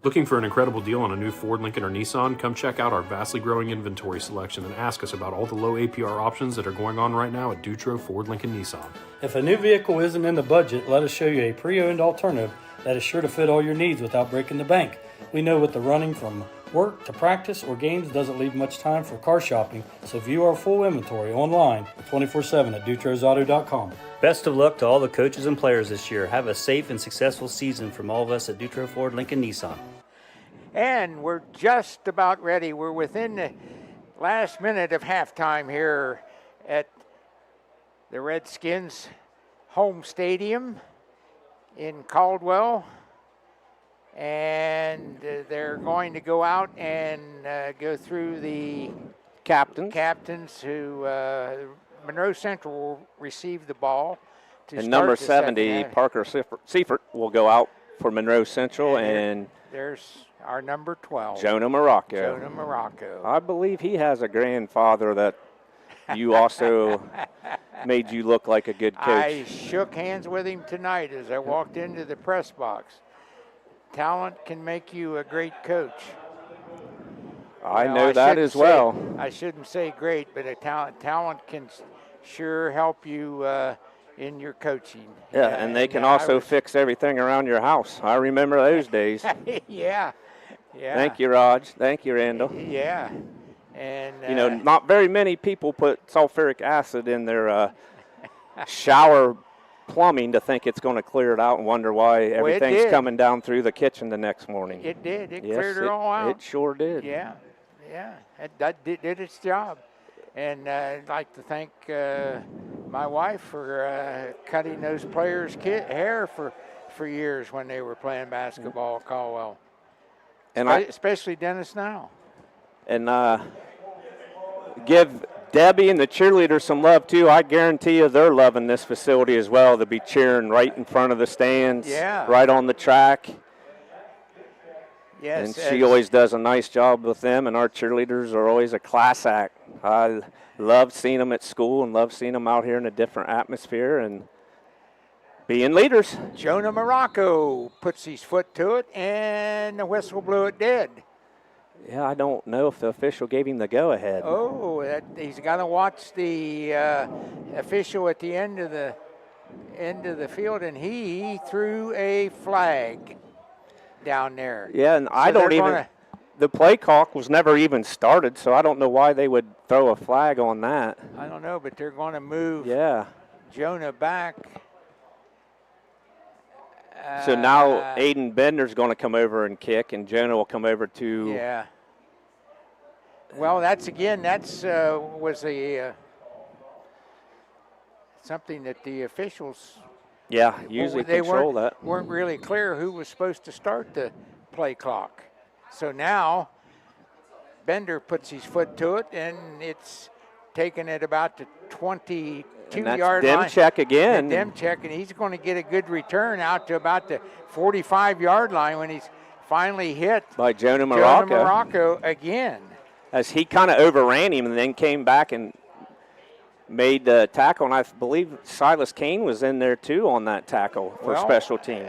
[SPEAKER 8] Looking for an incredible deal on a new Ford, Lincoln, or Nissan? Come check out our vastly growing inventory selection and ask us about all the low APR options that are going on right now at Dutro Ford, Lincoln, Nissan.
[SPEAKER 18] If a new vehicle isn't in the budget, let us show you a pre-owned alternative that is sure to fit all your needs without breaking the bank. We know with the running from work to practice or games doesn't leave much time for car shopping, so view our full inventory online 24/7 at dutrosauto.com.
[SPEAKER 19] Best of luck to all the coaches and players this year. Have a safe and successful season from all of us at Dutro Ford, Lincoln, Nissan.
[SPEAKER 4] And we're just about ready. We're within the last minute of halftime here at the Redskins home stadium in Caldwell. And they're going to go out and go through the captains who Monroe Central will receive the ball.
[SPEAKER 5] And number 70, Parker Seifert, will go out for Monroe Central. And
[SPEAKER 4] there's our number 12.
[SPEAKER 5] Jonah Morocco. I believe he has a grandfather that you also made you look like a good coach.
[SPEAKER 4] I shook hands with him tonight as I walked into the press box. Talent can make you a great coach.
[SPEAKER 5] I know that as well.
[SPEAKER 4] I shouldn't say great, but a talent can sure help you in your coaching.
[SPEAKER 5] Yeah, and they can also fix everything around your house. I remember those days.
[SPEAKER 4] Yeah.
[SPEAKER 5] Thank you, Raj. Thank you, Randall.
[SPEAKER 4] Yeah. And
[SPEAKER 5] you know, not very many people put sulfuric acid in their shower plumbing to think it's going to clear it out and wonder why everything's coming down through the kitchen the next morning.
[SPEAKER 4] It did. It cleared it all out.
[SPEAKER 5] It sure did.
[SPEAKER 4] Yeah. That did its job. And I'd like to thank my wife for cutting those players' hair for years when they were playing basketball at Caldwell. And especially Dennis now.
[SPEAKER 5] And give Debbie and the cheerleaders some love, too. I guarantee you they're loving this facility as well. They'll be cheering right in front of the stands, right on the track.
[SPEAKER 4] Yes,
[SPEAKER 5] and she always does a nice job with them, and our cheerleaders are always a class act. I love seeing them at school and love seeing them out here in a different atmosphere and being leaders.
[SPEAKER 4] Jonah Morocco puts his foot to it, and the whistle blew it dead.
[SPEAKER 5] Yeah, I don't know if the official gave him the go-ahead.
[SPEAKER 4] Oh, he's got to watch the official at the end of the field, and he threw a flag down there.
[SPEAKER 5] Yeah, and I don't even – the play clock was never even started, so I don't know why they would throw a flag on that.
[SPEAKER 4] I don't know, but they're going to move Jonah back.
[SPEAKER 5] So now Aiden Bender's going to come over and kick, and Jonah will come over to.
[SPEAKER 4] Yeah. Well, was something that the officials.
[SPEAKER 5] Yeah, usually control that.
[SPEAKER 4] Weren't really clear who was supposed to start the play clock. So now Bender puts his foot to it, and it's taken at about the 22-yard line.
[SPEAKER 5] Demcheck again.
[SPEAKER 4] Demcheck, and he's going to get a good return out to about the 45-yard line when he's finally hit
[SPEAKER 5] by Jonah Morocco.
[SPEAKER 4] Jonah Morocco again.
[SPEAKER 5] As he kind of overran him and then came back and made the tackle, and I believe Silas Kane was in there too on that tackle for special teams.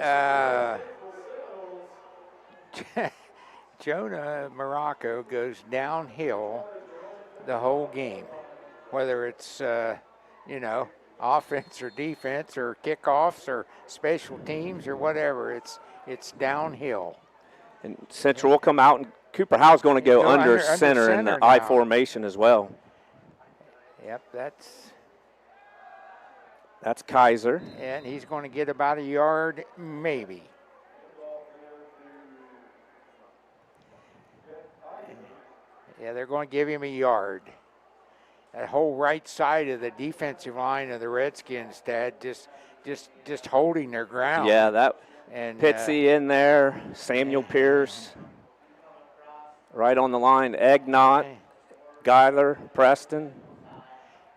[SPEAKER 4] Jonah Morocco goes downhill the whole game, whether it's offense or defense or kickoffs or special teams or whatever. It's downhill.
[SPEAKER 5] And Central will come out, and Cooper Howe's going to go under center in the I formation as well.
[SPEAKER 4] Yep,
[SPEAKER 5] that's Kaiser.
[SPEAKER 4] And he's going to get about a yard, maybe. Yeah, they're going to give him a yard. That whole right side of the defensive line of the Redskins, Tad, just holding their ground.
[SPEAKER 5] Yeah, that and Pitsy in there, Samuel Pierce, right on the line, Egnott, Geiler, Preston.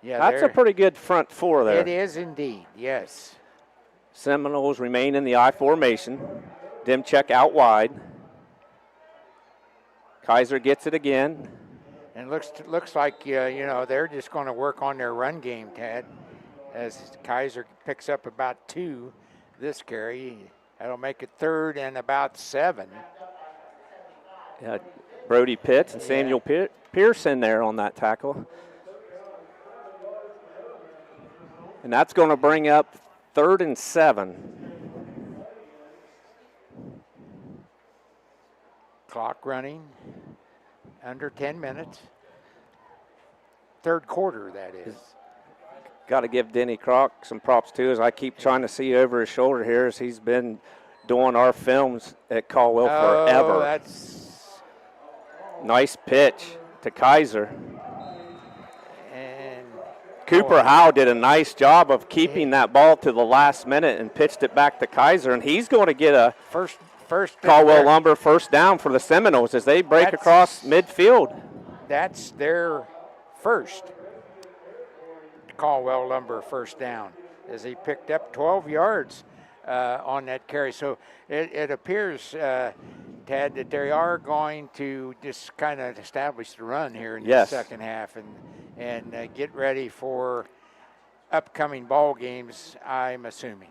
[SPEAKER 4] Yeah,
[SPEAKER 5] that's a pretty good front four there.
[SPEAKER 4] It is indeed, yes.
[SPEAKER 5] Seminoles remain in the I formation. Demcheck out wide. Kaiser gets it again.
[SPEAKER 4] And looks like, they're just going to work on their run game, Tad, as Kaiser picks up about 2 this carry. That'll make it 3rd and about 7.
[SPEAKER 5] Yeah, Brody Pitts and Samuel Pierce in there on that tackle. And that's going to bring up 3rd and 7.
[SPEAKER 4] Clock running. Under 10 minutes. 3rd quarter, that is.
[SPEAKER 5] Got to give Denny Croc some props, too, as I keep trying to see over his shoulder here as he's been doing our films at Caldwell forever.
[SPEAKER 4] That's
[SPEAKER 5] nice pitch to Kaiser.
[SPEAKER 4] And
[SPEAKER 5] Cooper Howe did a nice job of keeping that ball to the last minute and pitched it back to Kaiser, and he's going to get a
[SPEAKER 4] first
[SPEAKER 5] Caldwell Lumber first down for the Seminoles as they break across midfield.
[SPEAKER 4] That's their first Caldwell Lumber first down as he picked up 12 yards on that carry. So it appears, Tad, that they are going to just kind of establish the run here in the second half and get ready for upcoming ball games, I'm assuming.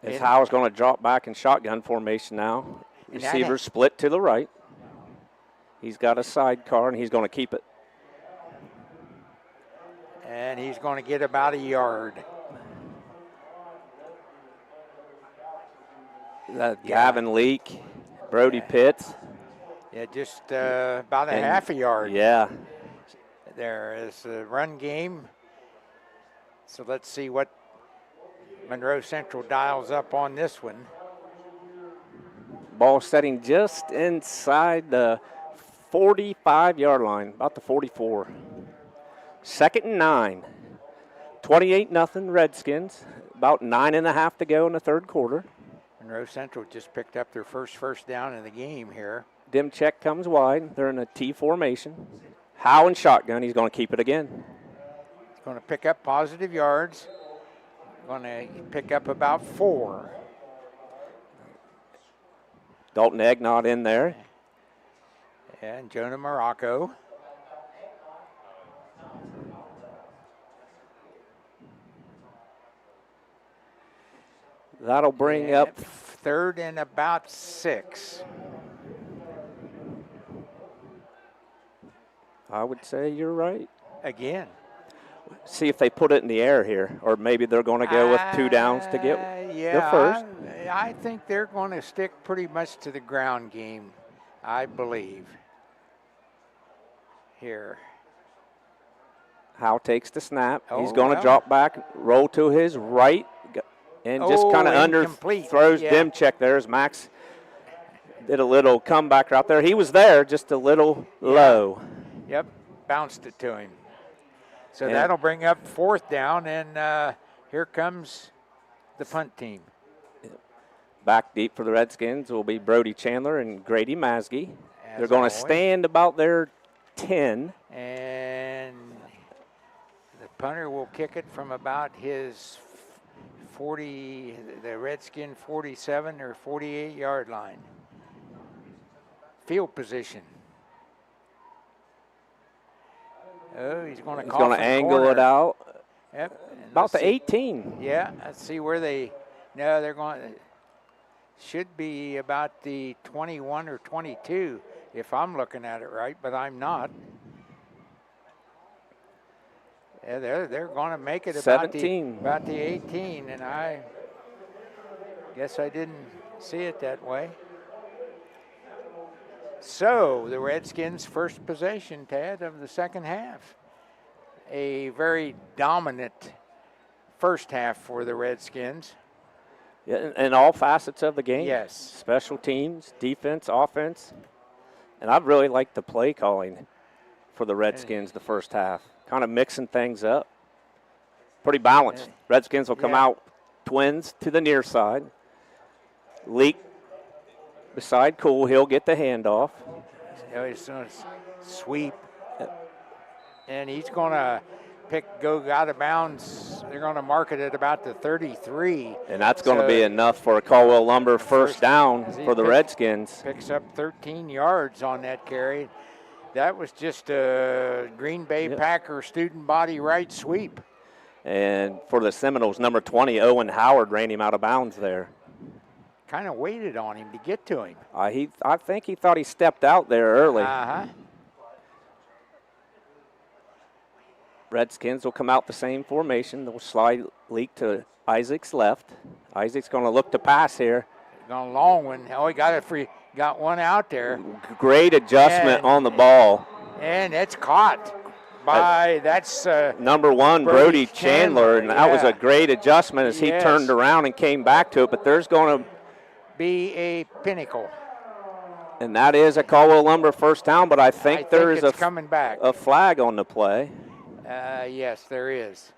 [SPEAKER 5] As Howe's going to drop back in shotgun formation now. Receivers split to the right. He's got a sidecar, and he's going to keep it.
[SPEAKER 4] And he's going to get about a yard.
[SPEAKER 5] Gavin Leake, Brody Pitts.
[SPEAKER 4] Yeah, just about a half a yard.
[SPEAKER 5] Yeah.
[SPEAKER 4] There is the run game. So let's see what Monroe Central dials up on this one.
[SPEAKER 5] Ball setting just inside the 45-yard line, about the 44. 2nd and 9. 28-0 Redskins. About 9.5 to go in the third quarter.
[SPEAKER 4] Monroe Central just picked up their first down in the game here.
[SPEAKER 5] Dim check comes wide. They're in a T formation. Howe in shotgun. He's going to keep it again.
[SPEAKER 4] He's going to pick up positive yards. Going to pick up about 4.
[SPEAKER 5] Dalton Egg not in there.
[SPEAKER 4] And Jonah Morocco.
[SPEAKER 5] That'll bring up
[SPEAKER 4] 3rd and about 6.
[SPEAKER 5] I would say you're right.
[SPEAKER 4] Again.
[SPEAKER 5] See if they put it in the air here, or maybe they're going to go with 2 downs to get the first.
[SPEAKER 4] I think they're going to stick pretty much to the ground game, I believe. Here.
[SPEAKER 5] Howe takes the snap. He's going to drop back, roll to his right, and just kind of underthrows Dimchek there as Max did a little comeback out there. He was there, just a little low.
[SPEAKER 4] Yep, bounced it to him. So that'll bring up 4th down, and here comes the punt team.
[SPEAKER 5] Back deep for the Redskins will be Brody Chandler and Grady Masge. They're going to stand about their 10.
[SPEAKER 4] And the punter will kick it from about his 40, the Redskin 47 or 48-yard line. Field position. Oh, he's going to
[SPEAKER 5] angle it out.
[SPEAKER 4] Yep.
[SPEAKER 5] About the 18.
[SPEAKER 4] Yeah, let's see where they're going. Should be about the 21 or 22 if I'm looking at it right, but I'm not. Yeah, they're going to make it about the 18, and I guess I didn't see it that way. So the Redskins' first possession, Tad, of the second half. A very dominant first half for the Redskins.
[SPEAKER 5] Yeah, in all facets of the game.
[SPEAKER 4] Yes.
[SPEAKER 5] Special teams, defense, offense. And I really like the play calling for the Redskins the first half. Kind of mixing things up. Pretty balanced. Redskins will come out twins to the near side. Leak beside Cool. He'll get the handoff.
[SPEAKER 4] He's going to sweep. And he's going to go out of bounds. They're going to mark it at about the 33.
[SPEAKER 5] And that's going to be enough for a Caldwell Lumber first down for the Redskins.
[SPEAKER 4] Picks up 13 yards on that carry. That was just a Green Bay Packer student body right sweep.
[SPEAKER 5] And for the Seminoles, number 20, Owen Howard ran him out of bounds there.
[SPEAKER 4] Kind of waited on him to get to him.
[SPEAKER 5] I think he thought he stepped out there early.
[SPEAKER 4] Uh-huh.
[SPEAKER 5] Redskins will come out the same formation. They'll slide Leak to Isaac's left. Isaac's going to look to pass here.
[SPEAKER 4] Going a long one. Oh, he got it free. Got one out there.
[SPEAKER 5] Great adjustment on the ball.
[SPEAKER 4] And it's caught by,
[SPEAKER 5] number 1, Brody Chandler. And that was a great adjustment as he turned around and came back to it. But there's going to
[SPEAKER 4] be a pinnacle.
[SPEAKER 5] And that is a Caldwell Lumber first down, but I think there is
[SPEAKER 4] coming back.
[SPEAKER 5] A flag on the play.
[SPEAKER 4] Yes, there is.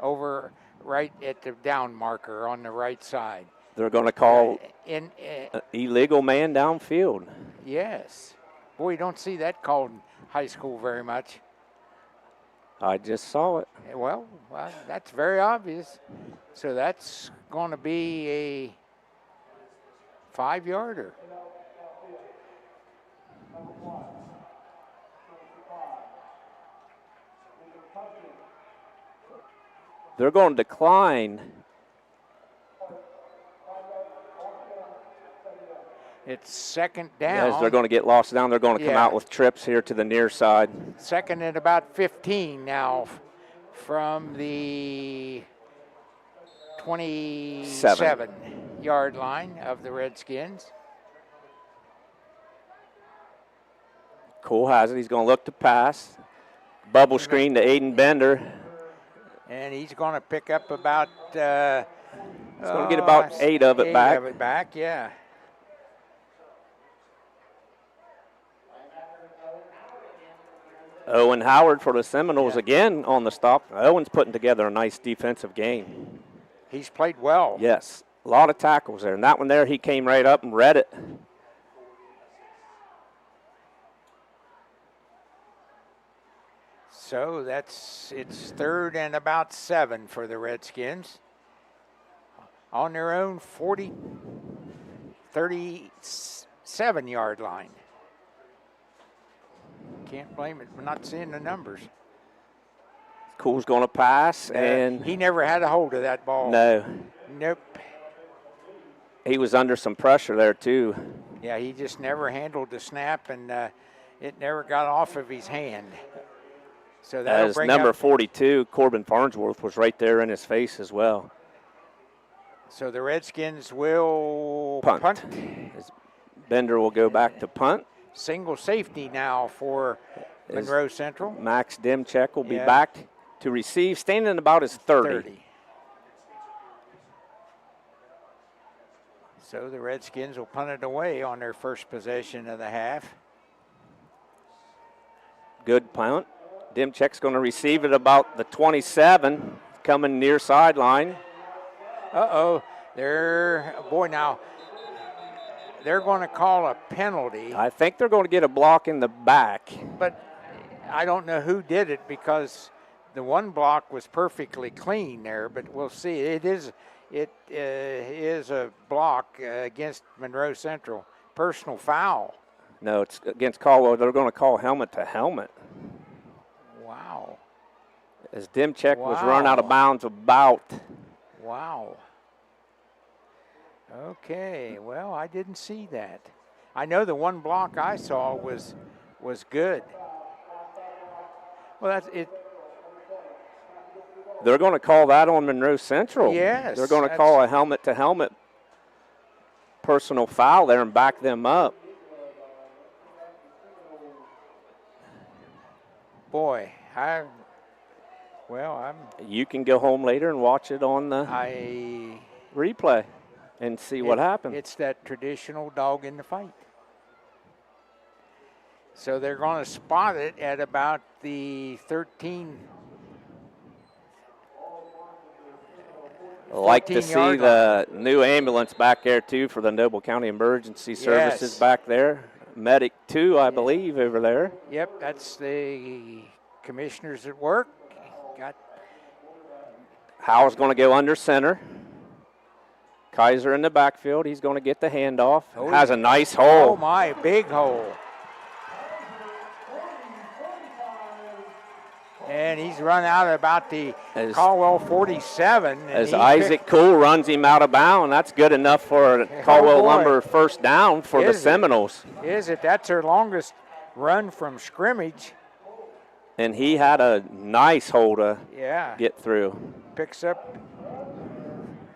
[SPEAKER 4] Over right at the down marker on the right side.
[SPEAKER 5] They're going to call illegal man downfield.
[SPEAKER 4] Yes. Boy, you don't see that called in high school very much.
[SPEAKER 5] I just saw it.
[SPEAKER 4] Well, that's very obvious. So that's going to be a 5-yarder.
[SPEAKER 5] They're going to decline.
[SPEAKER 4] It's second down.
[SPEAKER 5] As they're going to get lost down, they're going to come out with trips here to the near side.
[SPEAKER 4] Second and about 15 now from the 27-yard line of the Redskins.
[SPEAKER 5] Cole has it. He's going to look to pass. Bubble screen to Aiden Bender.
[SPEAKER 4] And he's going to pick up about...
[SPEAKER 5] he's going to get about 8 of it back.
[SPEAKER 4] 8 of it back, yeah.
[SPEAKER 5] Owen Howard for the Seminoles again on the stop. Owen's putting together a nice defensive game.
[SPEAKER 4] He's played well.
[SPEAKER 5] Yes, a lot of tackles there. And that one there, he came right up and read it.
[SPEAKER 4] So it's third and about 7 for the Redskins. On their own 37-yard line. Can't blame it for not seeing the numbers.
[SPEAKER 5] Cool's going to pass, and
[SPEAKER 4] he never had a hold of that ball.
[SPEAKER 5] No.
[SPEAKER 4] Nope.
[SPEAKER 5] He was under some pressure there, too.
[SPEAKER 4] Yeah, he just never handled the snap, and it never got off of his hand. So that'll
[SPEAKER 5] As
[SPEAKER 4] bring
[SPEAKER 5] number
[SPEAKER 4] up,
[SPEAKER 5] 42, Corbin Farnsworth, was right there in his face as well.
[SPEAKER 4] So the Redskins will
[SPEAKER 5] punt. Bender will go back to punt.
[SPEAKER 4] Single safety now for Monroe Central.
[SPEAKER 5] Max Demchek will be back to receive, standing about his 30.
[SPEAKER 4] So the Redskins will punt it away on their first possession of the half.
[SPEAKER 5] Good punt. Demchek's going to receive it about the 27, coming near sideline.
[SPEAKER 4] Uh-oh. They're going to call a penalty.
[SPEAKER 5] I think they're going to get a block in the back.
[SPEAKER 4] But I don't know who did it because the one block was perfectly clean there, but we'll see. It is a block against Monroe Central. Personal foul.
[SPEAKER 5] No, it's against Caldwell. They're going to call helmet to helmet.
[SPEAKER 4] Wow.
[SPEAKER 5] As Demchek was run out of bounds about.
[SPEAKER 4] Wow. Okay, well, I didn't see that. I know the one block I saw was good. Well, that's it.
[SPEAKER 5] They're going to call that on Monroe Central.
[SPEAKER 4] Yes.
[SPEAKER 5] They're going to call a helmet-to-helmet personal foul there and back them up.
[SPEAKER 4] Boy,
[SPEAKER 5] You can go home later and watch it on the replay and see what happened.
[SPEAKER 4] It's that traditional dog in the fight. So they're going to spot it at about the 13.
[SPEAKER 5] Like to see the new ambulance back there, too, for the Noble County Emergency Services back there. Medic 2, I believe, over there.
[SPEAKER 4] Yep, that's the commissioners at work.
[SPEAKER 5] Howell's going to go under center. Kaiser in the backfield. He's going to get the handoff. Has a nice hole.
[SPEAKER 4] Oh, my, big hole. And he's run out at about the Caldwell 47.
[SPEAKER 5] As Isaac Cool runs him out of bounds. That's good enough for Caldwell Lumber first down for the Seminoles.
[SPEAKER 4] Is it? That's their longest run from scrimmage.
[SPEAKER 5] And he had a nice hole to get through.
[SPEAKER 4] Picks up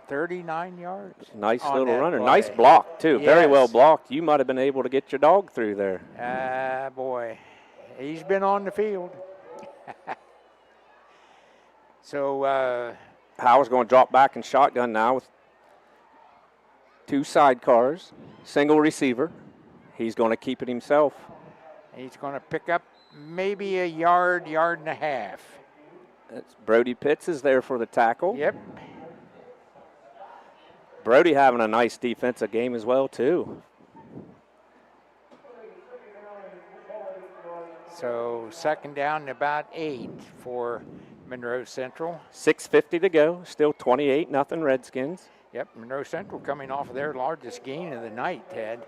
[SPEAKER 4] 39 yards.
[SPEAKER 5] Nice little runner. Play. Nice block, too. Yes. Very well blocked. You might have been able to get your dog through there.
[SPEAKER 4] Boy, he's been on the field. So
[SPEAKER 5] Howell's going to drop back in shotgun now with 2 sidecars, single receiver. He's going to keep it himself.
[SPEAKER 4] He's going to pick up maybe a yard and a half.
[SPEAKER 5] That's Brody Pitts is there for the tackle.
[SPEAKER 4] Yep.
[SPEAKER 5] Brody having a nice defensive game as well, too.
[SPEAKER 4] So second down and about 8 for Monroe Central.
[SPEAKER 5] 6:50 to go. Still 28-0 Redskins.
[SPEAKER 4] Yep, Monroe Central coming off of their largest gain of the night, Ted.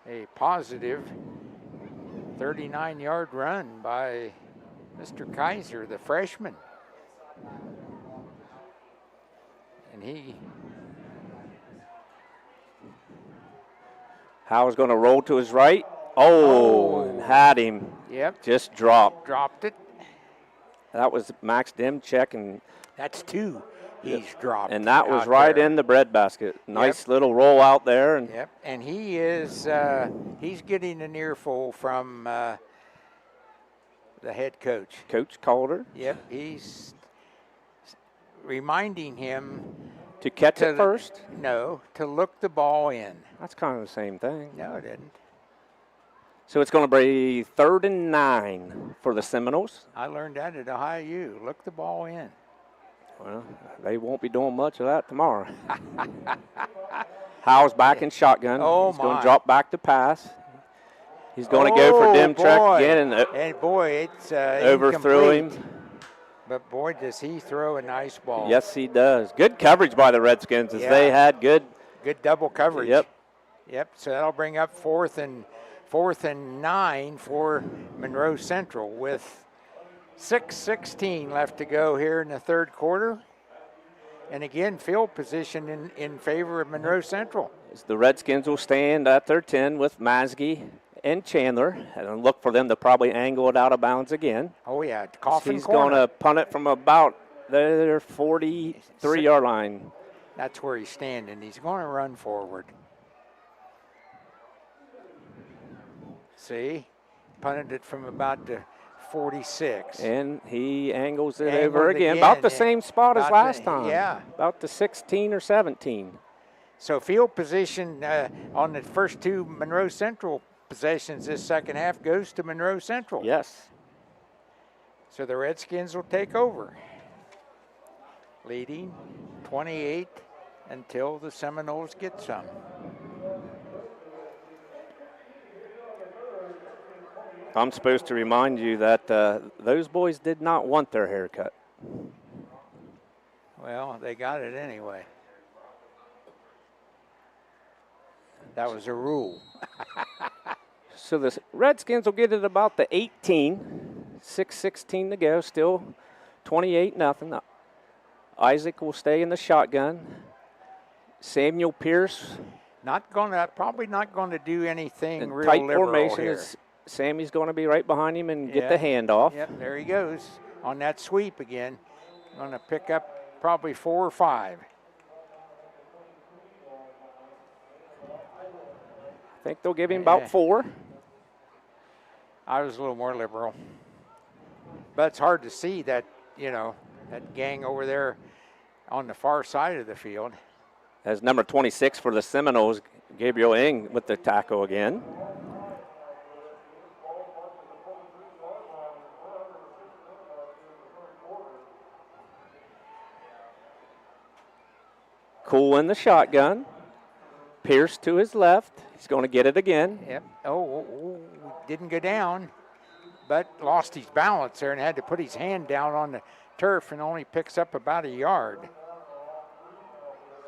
[SPEAKER 4] A positive 39-yard run by Mr. Kaiser, the freshman. And
[SPEAKER 5] Howard's going to roll to his right. And had him.
[SPEAKER 4] Yep.
[SPEAKER 5] Just dropped.
[SPEAKER 4] Dropped it.
[SPEAKER 5] That was Max Demchek, and
[SPEAKER 4] that's 2 he's dropped.
[SPEAKER 5] And that was right in the breadbasket. Nice little roll out there. And
[SPEAKER 4] yep. And he is he's getting an earful from the head coach.
[SPEAKER 5] Coach Calder.
[SPEAKER 4] Yep. He's reminding him
[SPEAKER 5] to catch it first.
[SPEAKER 4] No, to look the ball in.
[SPEAKER 5] That's kind of the same thing.
[SPEAKER 4] No, it didn't.
[SPEAKER 5] So it's going to be 3rd and 9 for the Seminoles.
[SPEAKER 4] I learned that at Ohio U. Look the ball in.
[SPEAKER 5] Well, they won't be doing much of that tomorrow. Howell's back in shotgun. He's going to drop back to pass. He's going to go for Demchek again.
[SPEAKER 4] And boy, it's
[SPEAKER 5] overthrew
[SPEAKER 4] incomplete. Him. But boy, does he throw a nice ball.
[SPEAKER 5] Yes, he does. Good coverage by the Redskins as they had good
[SPEAKER 4] double coverage.
[SPEAKER 5] Yep.
[SPEAKER 4] Yep. So that'll bring up 4th and 9 for Monroe Central with 6:16 left to go here in the 3rd quarter. And again, field position in favor of Monroe Central.
[SPEAKER 5] The Redskins will stand at their 10 with Masgy and Chandler, and look for them to probably angle it out of bounds again.
[SPEAKER 4] Oh, yeah, coffin
[SPEAKER 5] He's
[SPEAKER 4] corner.
[SPEAKER 5] going to punt it from about their 43-yard line.
[SPEAKER 4] That's where he's standing. He's going to run forward. See? Punted it from about the 46.
[SPEAKER 5] And he angles it over again. About the same spot as last time.
[SPEAKER 4] Yeah.
[SPEAKER 5] About the 16 or 17.
[SPEAKER 4] So field position on the first 2 Monroe Central possessions this second half goes to Monroe Central.
[SPEAKER 5] Yes.
[SPEAKER 4] So the Redskins will take over. Leading 28 until the Seminoles get some.
[SPEAKER 5] I'm supposed to remind you that those boys did not want their haircut.
[SPEAKER 4] Well, they got it anyway. That was a rule.
[SPEAKER 5] So the Redskins will get it about the 18. 6:16 to go. Still 28-0. Isaac will stay in the shotgun. Samuel Pierce.
[SPEAKER 4] Probably not going to do anything real
[SPEAKER 5] tight
[SPEAKER 4] liberal
[SPEAKER 5] formation
[SPEAKER 4] here.
[SPEAKER 5] is Sammy's going to be right behind him and get the handoff.
[SPEAKER 4] Yep, there he goes on that sweep again. Going to pick up probably 4 or 5.
[SPEAKER 5] I think they'll give him about 4.
[SPEAKER 4] I was a little more liberal. But it's hard to see that, that gang over there on the far side of the field.
[SPEAKER 5] As number 26 for the Seminoles, Gabriel Ing with the tackle again. Cool in the shotgun. Pierce to his left. He's going to get it again.
[SPEAKER 4] Yep. Didn't go down, but lost his balance there and had to put his hand down on the turf and only picks up about a yard.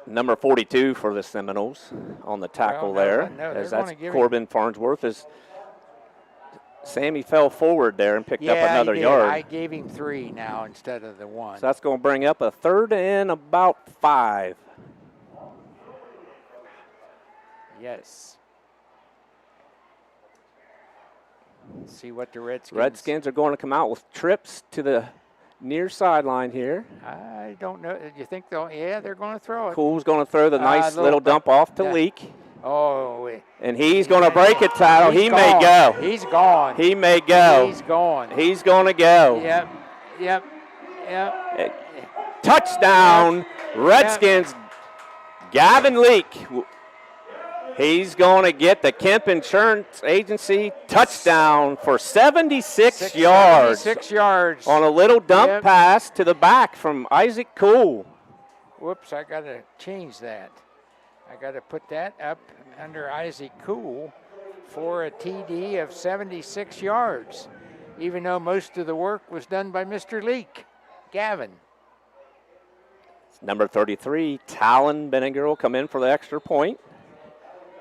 [SPEAKER 5] Number 42 for the Seminoles on the tackle there. As that's Corbin Farnsworth. As Sammy fell forward there and picked up another yard.
[SPEAKER 4] I gave him 3 now instead of the 1.
[SPEAKER 5] So that's going to bring up a 3rd and about 5.
[SPEAKER 4] Yes. Let's see what the
[SPEAKER 5] Redskins are going to come out with trips to the near sideline here.
[SPEAKER 4] I don't know. You think they'll? Yeah, they're going to throw it.
[SPEAKER 5] Cool's going to throw the nice little dump off to Leak.
[SPEAKER 4] Oh.
[SPEAKER 5] And he's going to break a tackle. He may go.
[SPEAKER 4] He's gone.
[SPEAKER 5] He may go.
[SPEAKER 4] He's gone.
[SPEAKER 5] He's going to go.
[SPEAKER 4] Yep.
[SPEAKER 5] Touchdown, Redskins. Gavin Leak. He's going to get the Kemp Insurance Agency touchdown for 76 yards.
[SPEAKER 4] 76 yards.
[SPEAKER 5] On a little dump pass to the back from Isaac Cool.
[SPEAKER 4] Whoops, I got to change that. I got to put that up under Isaac Cool for a TD of 76 yards, even though most of the work was done by Mr. Leak, Gavin.
[SPEAKER 5] Number 33, Talon Benninger will come in for the extra point.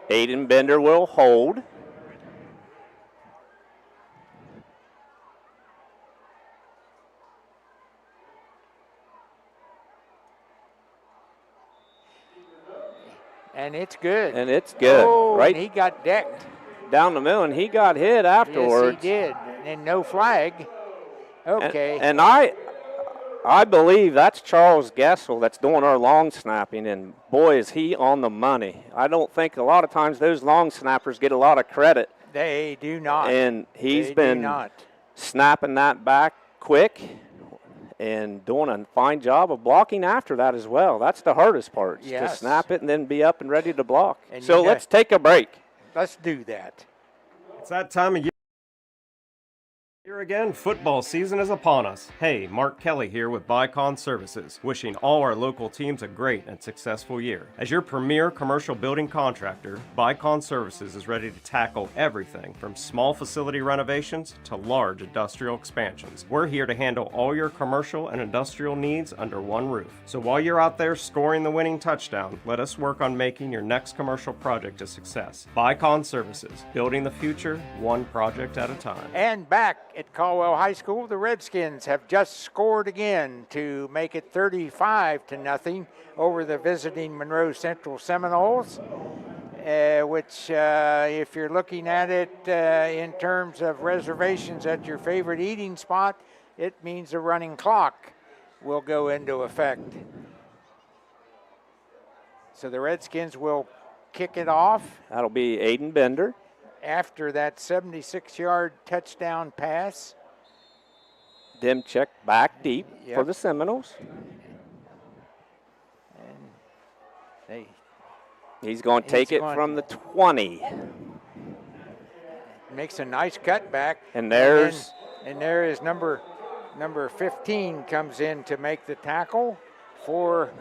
[SPEAKER 5] Aiden Bender will hold.
[SPEAKER 4] And it's good.
[SPEAKER 5] And it's good.
[SPEAKER 4] Oh,
[SPEAKER 5] right
[SPEAKER 4] and he got decked.
[SPEAKER 5] down the middle, and he got hit afterwards.
[SPEAKER 4] Yes, he did. And no flag. Okay.
[SPEAKER 5] And I believe that's Charles Gessel that's doing our long snapping, and boy, is he on the money. I don't think a lot of times those long snappers get a lot of credit.
[SPEAKER 4] They do not.
[SPEAKER 5] And he's been snapping that back quick and doing a fine job of blocking after that as well. That's the hardest part, to snap it and then be up and ready to block.
[SPEAKER 4] And
[SPEAKER 5] so let's take a break.
[SPEAKER 4] Let's do that.
[SPEAKER 6] It's that time of year. Here again, football season is upon us. Hey, Mark Kelly here with Bicon Services, wishing all our local teams a great and successful year. As your premier commercial building contractor, Bicon Services is ready to tackle everything from small facility renovations to large industrial expansions. We're here to handle all your commercial and industrial needs under one roof. So while you're out there scoring the winning touchdown, let us work on making your next commercial project a success. Bicon Services, building the future one project at a time.
[SPEAKER 4] And back at Caldwell High School, the Redskins have just scored again to make it 35-0 over the visiting Monroe Central Seminoles, which if you're looking at it in terms of reservations at your favorite eating spot, it means a running clock will go into effect. So the Redskins will kick it off.
[SPEAKER 5] That'll be Aiden Bender.
[SPEAKER 4] After that 76-yard touchdown pass.
[SPEAKER 5] Them check back deep for the Seminoles.
[SPEAKER 4] And
[SPEAKER 5] he's going to take it from the 20.
[SPEAKER 4] Makes a nice cutback.
[SPEAKER 5] And there's
[SPEAKER 4] and there is number 15 comes in to make the tackle for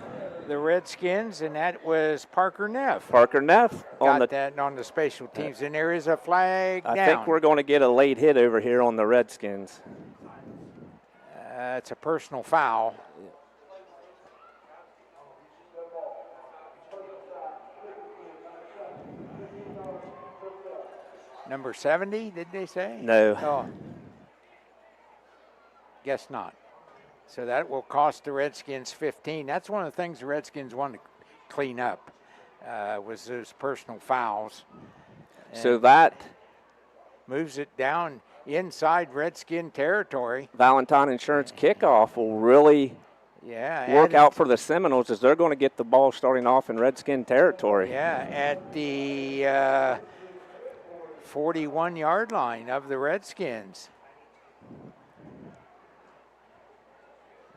[SPEAKER 4] the Redskins, and that was Parker Neff.
[SPEAKER 5] Parker Neff
[SPEAKER 4] got that on the special teams, and there is a flag down.
[SPEAKER 5] I think we're going to get a late hit over here on the Redskins.
[SPEAKER 4] It's a personal foul. Number 70, did they say?
[SPEAKER 5] No.
[SPEAKER 4] Oh. Guess not. So that will cost the Redskins 15. That's one of the things the Redskins want to clean up, was those personal fouls.
[SPEAKER 5] So that
[SPEAKER 4] moves it down inside Redskin territory.
[SPEAKER 5] Valentine Insurance kickoff will really work out for the Seminoles, as they're going to get the ball starting off in Redskin territory.
[SPEAKER 4] Yeah, at the 41-yard line of the Redskins.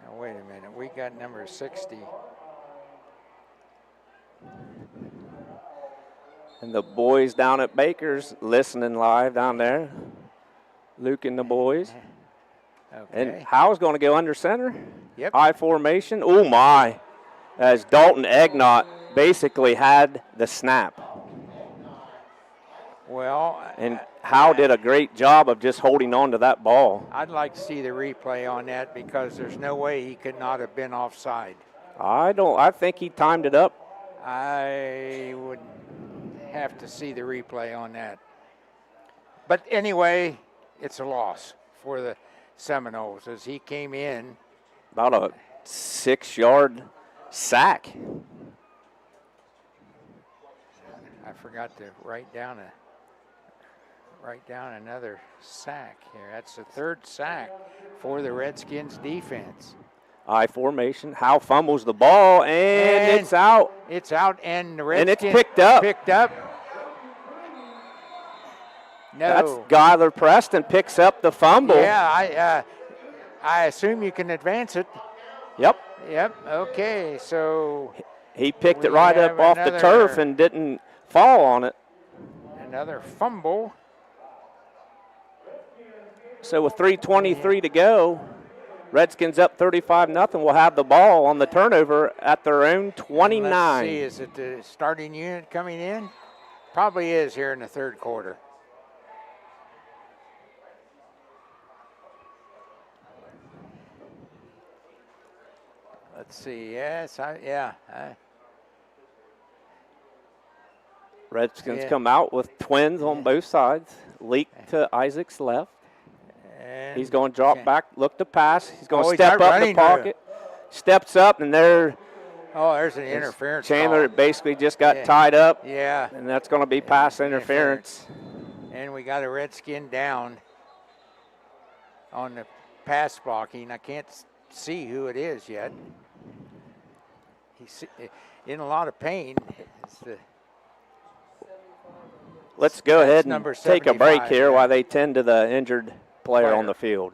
[SPEAKER 4] Now, wait a minute. We got number 60.
[SPEAKER 5] And the boys down at Baker's listening live down there. Luke and the boys.
[SPEAKER 4] Okay.
[SPEAKER 5] And Howe's going to go under center.
[SPEAKER 4] Yep.
[SPEAKER 5] I formation. Oh, my. As Dalton Egnott basically had the snap.
[SPEAKER 4] Well.
[SPEAKER 5] And Howe did a great job of just holding on to that ball.
[SPEAKER 4] I'd like to see the replay on that, because there's no way he could not have been offside.
[SPEAKER 5] I think he timed it up.
[SPEAKER 4] I would have to see the replay on that. But anyway, it's a loss for the Seminoles, as he came in.
[SPEAKER 5] About a 6-yard sack.
[SPEAKER 4] I forgot to write down another sack here. That's the third sack for the Redskins defense.
[SPEAKER 5] I formation. Howe fumbles the ball, and it's out.
[SPEAKER 4] It's out, and the Redskins
[SPEAKER 5] and it's picked up.
[SPEAKER 4] No.
[SPEAKER 5] That's Skylar Preston picks up the fumble.
[SPEAKER 4] Yeah, I assume you can advance it.
[SPEAKER 5] Yep.
[SPEAKER 4] Okay, so
[SPEAKER 5] he picked it right up off the turf and didn't fall on it.
[SPEAKER 4] Another fumble.
[SPEAKER 5] So with 3:23 to go, Redskins up 35-0. Will have the ball on the turnover at their own 29.
[SPEAKER 4] Let's see, is it the starting unit coming in? Probably is here in the third quarter. Let's see. Yes,
[SPEAKER 5] Redskins come out with twins on both sides. Leak to Isaac's left.
[SPEAKER 4] And
[SPEAKER 5] he's going to drop back, look to pass. He's going to step up in the pocket. Steps up, and there
[SPEAKER 4] Oh, there's an interference.
[SPEAKER 5] Chandler
[SPEAKER 4] call.
[SPEAKER 5] basically just got tied up.
[SPEAKER 4] Yeah.
[SPEAKER 5] And that's going to be pass interference.
[SPEAKER 4] And we got a Redskin down on the pass blocking. I can't see who it is yet. He's in a lot of pain.
[SPEAKER 5] Let's go ahead and
[SPEAKER 4] number
[SPEAKER 5] take a break
[SPEAKER 4] 75,
[SPEAKER 5] here while they tend to the injured player on the field.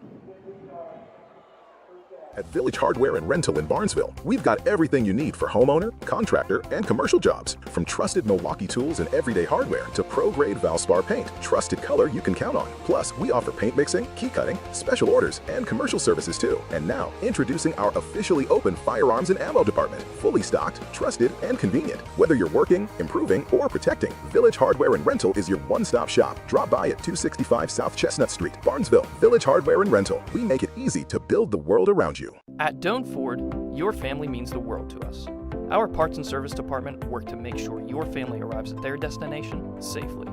[SPEAKER 11] At Village Hardware and Rental in Barnesville, we've got everything you need for homeowner, contractor, and commercial jobs. From trusted Milwaukee tools and everyday hardware to pro-grade Valspar paint, trusted color you can count on. Plus, we offer paint mixing, key cutting, special orders, and commercial services too. And now, introducing our officially open firearms and ammo department. Fully stocked, trusted, and convenient. Whether you're working, improving, or protecting, Village Hardware and Rental is your one-stop shop. Drop by at 265 South Chestnut Street, Barnesville. Village Hardware and Rental. We make it easy to build the world around you.
[SPEAKER 20] At Doan Ford, your family means the world to us. Our parts and service department work to make sure your family arrives at their destination safely.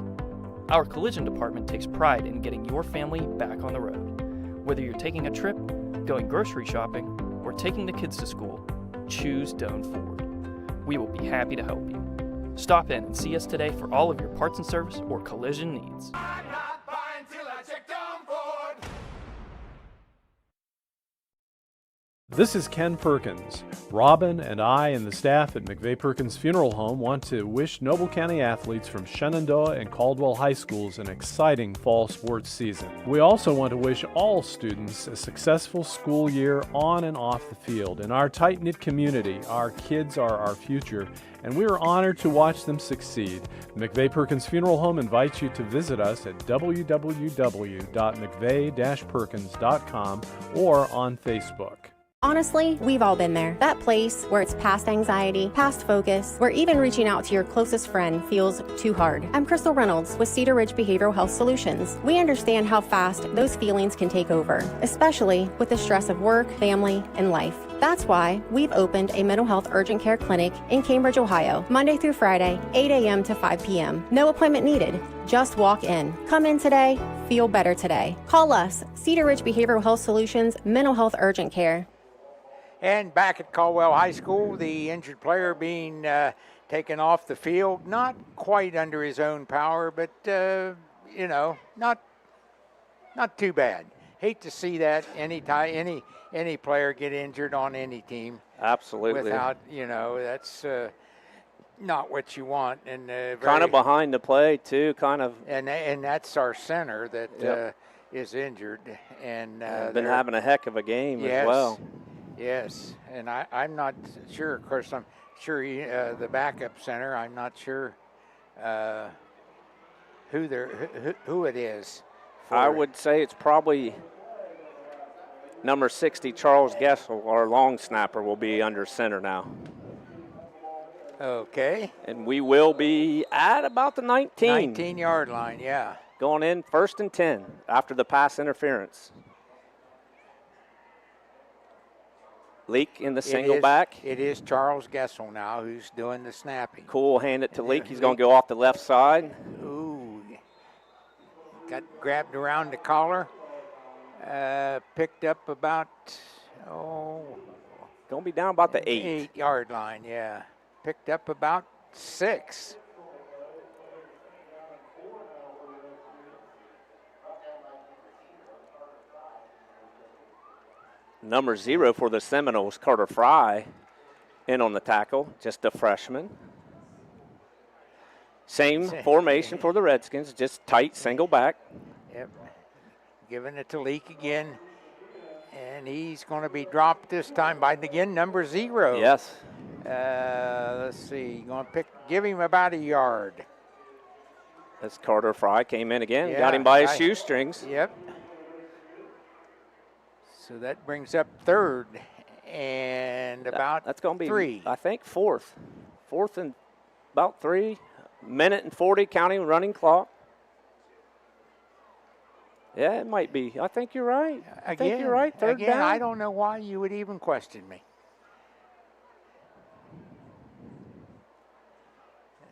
[SPEAKER 20] Our collision department takes pride in getting your family back on the road. Whether you're taking a trip, going grocery shopping, or taking the kids to school, choose Doan Ford. We will be happy to help you. Stop in and see us today for all of your parts and service or collision needs.
[SPEAKER 21] This is Ken Perkins. Robin and I and the staff at McVeigh Perkins Funeral Home want to wish Noble County athletes from Shenandoah and Caldwell High Schools an exciting fall sports season. We also want to wish all students a successful school year on and off the field. In our tight-knit community, our kids are our future, and we are honored to watch them succeed. McVeigh Perkins Funeral Home invites you to visit us at www.mcveigh-perkins.com or on Facebook.
[SPEAKER 22] Honestly, we've all been there. That place where it's past anxiety, past focus, where even reaching out to your closest friend feels too hard. I'm Crystal Reynolds with Cedar Ridge Behavioral Health Solutions. We understand how fast those feelings can take over, especially with the stress of work, family, and life. That's why we've opened a mental health urgent care clinic in Cambridge, Ohio, Monday through Friday, 8 a.m. to 5 p.m. No appointment needed. Just walk in. Come in today. Feel better today. Call us, Cedar Ridge Behavioral Health Solutions, Mental Health Urgent Care.
[SPEAKER 4] And back at Caldwell High School, the injured player being taken off the field, not quite under his own power, but, not too bad. Hate to see that any player get injured on any team.
[SPEAKER 5] Absolutely.
[SPEAKER 4] Without, that's not what you want. And
[SPEAKER 5] kind of behind the play, too, kind of.
[SPEAKER 4] And that's our center that is injured. And
[SPEAKER 5] been having a heck of a game as well.
[SPEAKER 4] Yes, and I'm not sure. Of course, I'm sure the backup center. I'm not sure who it is.
[SPEAKER 5] I would say it's probably number 60, Charles Gessel, our long snapper, will be under center now.
[SPEAKER 4] Okay.
[SPEAKER 5] And we will be at about the
[SPEAKER 4] 19-yard line, yeah.
[SPEAKER 5] Going in 1st and 10 after the pass interference. Leak in the single back.
[SPEAKER 4] It is Charles Gessel now who's doing the snapping.
[SPEAKER 5] Cool, hand it to Leak. He's going to go off the left side.
[SPEAKER 4] Ooh. Got grabbed around the collar. Picked up about,
[SPEAKER 5] going to be down about the 8.
[SPEAKER 4] 8-yard line, yeah. Picked up about 6.
[SPEAKER 5] Number 0 for the Seminoles, Carter Fry, in on the tackle, just a freshman. Same formation for the Redskins, just tight single back.
[SPEAKER 4] Yep. Giving it to Leak again. And he's going to be dropped this time by, again, number 0.
[SPEAKER 5] Yes.
[SPEAKER 4] Let's see. Going to give him about a yard.
[SPEAKER 5] As Carter Fry came in again, got him by his shoestrings.
[SPEAKER 4] Yep. So that brings up 3rd and about
[SPEAKER 5] that's going to be
[SPEAKER 4] 3.
[SPEAKER 5] I think 4th. 4th and about 3. Minute and 40 counting running clock. Yeah, it might be. I think you're right. I think you're right. 3rd down.
[SPEAKER 4] I don't know why you would even question me.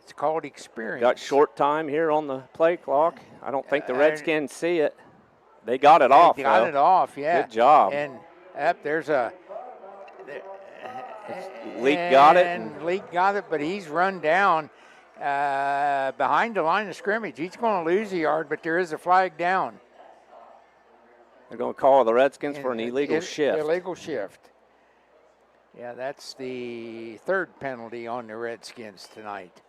[SPEAKER 4] It's called experience.
[SPEAKER 5] Got short time here on the play clock. I don't think the Redskins see it. They got it off.
[SPEAKER 4] They got it off, yeah.
[SPEAKER 5] Good job.
[SPEAKER 4] And there's
[SPEAKER 5] Leak got it.
[SPEAKER 4] And Leak got it, but he's run down behind the line of scrimmage. He's going to lose a yard, but there is a flag down.
[SPEAKER 5] They're going to call the Redskins for an illegal shift.
[SPEAKER 4] Illegal shift. Yeah, that's the third penalty on the Redskins tonight.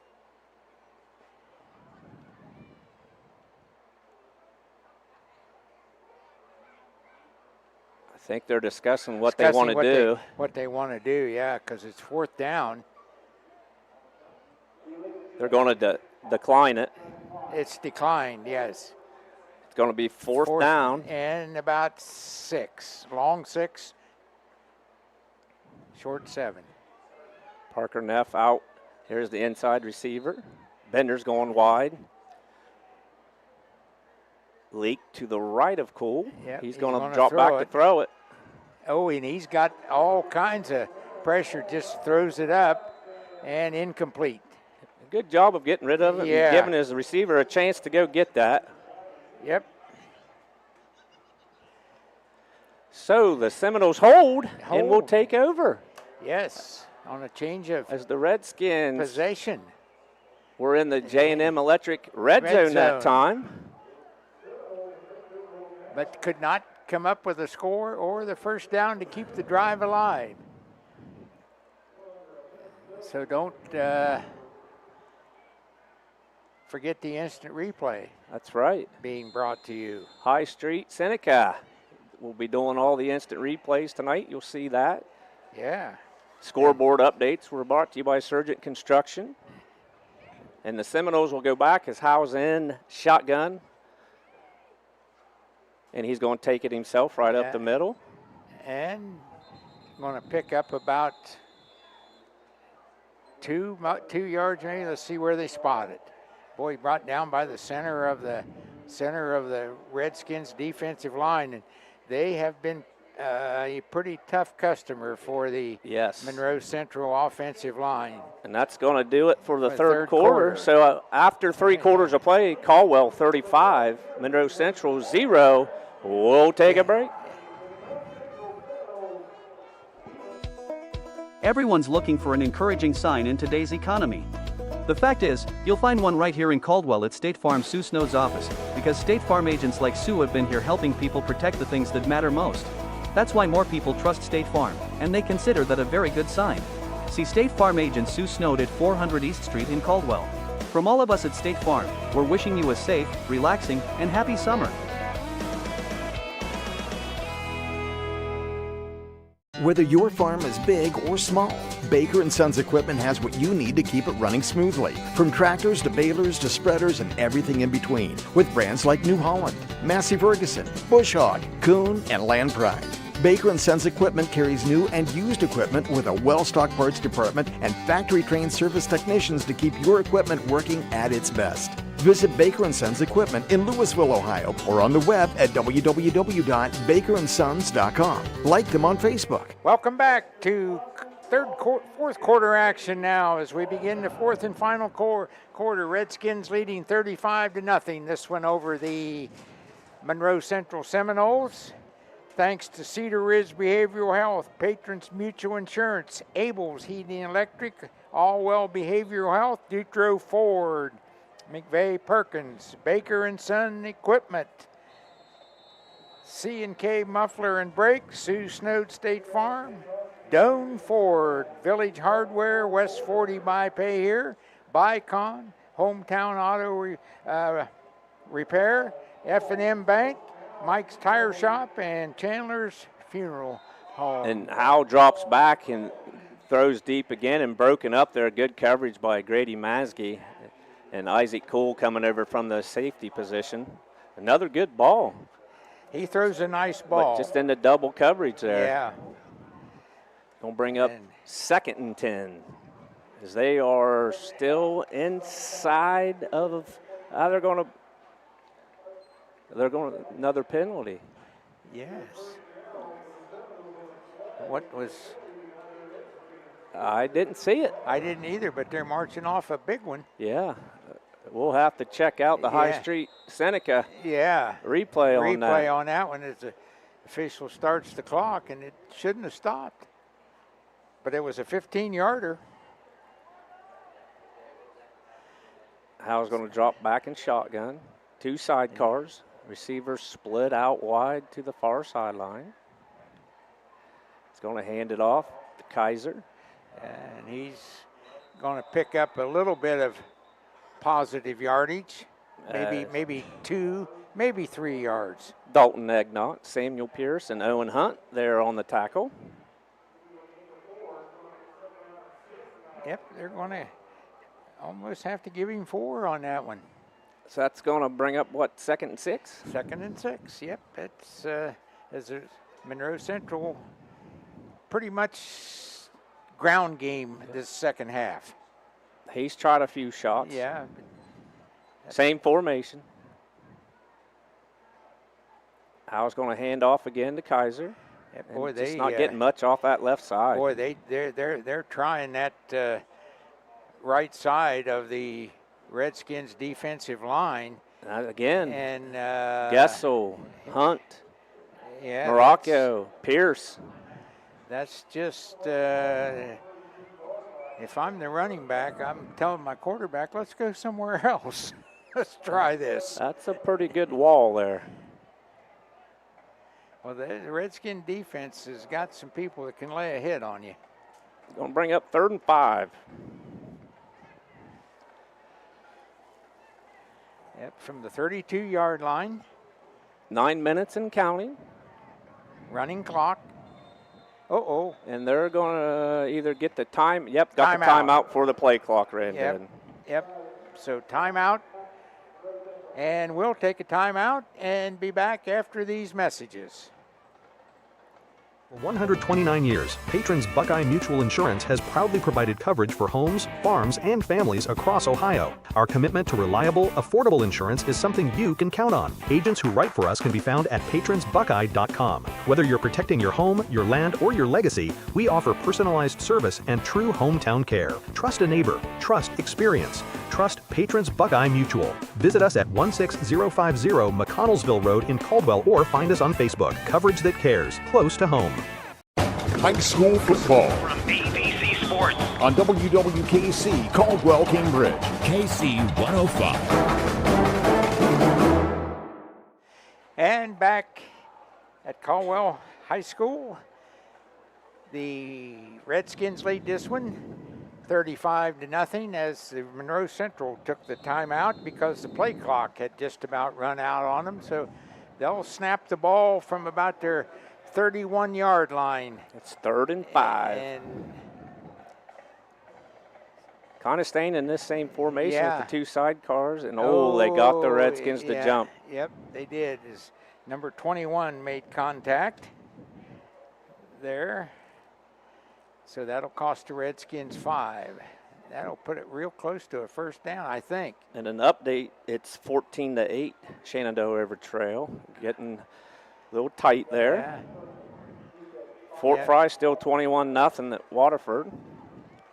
[SPEAKER 5] I think they're discussing what they want to do.
[SPEAKER 4] What they want to do, yeah, because it's fourth down.
[SPEAKER 5] They're going to decline it.
[SPEAKER 4] It's declined, yes.
[SPEAKER 5] It's going to be fourth down.
[SPEAKER 4] And about 6. Long 6. Short 7.
[SPEAKER 5] Parker Neff out. Here's the inside receiver. Bender's going wide. Leak to the right of Cool.
[SPEAKER 4] Yep,
[SPEAKER 5] he's going to drop back to throw it.
[SPEAKER 4] Oh, and he's got all kinds of pressure, just throws it up and incomplete.
[SPEAKER 5] Good job of getting rid of it and giving his receiver a chance to go get that.
[SPEAKER 4] Yep.
[SPEAKER 5] So the Seminoles hold. And will take over.
[SPEAKER 4] Yes, on a change of
[SPEAKER 5] as the Redskins
[SPEAKER 4] possession.
[SPEAKER 5] We're in the J&M Electric red zone that time.
[SPEAKER 4] But could not come up with a score or the first down to keep the drive alive. So don't forget the instant replay.
[SPEAKER 5] That's right.
[SPEAKER 4] Being brought to you.
[SPEAKER 5] High Street, Seneca. We'll be doing all the instant replays tonight. You'll see that.
[SPEAKER 4] Yeah.
[SPEAKER 5] Scoreboard updates were brought to you by Surgent Construction. And the Seminoles will go back as Howe's in shotgun. And he's going to take it himself right up the middle.
[SPEAKER 4] And going to pick up about 2 yards maybe. Let's see where they spot it. Boy, brought down by the center of the Redskins defensive line, and they have been a pretty tough customer for the Monroe Central offensive line.
[SPEAKER 5] And that's going to do it for the third quarter. So after 3 quarters of play, Caldwell 35, Monroe Central 0. We'll take a break.
[SPEAKER 12] Everyone's looking for an encouraging sign in today's economy. The fact is, you'll find one right here in Caldwell at State Farm Sue Snow's office, because State Farm agents like Sue have been here helping people protect the things that matter most. That's why more people trust State Farm, and they consider that a very good sign. See State Farm agent Sue Snowd at 400 East Street in Caldwell. From all of us at State Farm, we're wishing you a safe, relaxing, and happy summer.
[SPEAKER 25] Whether your farm is big or small, Baker & Sons Equipment has what you need to keep it running smoothly. From tractors to balers to spreaders and everything in between. With brands like New Holland, Massey Ferguson, Bush Hog, Kuhn, and Land Pride. Baker & Sons Equipment carries new and used equipment with a well-stocked parts department and factory-trained service technicians to keep your equipment working at its best. Visit Baker & Sons Equipment in Louisville, Ohio, or on the web at www.bakerandsons.com. Like them on Facebook.
[SPEAKER 4] Welcome back to fourth quarter action now as we begin the fourth and final quarter. Redskins leading 35-0. This one over the Monroe Central Seminoles. Thanks to Cedar Ridge Behavioral Health, Patrons Mutual Insurance, Abel's Heating and Electric, Allwell Behavioral Health, Dutro Ford, McVeigh Perkins, Baker & Son Equipment, C&K Muffler and Brake, Sue Snowd State Farm, Doane Ford, Village Hardware, West 40 by Pay Here, Bicon, Hometown Auto Repair, F&M Bank, Mike's Tire Shop, and Chandler's Funeral Home.
[SPEAKER 5] And Howe drops back and throws deep again and broken up there. Good coverage by Grady Masge. And Isaac Cool coming over from the safety position. Another good ball.
[SPEAKER 4] He throws a nice ball.
[SPEAKER 5] But just in the double coverage there.
[SPEAKER 4] Yeah.
[SPEAKER 5] Going to bring up 2nd and 10. As they are still inside of, they're going another penalty.
[SPEAKER 4] Yes. What was?
[SPEAKER 5] I didn't see it.
[SPEAKER 4] I didn't either, but they're marching off a big one.
[SPEAKER 5] Yeah. We'll have to check out the High Street Seneca replay on that.
[SPEAKER 4] Replay on that one as the official starts the clock, and it shouldn't have stopped. but it was a 15-yarder.
[SPEAKER 5] Howell's going to drop back in shotgun. 2 sidecars. Receivers split out wide to the far sideline. He's going to hand it off to Kaiser.
[SPEAKER 4] And he's going to pick up a little bit of positive yardage. Maybe 2, maybe 3 yards.
[SPEAKER 5] Dalton Egnott, Samuel Pierce, and Owen Hunt there on the tackle.
[SPEAKER 4] Yep, they're going to almost have to give him 4 on that one.
[SPEAKER 5] So that's going to bring up, what, 2nd and 6?
[SPEAKER 4] 2nd and 6, yep. It's as a Monroe Central pretty much ground game this second half.
[SPEAKER 5] He's tried a few shots.
[SPEAKER 4] Yeah.
[SPEAKER 5] Same formation. Howell's going to hand off again to Kaiser.
[SPEAKER 4] Yeah, boy,
[SPEAKER 5] just not getting much off that left side.
[SPEAKER 4] Boy, they're trying that right side of the Redskins defensive line.
[SPEAKER 5] Again.
[SPEAKER 4] And
[SPEAKER 5] Gessel, Hunt,
[SPEAKER 4] yeah,
[SPEAKER 5] Morocco, Pierce.
[SPEAKER 4] That's just if I'm the running back, I'm telling my quarterback, let's go somewhere else. Let's try this.
[SPEAKER 5] That's a pretty good wall there.
[SPEAKER 4] Well, the Redskin defense has got some people that can lay a hit on you.
[SPEAKER 5] Going to bring up 3rd and 5.
[SPEAKER 4] Yep, from the 32-yard line.
[SPEAKER 5] 9 minutes and counting.
[SPEAKER 4] Running clock. Uh-oh.
[SPEAKER 5] And they're going to either get the time. Yep, got the timeout for the play clock, Randy.
[SPEAKER 4] Yep. So timeout. And we'll take a timeout and be back after these messages.
[SPEAKER 8] For 129 years, Patrons Buckeye Mutual Insurance has proudly provided coverage for homes, farms, and families across Ohio. Our commitment to reliable, affordable insurance is something you can count on. Agents who write for us can be found at patronsbuckeye.com. Whether you're protecting your home, your land, or your legacy, we offer personalized service and true hometown care. Trust a neighbor. Trust experience. Trust Patrons Buckeye Mutual. Visit us at 16050 McConnellsville Road in Caldwell or find us on Facebook. Coverage that cares. Close to home.
[SPEAKER 2] High school football
[SPEAKER 7] from ABC Sports
[SPEAKER 2] on WWKC Caldwell, Cambridge. KC 105.
[SPEAKER 4] And back at Caldwell High School, the Redskins lead this one 35-0 as the Monroe Central took the timeout because the play clock had just about run out on them. So they'll snap the ball from about their 31-yard line.
[SPEAKER 5] It's 3rd and 5.
[SPEAKER 4] And
[SPEAKER 5] kind of staying in this same formation
[SPEAKER 4] yeah.
[SPEAKER 5] with the 2 sidecars. And they got the Redskins to jump.
[SPEAKER 4] Yep, they did. As number 21 made contact there. So that'll cost the Redskins 5. That'll put it real close to a first down, I think.
[SPEAKER 5] And an update, it's 14-8, Shenandoah River Trail. Getting a little tight there.
[SPEAKER 4] Yeah.
[SPEAKER 5] Fort Fry still 21-0 at Waterford.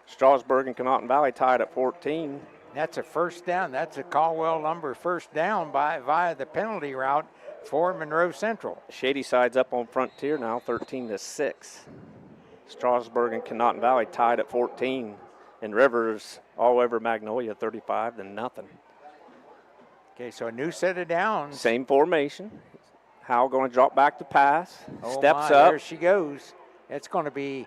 [SPEAKER 5] Strasburg and Connaughton Valley tied at 14.
[SPEAKER 4] That's a first down. That's a Caldwell number first down via the penalty route for Monroe Central.
[SPEAKER 5] Shady Side's up on Frontier now, 13-6. Strasburg and Connaughton Valley tied at 14. And Rivers all over Magnolia, 35-0.
[SPEAKER 4] Okay, so a new set of downs.
[SPEAKER 5] Same formation. Howell going to drop back to pass. Steps up.
[SPEAKER 4] There she goes. It's going to be,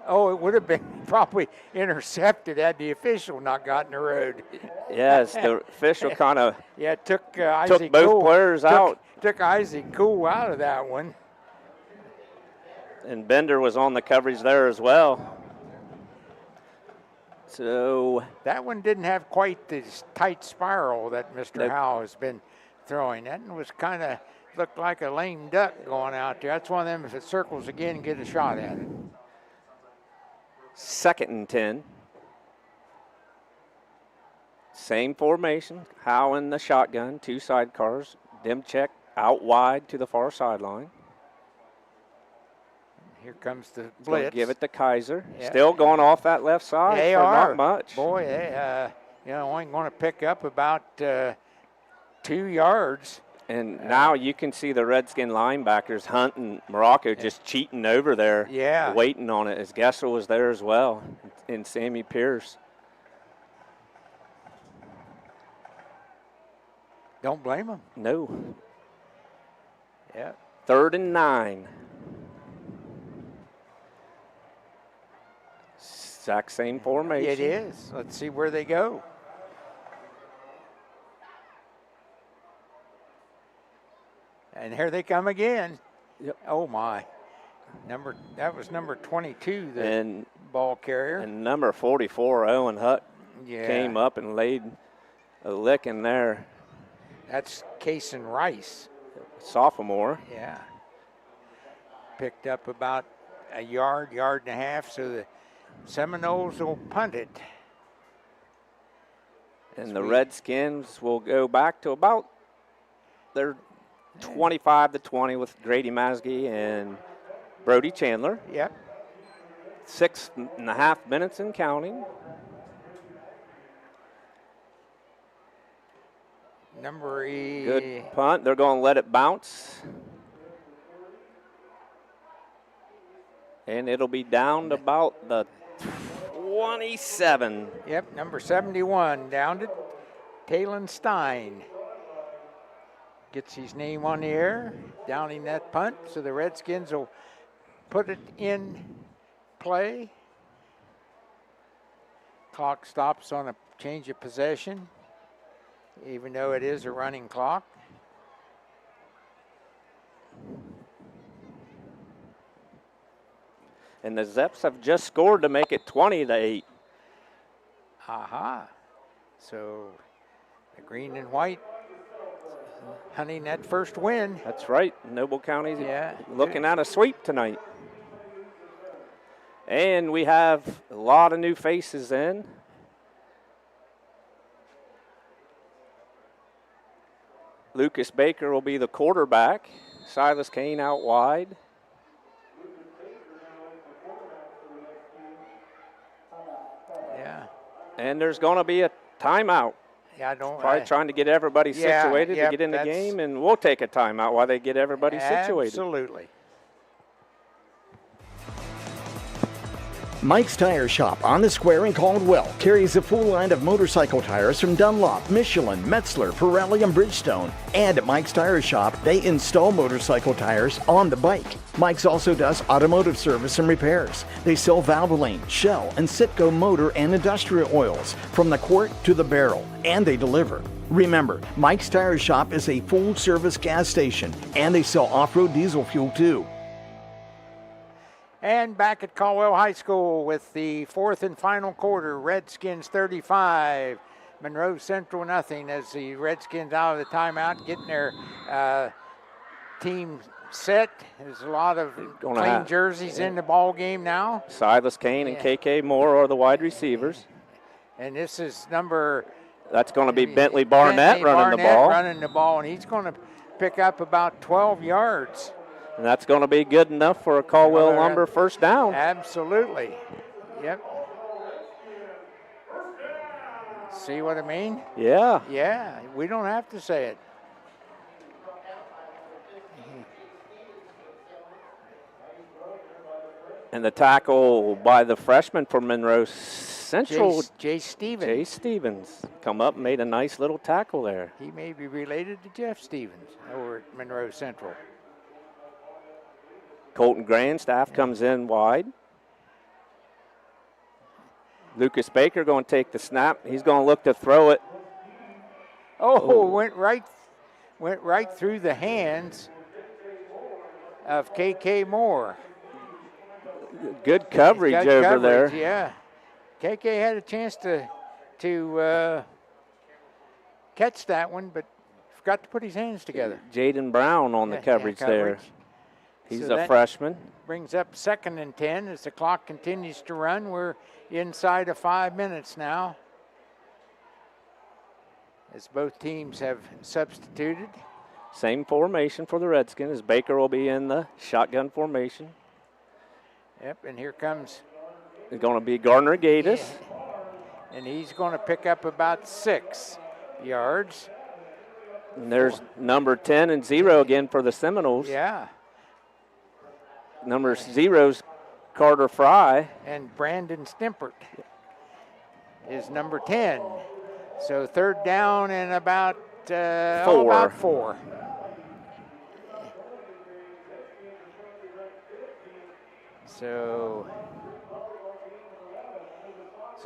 [SPEAKER 4] it would have been probably intercepted had the official not gotten the road.
[SPEAKER 5] Yes, the official kind of
[SPEAKER 4] took Isaac
[SPEAKER 5] both players out.
[SPEAKER 4] Took Isaac Cool out of that one.
[SPEAKER 5] And Bender was on the coverage there as well. So
[SPEAKER 4] that one didn't have quite this tight spiral that Mr. Howell has been throwing. That one was kind of looked like a lame duck going out there. That's one of them, if it circles again, get a shot at it.
[SPEAKER 5] 2nd and 10. Same formation. Howell in the shotgun, 2 sidecars. Demchek out wide to the far sideline.
[SPEAKER 4] Here comes the blitz.
[SPEAKER 5] Give it to Kaiser. Yeah. Still going off that left side.
[SPEAKER 4] They are.
[SPEAKER 5] Not much.
[SPEAKER 4] Boy, they only going to pick up about 2 yards.
[SPEAKER 5] And now you can see the Redskin linebackers, Hunt and Morocco, just cheating over there, waiting on it, as Gessel was there as well, and Sammy Pierce.
[SPEAKER 4] Don't blame them.
[SPEAKER 5] No.
[SPEAKER 4] Yeah.
[SPEAKER 5] 3rd and 9. Exact same formation.
[SPEAKER 4] It is. Let's see where they go. And here they come again.
[SPEAKER 5] Yep.
[SPEAKER 4] Oh my. That was number 22, the
[SPEAKER 5] and
[SPEAKER 4] ball carrier.
[SPEAKER 5] And number 44, Owen Hutt, came up and laid a lick in there.
[SPEAKER 4] That's Cason Rice.
[SPEAKER 5] Sophomore.
[SPEAKER 4] Yeah. Picked up about a yard and a half, so the Seminoles will punt it.
[SPEAKER 5] And the Redskins will go back to about their 25-20 with Grady Masgy and Brody Chandler.
[SPEAKER 4] Yep.
[SPEAKER 5] 6.5 minutes and counting. Good punt. They're going to let it bounce. And it'll be down to about the 27.
[SPEAKER 4] Yep, number 71 down to Talon Stein. Gets his name on the air, downing that punt, so the Redskins will put it in play. Clock stops on a change of possession, even though it is a running clock.
[SPEAKER 5] And the Zeps have just scored to make it 20-8.
[SPEAKER 4] Aha. So the green and white hunting that first win.
[SPEAKER 5] That's right. Noble County's looking at a sweep tonight. And we have a lot of new faces in. Lucas Baker will be the quarterback. Silas Kane out wide.
[SPEAKER 4] Yeah.
[SPEAKER 5] And there's going to be a timeout.
[SPEAKER 4] Yeah, I don't.
[SPEAKER 5] Probably trying to get everybody situated to get in the game, and we'll take a timeout while they get everybody situated.
[SPEAKER 4] Absolutely.
[SPEAKER 25] Mike's Tire Shop on the square in Caldwell carries a full line of motorcycle tires from Dunlop, Michelin, Metzler, Pirelli, and Bridgestone. And at Mike's Tire Shop, they install motorcycle tires on the bike. Mike's also does automotive service and repairs. They sell Valvoline, Shell, and Citgo motor and industrial oils from the quart to the barrel, and they deliver. Remember, Mike's Tire Shop is a full-service gas station, and they sell off-road diesel fuel too.
[SPEAKER 4] And back at Caldwell High School with the fourth and final quarter, Redskins 35, Monroe Central nothing, as the Redskins out of the timeout getting their team set. There's a lot of clean jerseys in the ball game now.
[SPEAKER 5] Silas Kane and KK Moore are the wide receivers.
[SPEAKER 4] And this is number...
[SPEAKER 5] That's going to be Bentley Barnett running
[SPEAKER 4] the ball, and he's going to pick up about 12 yards.
[SPEAKER 5] And that's going to be good enough for a Caldwell Lumber first down.
[SPEAKER 4] Absolutely. Yep. See what I mean?
[SPEAKER 5] Yeah.
[SPEAKER 4] Yeah, we don't have to say it.
[SPEAKER 5] And the tackle by the freshman for Monroe Central,
[SPEAKER 4] Jay Stevens.
[SPEAKER 5] Jay Stevens, come up and made a nice little tackle there.
[SPEAKER 4] He may be related to Jeff Stevens over at Monroe Central.
[SPEAKER 5] Colton Grandstaff comes in wide. Lucas Baker going to take the snap. He's going to look to throw it.
[SPEAKER 4] Oh, went right through the hands of KK Moore.
[SPEAKER 5] Good coverage over there.
[SPEAKER 4] Yeah. KK had a chance to catch that one, but forgot to put his hands together.
[SPEAKER 5] Jaden Brown on the coverage there. He's a freshman.
[SPEAKER 4] Brings up 2nd and 10 as the clock continues to run. We're inside of 5 minutes now, as both teams have substituted.
[SPEAKER 5] Same formation for the Redskins, as Baker will be in the shotgun formation.
[SPEAKER 4] Yep, and here comes...
[SPEAKER 5] It's going to be Gardner Gatus.
[SPEAKER 4] Yeah. And he's going to pick up about 6 yards.
[SPEAKER 5] And there's number 10 and 0 again for the Seminoles.
[SPEAKER 4] Yeah.
[SPEAKER 5] Number 0's Carter Fry.
[SPEAKER 4] And Brandon Stimpert is number 10. So third down and about 4. So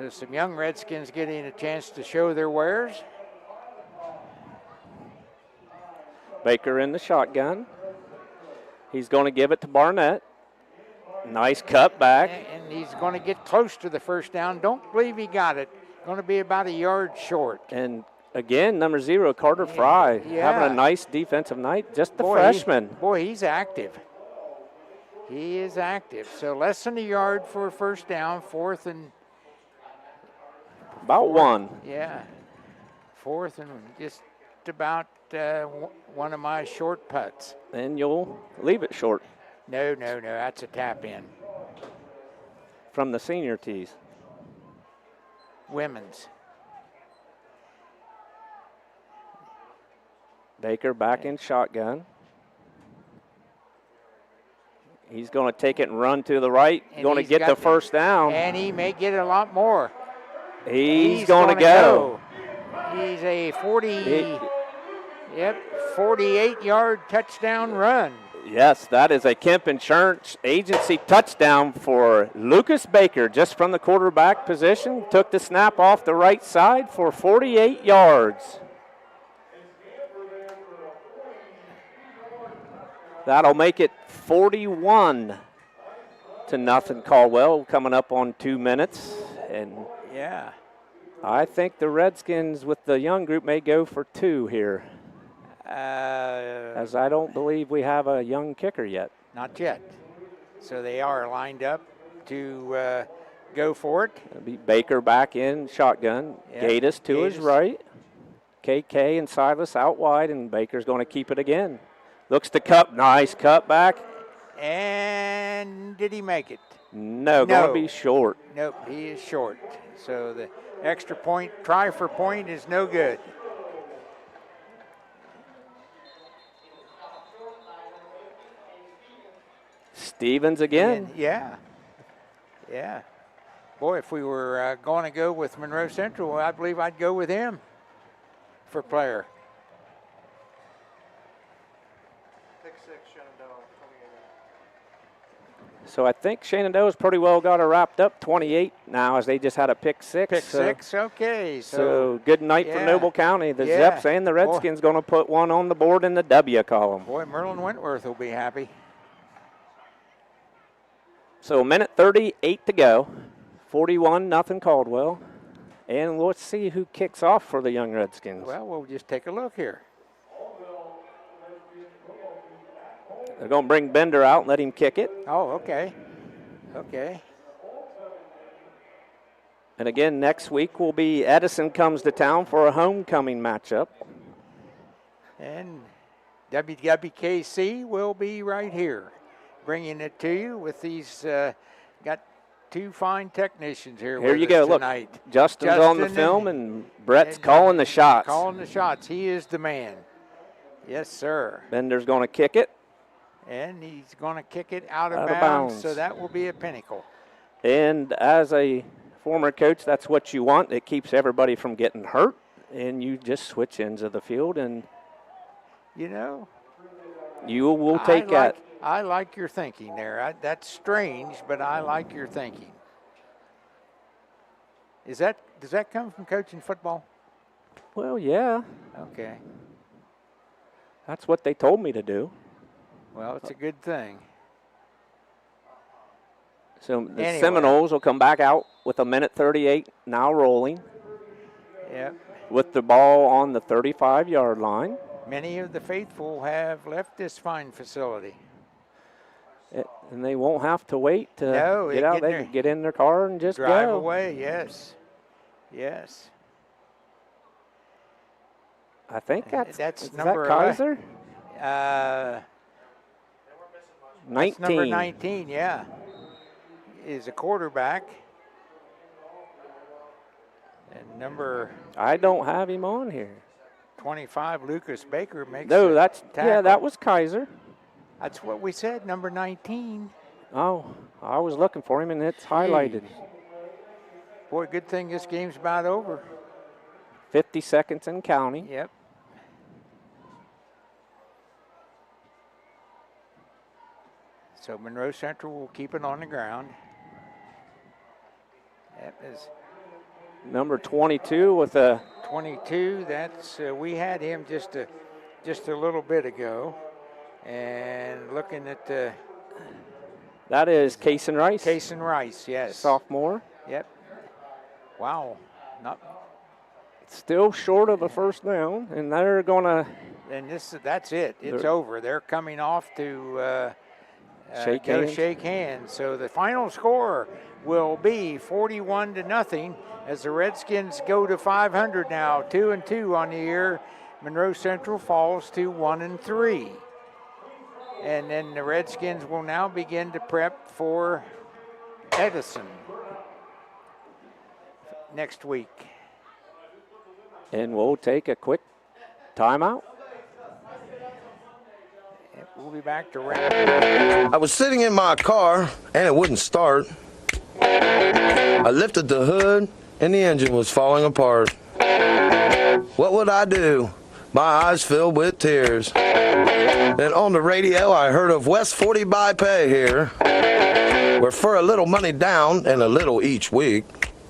[SPEAKER 4] some young Redskins getting a chance to show their wares.
[SPEAKER 5] Baker in the shotgun. He's going to give it to Barnett. Nice cut back.
[SPEAKER 4] And he's going to get close to the first down. Don't believe he got it. Going to be about a yard short.
[SPEAKER 5] And again, number 0, Carter Fry, having a nice defensive night. Just the freshman.
[SPEAKER 4] He's active. He is active. So less than a yard for a first down, fourth and...
[SPEAKER 5] About 1.
[SPEAKER 4] Yeah. Fourth and just about one of my short putts.
[SPEAKER 5] And you'll leave it short.
[SPEAKER 4] No, that's a tap in.
[SPEAKER 5] From the senior tees.
[SPEAKER 4] Women's.
[SPEAKER 5] Baker back in shotgun. He's going to take it and run to the right. Going to get the first down.
[SPEAKER 4] And he may get a lot more.
[SPEAKER 5] He's going to go.
[SPEAKER 4] He's a 48-yard touchdown run.
[SPEAKER 5] Yes, that is a Kemp Insurance Agency touchdown for Lucas Baker, just from the quarterback position. Took the snap off the right side for 48 yards. That'll make it 41-0 Caldwell, coming up on 2 minutes. And
[SPEAKER 4] yeah,
[SPEAKER 5] I think the Redskins with the young group may go for 2 here. As I don't believe we have a young kicker yet.
[SPEAKER 4] Not yet. So they are lined up to go for it.
[SPEAKER 5] It'll be Baker back in shotgun.
[SPEAKER 4] Yep.
[SPEAKER 5] Gatus to his right. KK and Silas out wide, and Baker's going to keep it again. Looks to cut. Nice cut back.
[SPEAKER 4] And did he make it?
[SPEAKER 5] No, going to be short.
[SPEAKER 4] Nope, he is short. So the extra point, try for point, is no good.
[SPEAKER 5] Stevens again.
[SPEAKER 4] And yeah. Boy, if we were going to go with Monroe Central, I believe I'd go with him for player.
[SPEAKER 5] So I think Shenandoah's pretty well got it wrapped up 28 now, as they just had a pick 6.
[SPEAKER 4] Pick 6, okay.
[SPEAKER 5] So good night for Noble County. The Zeps and the Redskins going to put one on the board in the W column.
[SPEAKER 4] Boy, Merlin Wentworth will be happy.
[SPEAKER 5] So a minute 38 to go. 41-0 Caldwell. And let's see who kicks off for the young Redskins.
[SPEAKER 4] Well, we'll just take a look here.
[SPEAKER 5] They're going to bring Bender out and let him kick it.
[SPEAKER 4] Oh, okay. Okay.
[SPEAKER 5] And again, next week will be Edison comes to town for a homecoming matchup.
[SPEAKER 4] And WWKC will be right here, bringing it to you with these, got 2 fine technicians here
[SPEAKER 5] Here
[SPEAKER 4] with
[SPEAKER 5] you
[SPEAKER 4] us
[SPEAKER 5] go.
[SPEAKER 4] tonight.
[SPEAKER 5] Look, Justin's on the film, and Brett's calling the shots.
[SPEAKER 4] Calling the shots. He is the man. Yes, sir.
[SPEAKER 5] Bender's going to kick it.
[SPEAKER 4] And he's going to kick it out of bounds, so that will be a pinnacle.
[SPEAKER 5] And as a former coach, that's what you want. It keeps everybody from getting hurt, and you just switch ends of the field, and
[SPEAKER 4] you know,
[SPEAKER 5] you will take that.
[SPEAKER 4] I like your thinking there. That's strange, but I like your thinking. Does that come from coaching football?
[SPEAKER 5] Well, yeah.
[SPEAKER 4] Okay.
[SPEAKER 5] That's what they told me to do.
[SPEAKER 4] Well, it's a good thing.
[SPEAKER 5] So the Seminoles will come back out with a minute 38 now rolling.
[SPEAKER 4] Yep.
[SPEAKER 5] With the ball on the 35-yard line.
[SPEAKER 4] Many of the faithful have left this fine facility.
[SPEAKER 5] And they won't have to wait to get out. They can get in their car and just
[SPEAKER 4] drive
[SPEAKER 5] go.
[SPEAKER 4] away, yes. Yes.
[SPEAKER 5] I think that's
[SPEAKER 4] number
[SPEAKER 5] Kaiser? 19.
[SPEAKER 4] Number 19, yeah, is a quarterback. And number...
[SPEAKER 5] I don't have him on here.
[SPEAKER 4] 25, Lucas Baker makes
[SPEAKER 5] No,
[SPEAKER 4] the tackle.
[SPEAKER 5] that was Kaiser.
[SPEAKER 4] That's what we said, number 19.
[SPEAKER 5] Oh, I was looking for him, and it's highlighted.
[SPEAKER 4] Boy, good thing this game's about over.
[SPEAKER 5] 50 seconds and counting.
[SPEAKER 4] Yep. So Monroe Central will keep it on the ground. That is
[SPEAKER 5] number 22 with a
[SPEAKER 4] 22. That's we had him just a little bit ago, and looking at the.
[SPEAKER 5] That is Cason Rice.
[SPEAKER 4] Cason Rice, yes.
[SPEAKER 5] Sophomore.
[SPEAKER 4] Yep. Wow.
[SPEAKER 5] Still short of a first down, and they're going to.
[SPEAKER 4] And that's it. It's over. They're coming off to shake hands. So the final score will be 41-0 as the Redskins go to 500 now, 2-2 on the year. Monroe Central falls to 1-3. And then the Redskins will now begin to prep for Edison next week.
[SPEAKER 5] And we'll take a quick timeout.
[SPEAKER 4] We'll be back to wrap.
[SPEAKER 7] I was sitting in my car and it wouldn't start. I lifted the hood and the engine was falling apart. What would I do? My eyes filled with tears. Then on the radio I heard of West 40 by Pay here, where for a little money down and a little each week,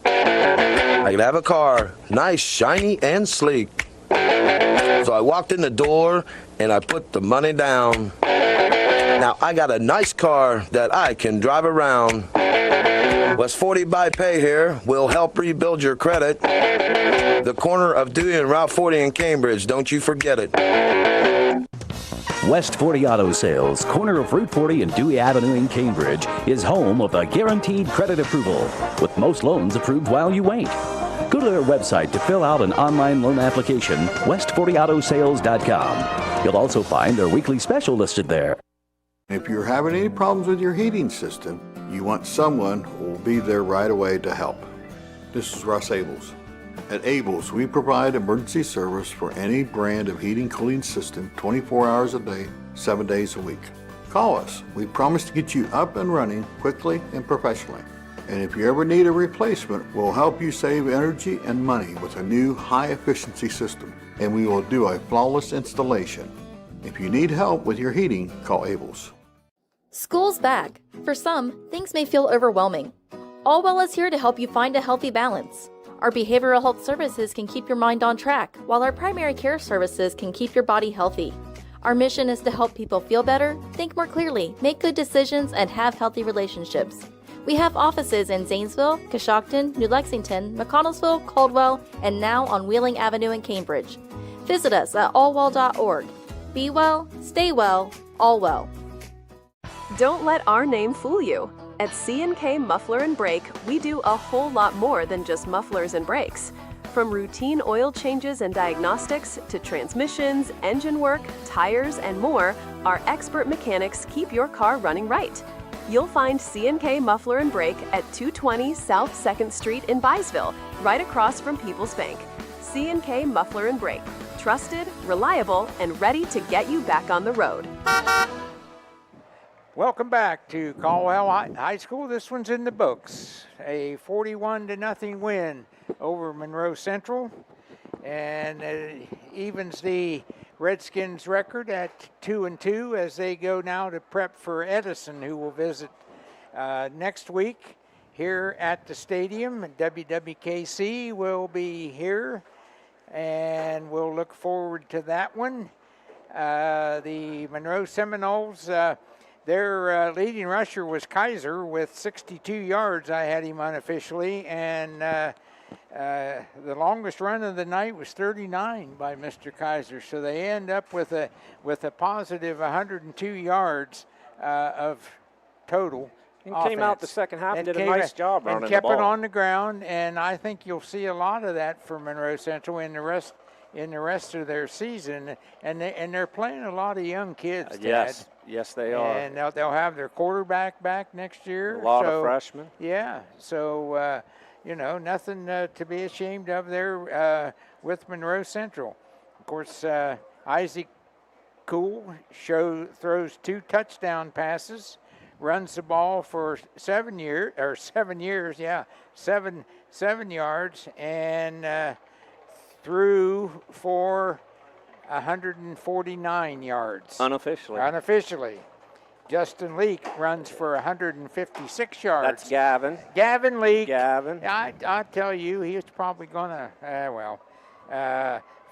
[SPEAKER 7] I could have a car, nice, shiny, and sleek. So I walked in the door and I put the money down. Now I got a nice car that I can drive around. West 40 by Pay here will help rebuild your credit. The corner of Dewey and Route 40 in Cambridge, don't you forget it.
[SPEAKER 3] West 40 Auto Sales, corner of Route 40 and Dewey Avenue in Cambridge, is home of a guaranteed credit approval, with most loans approved while you wait. Go to their website to fill out an online loan application, west40autosales.com. You'll also find their weekly special listed there.
[SPEAKER 13] If you're having any problems with your heating system, you want someone who will be there right away to help. This is Russ Abels. At Abels, we provide emergency service for any brand of heating cooling system 24 hours a day, 7 days a week. Call us. We promise to get you up and running quickly and professionally. And if you ever need a replacement, we'll help you save energy and money with a new high-efficiency system, and we will do a flawless installation. If you need help with your heating, call Abels.
[SPEAKER 14] School's back. For some, things may feel overwhelming. Allwell is here to help you find a healthy balance. Our behavioral health services can keep your mind on track, while our primary care services can keep your body healthy. Our mission is to help people feel better, think more clearly, make good decisions, and have healthy relationships. We have offices in Zanesville, Coshocton, New Lexington, McConnellsville, Caldwell, and now on Wheeling Avenue in Cambridge. Visit us at allwell.org. Be well, stay well, all well.
[SPEAKER 15] Don't let our name fool you. At C&K Muffler and Brake, we do a whole lot more than just mufflers and brakes. From routine oil changes and diagnostics to transmissions, engine work, tires, and more, our expert mechanics keep your car running right. You'll find C&K Muffler and Brake at 220 South 2nd Street in Byesville, right across from People's Bank. C&K Muffler and Brake, trusted, reliable, and ready to get you back on the road.
[SPEAKER 4] Welcome back to Caldwell High School. This one's in the books. A 41-0 win over Monroe Central, and evens the Redskins record at 2-2 as they go now to prep for Edison, who will visit next week here at the stadium. WWKC will be here, and we'll look forward to that one. The Monroe Seminoles, their leading rusher was Kaiser with 62 yards. I had him unofficially, and the longest run of the night was 39 by Mr. Kaiser. So they end up with a positive 102 yards of total.
[SPEAKER 5] And
[SPEAKER 4] offense.
[SPEAKER 5] came out the second half and did a nice job running the
[SPEAKER 4] and kept
[SPEAKER 5] ball.
[SPEAKER 4] it on the ground. And I think you'll see a lot of that for Monroe Central in the rest of their season, and they're playing a lot of young kids.
[SPEAKER 5] Yes, they are.
[SPEAKER 4] And they'll have their quarterback back next year.
[SPEAKER 5] A lot of freshmen.
[SPEAKER 4] Yeah, so nothing to be ashamed of there with Monroe Central. course, Isaac Cool throws 2 touchdown passes, runs the ball for 7 yards, and threw for 149 yards. Unofficially. Justin Leake runs for 156 yards.
[SPEAKER 5] That's Gavin.
[SPEAKER 4] Gavin Leake.
[SPEAKER 5] Gavin.
[SPEAKER 4] I tell you, he was probably going to,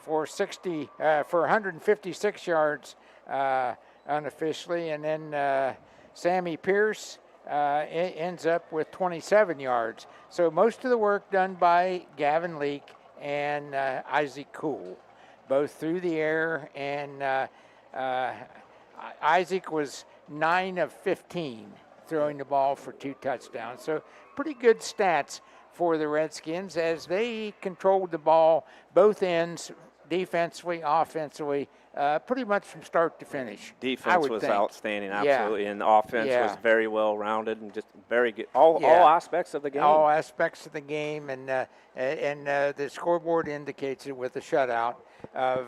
[SPEAKER 4] for 156 yards unofficially, and then Sammy Pierce ends up with 27 yards. So most of the work done by Gavin Leake and Isaac Cool, both through the air, and Isaac was 9 of 15 throwing the ball for 2 touchdowns. So pretty good stats for the Redskins as they controlled the ball both ends, defensively, offensively, pretty much from start to finish.
[SPEAKER 5] Defense was outstanding, absolutely, and the offense was very well rounded and just very good. All aspects of the game.
[SPEAKER 4] All aspects of the game, and the scoreboard indicates it with a shutout of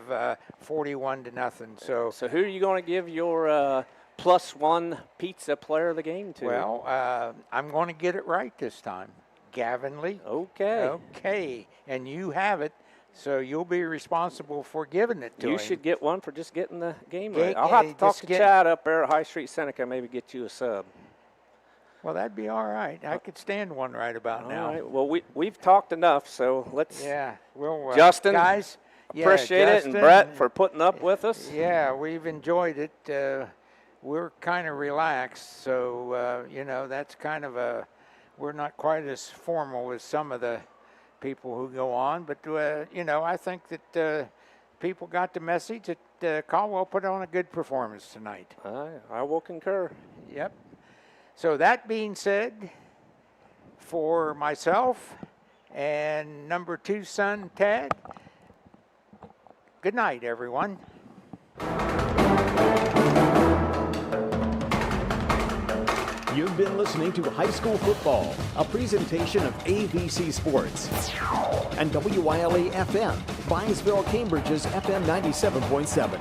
[SPEAKER 4] 41-0. So
[SPEAKER 5] who are you going to give your +1 pizza player of the game to?
[SPEAKER 4] Well, I'm going to get it right this time. Gavin Lee. Okay, and you have it. So you'll be responsible for giving it to him.
[SPEAKER 5] You should get one for just getting the game right. I'll have to talk to Chad up there at High Street Seneca, maybe get you a sub.
[SPEAKER 4] Well, that'd be all right. I could stand one right about now.
[SPEAKER 5] All right. Well, we've talked enough, so let's.
[SPEAKER 4] Yeah. Well,
[SPEAKER 5] Justin,
[SPEAKER 4] guys,
[SPEAKER 5] appreciate it, and Brett for putting up with us.
[SPEAKER 4] Yeah, we've enjoyed it. We're kind of relaxed, so that's kind of we're not quite as formal as some of the people who go on, but I think that people got the message that Caldwell put on a good performance tonight.
[SPEAKER 5] I will concur.
[SPEAKER 4] Yep. So that being said, for myself and number 2 son Ted, good night, everyone.
[SPEAKER 2] You've been listening to High School Football, a presentation of ABC Sports and WYLA FM, Byesville, Cambridge's FM 97.7.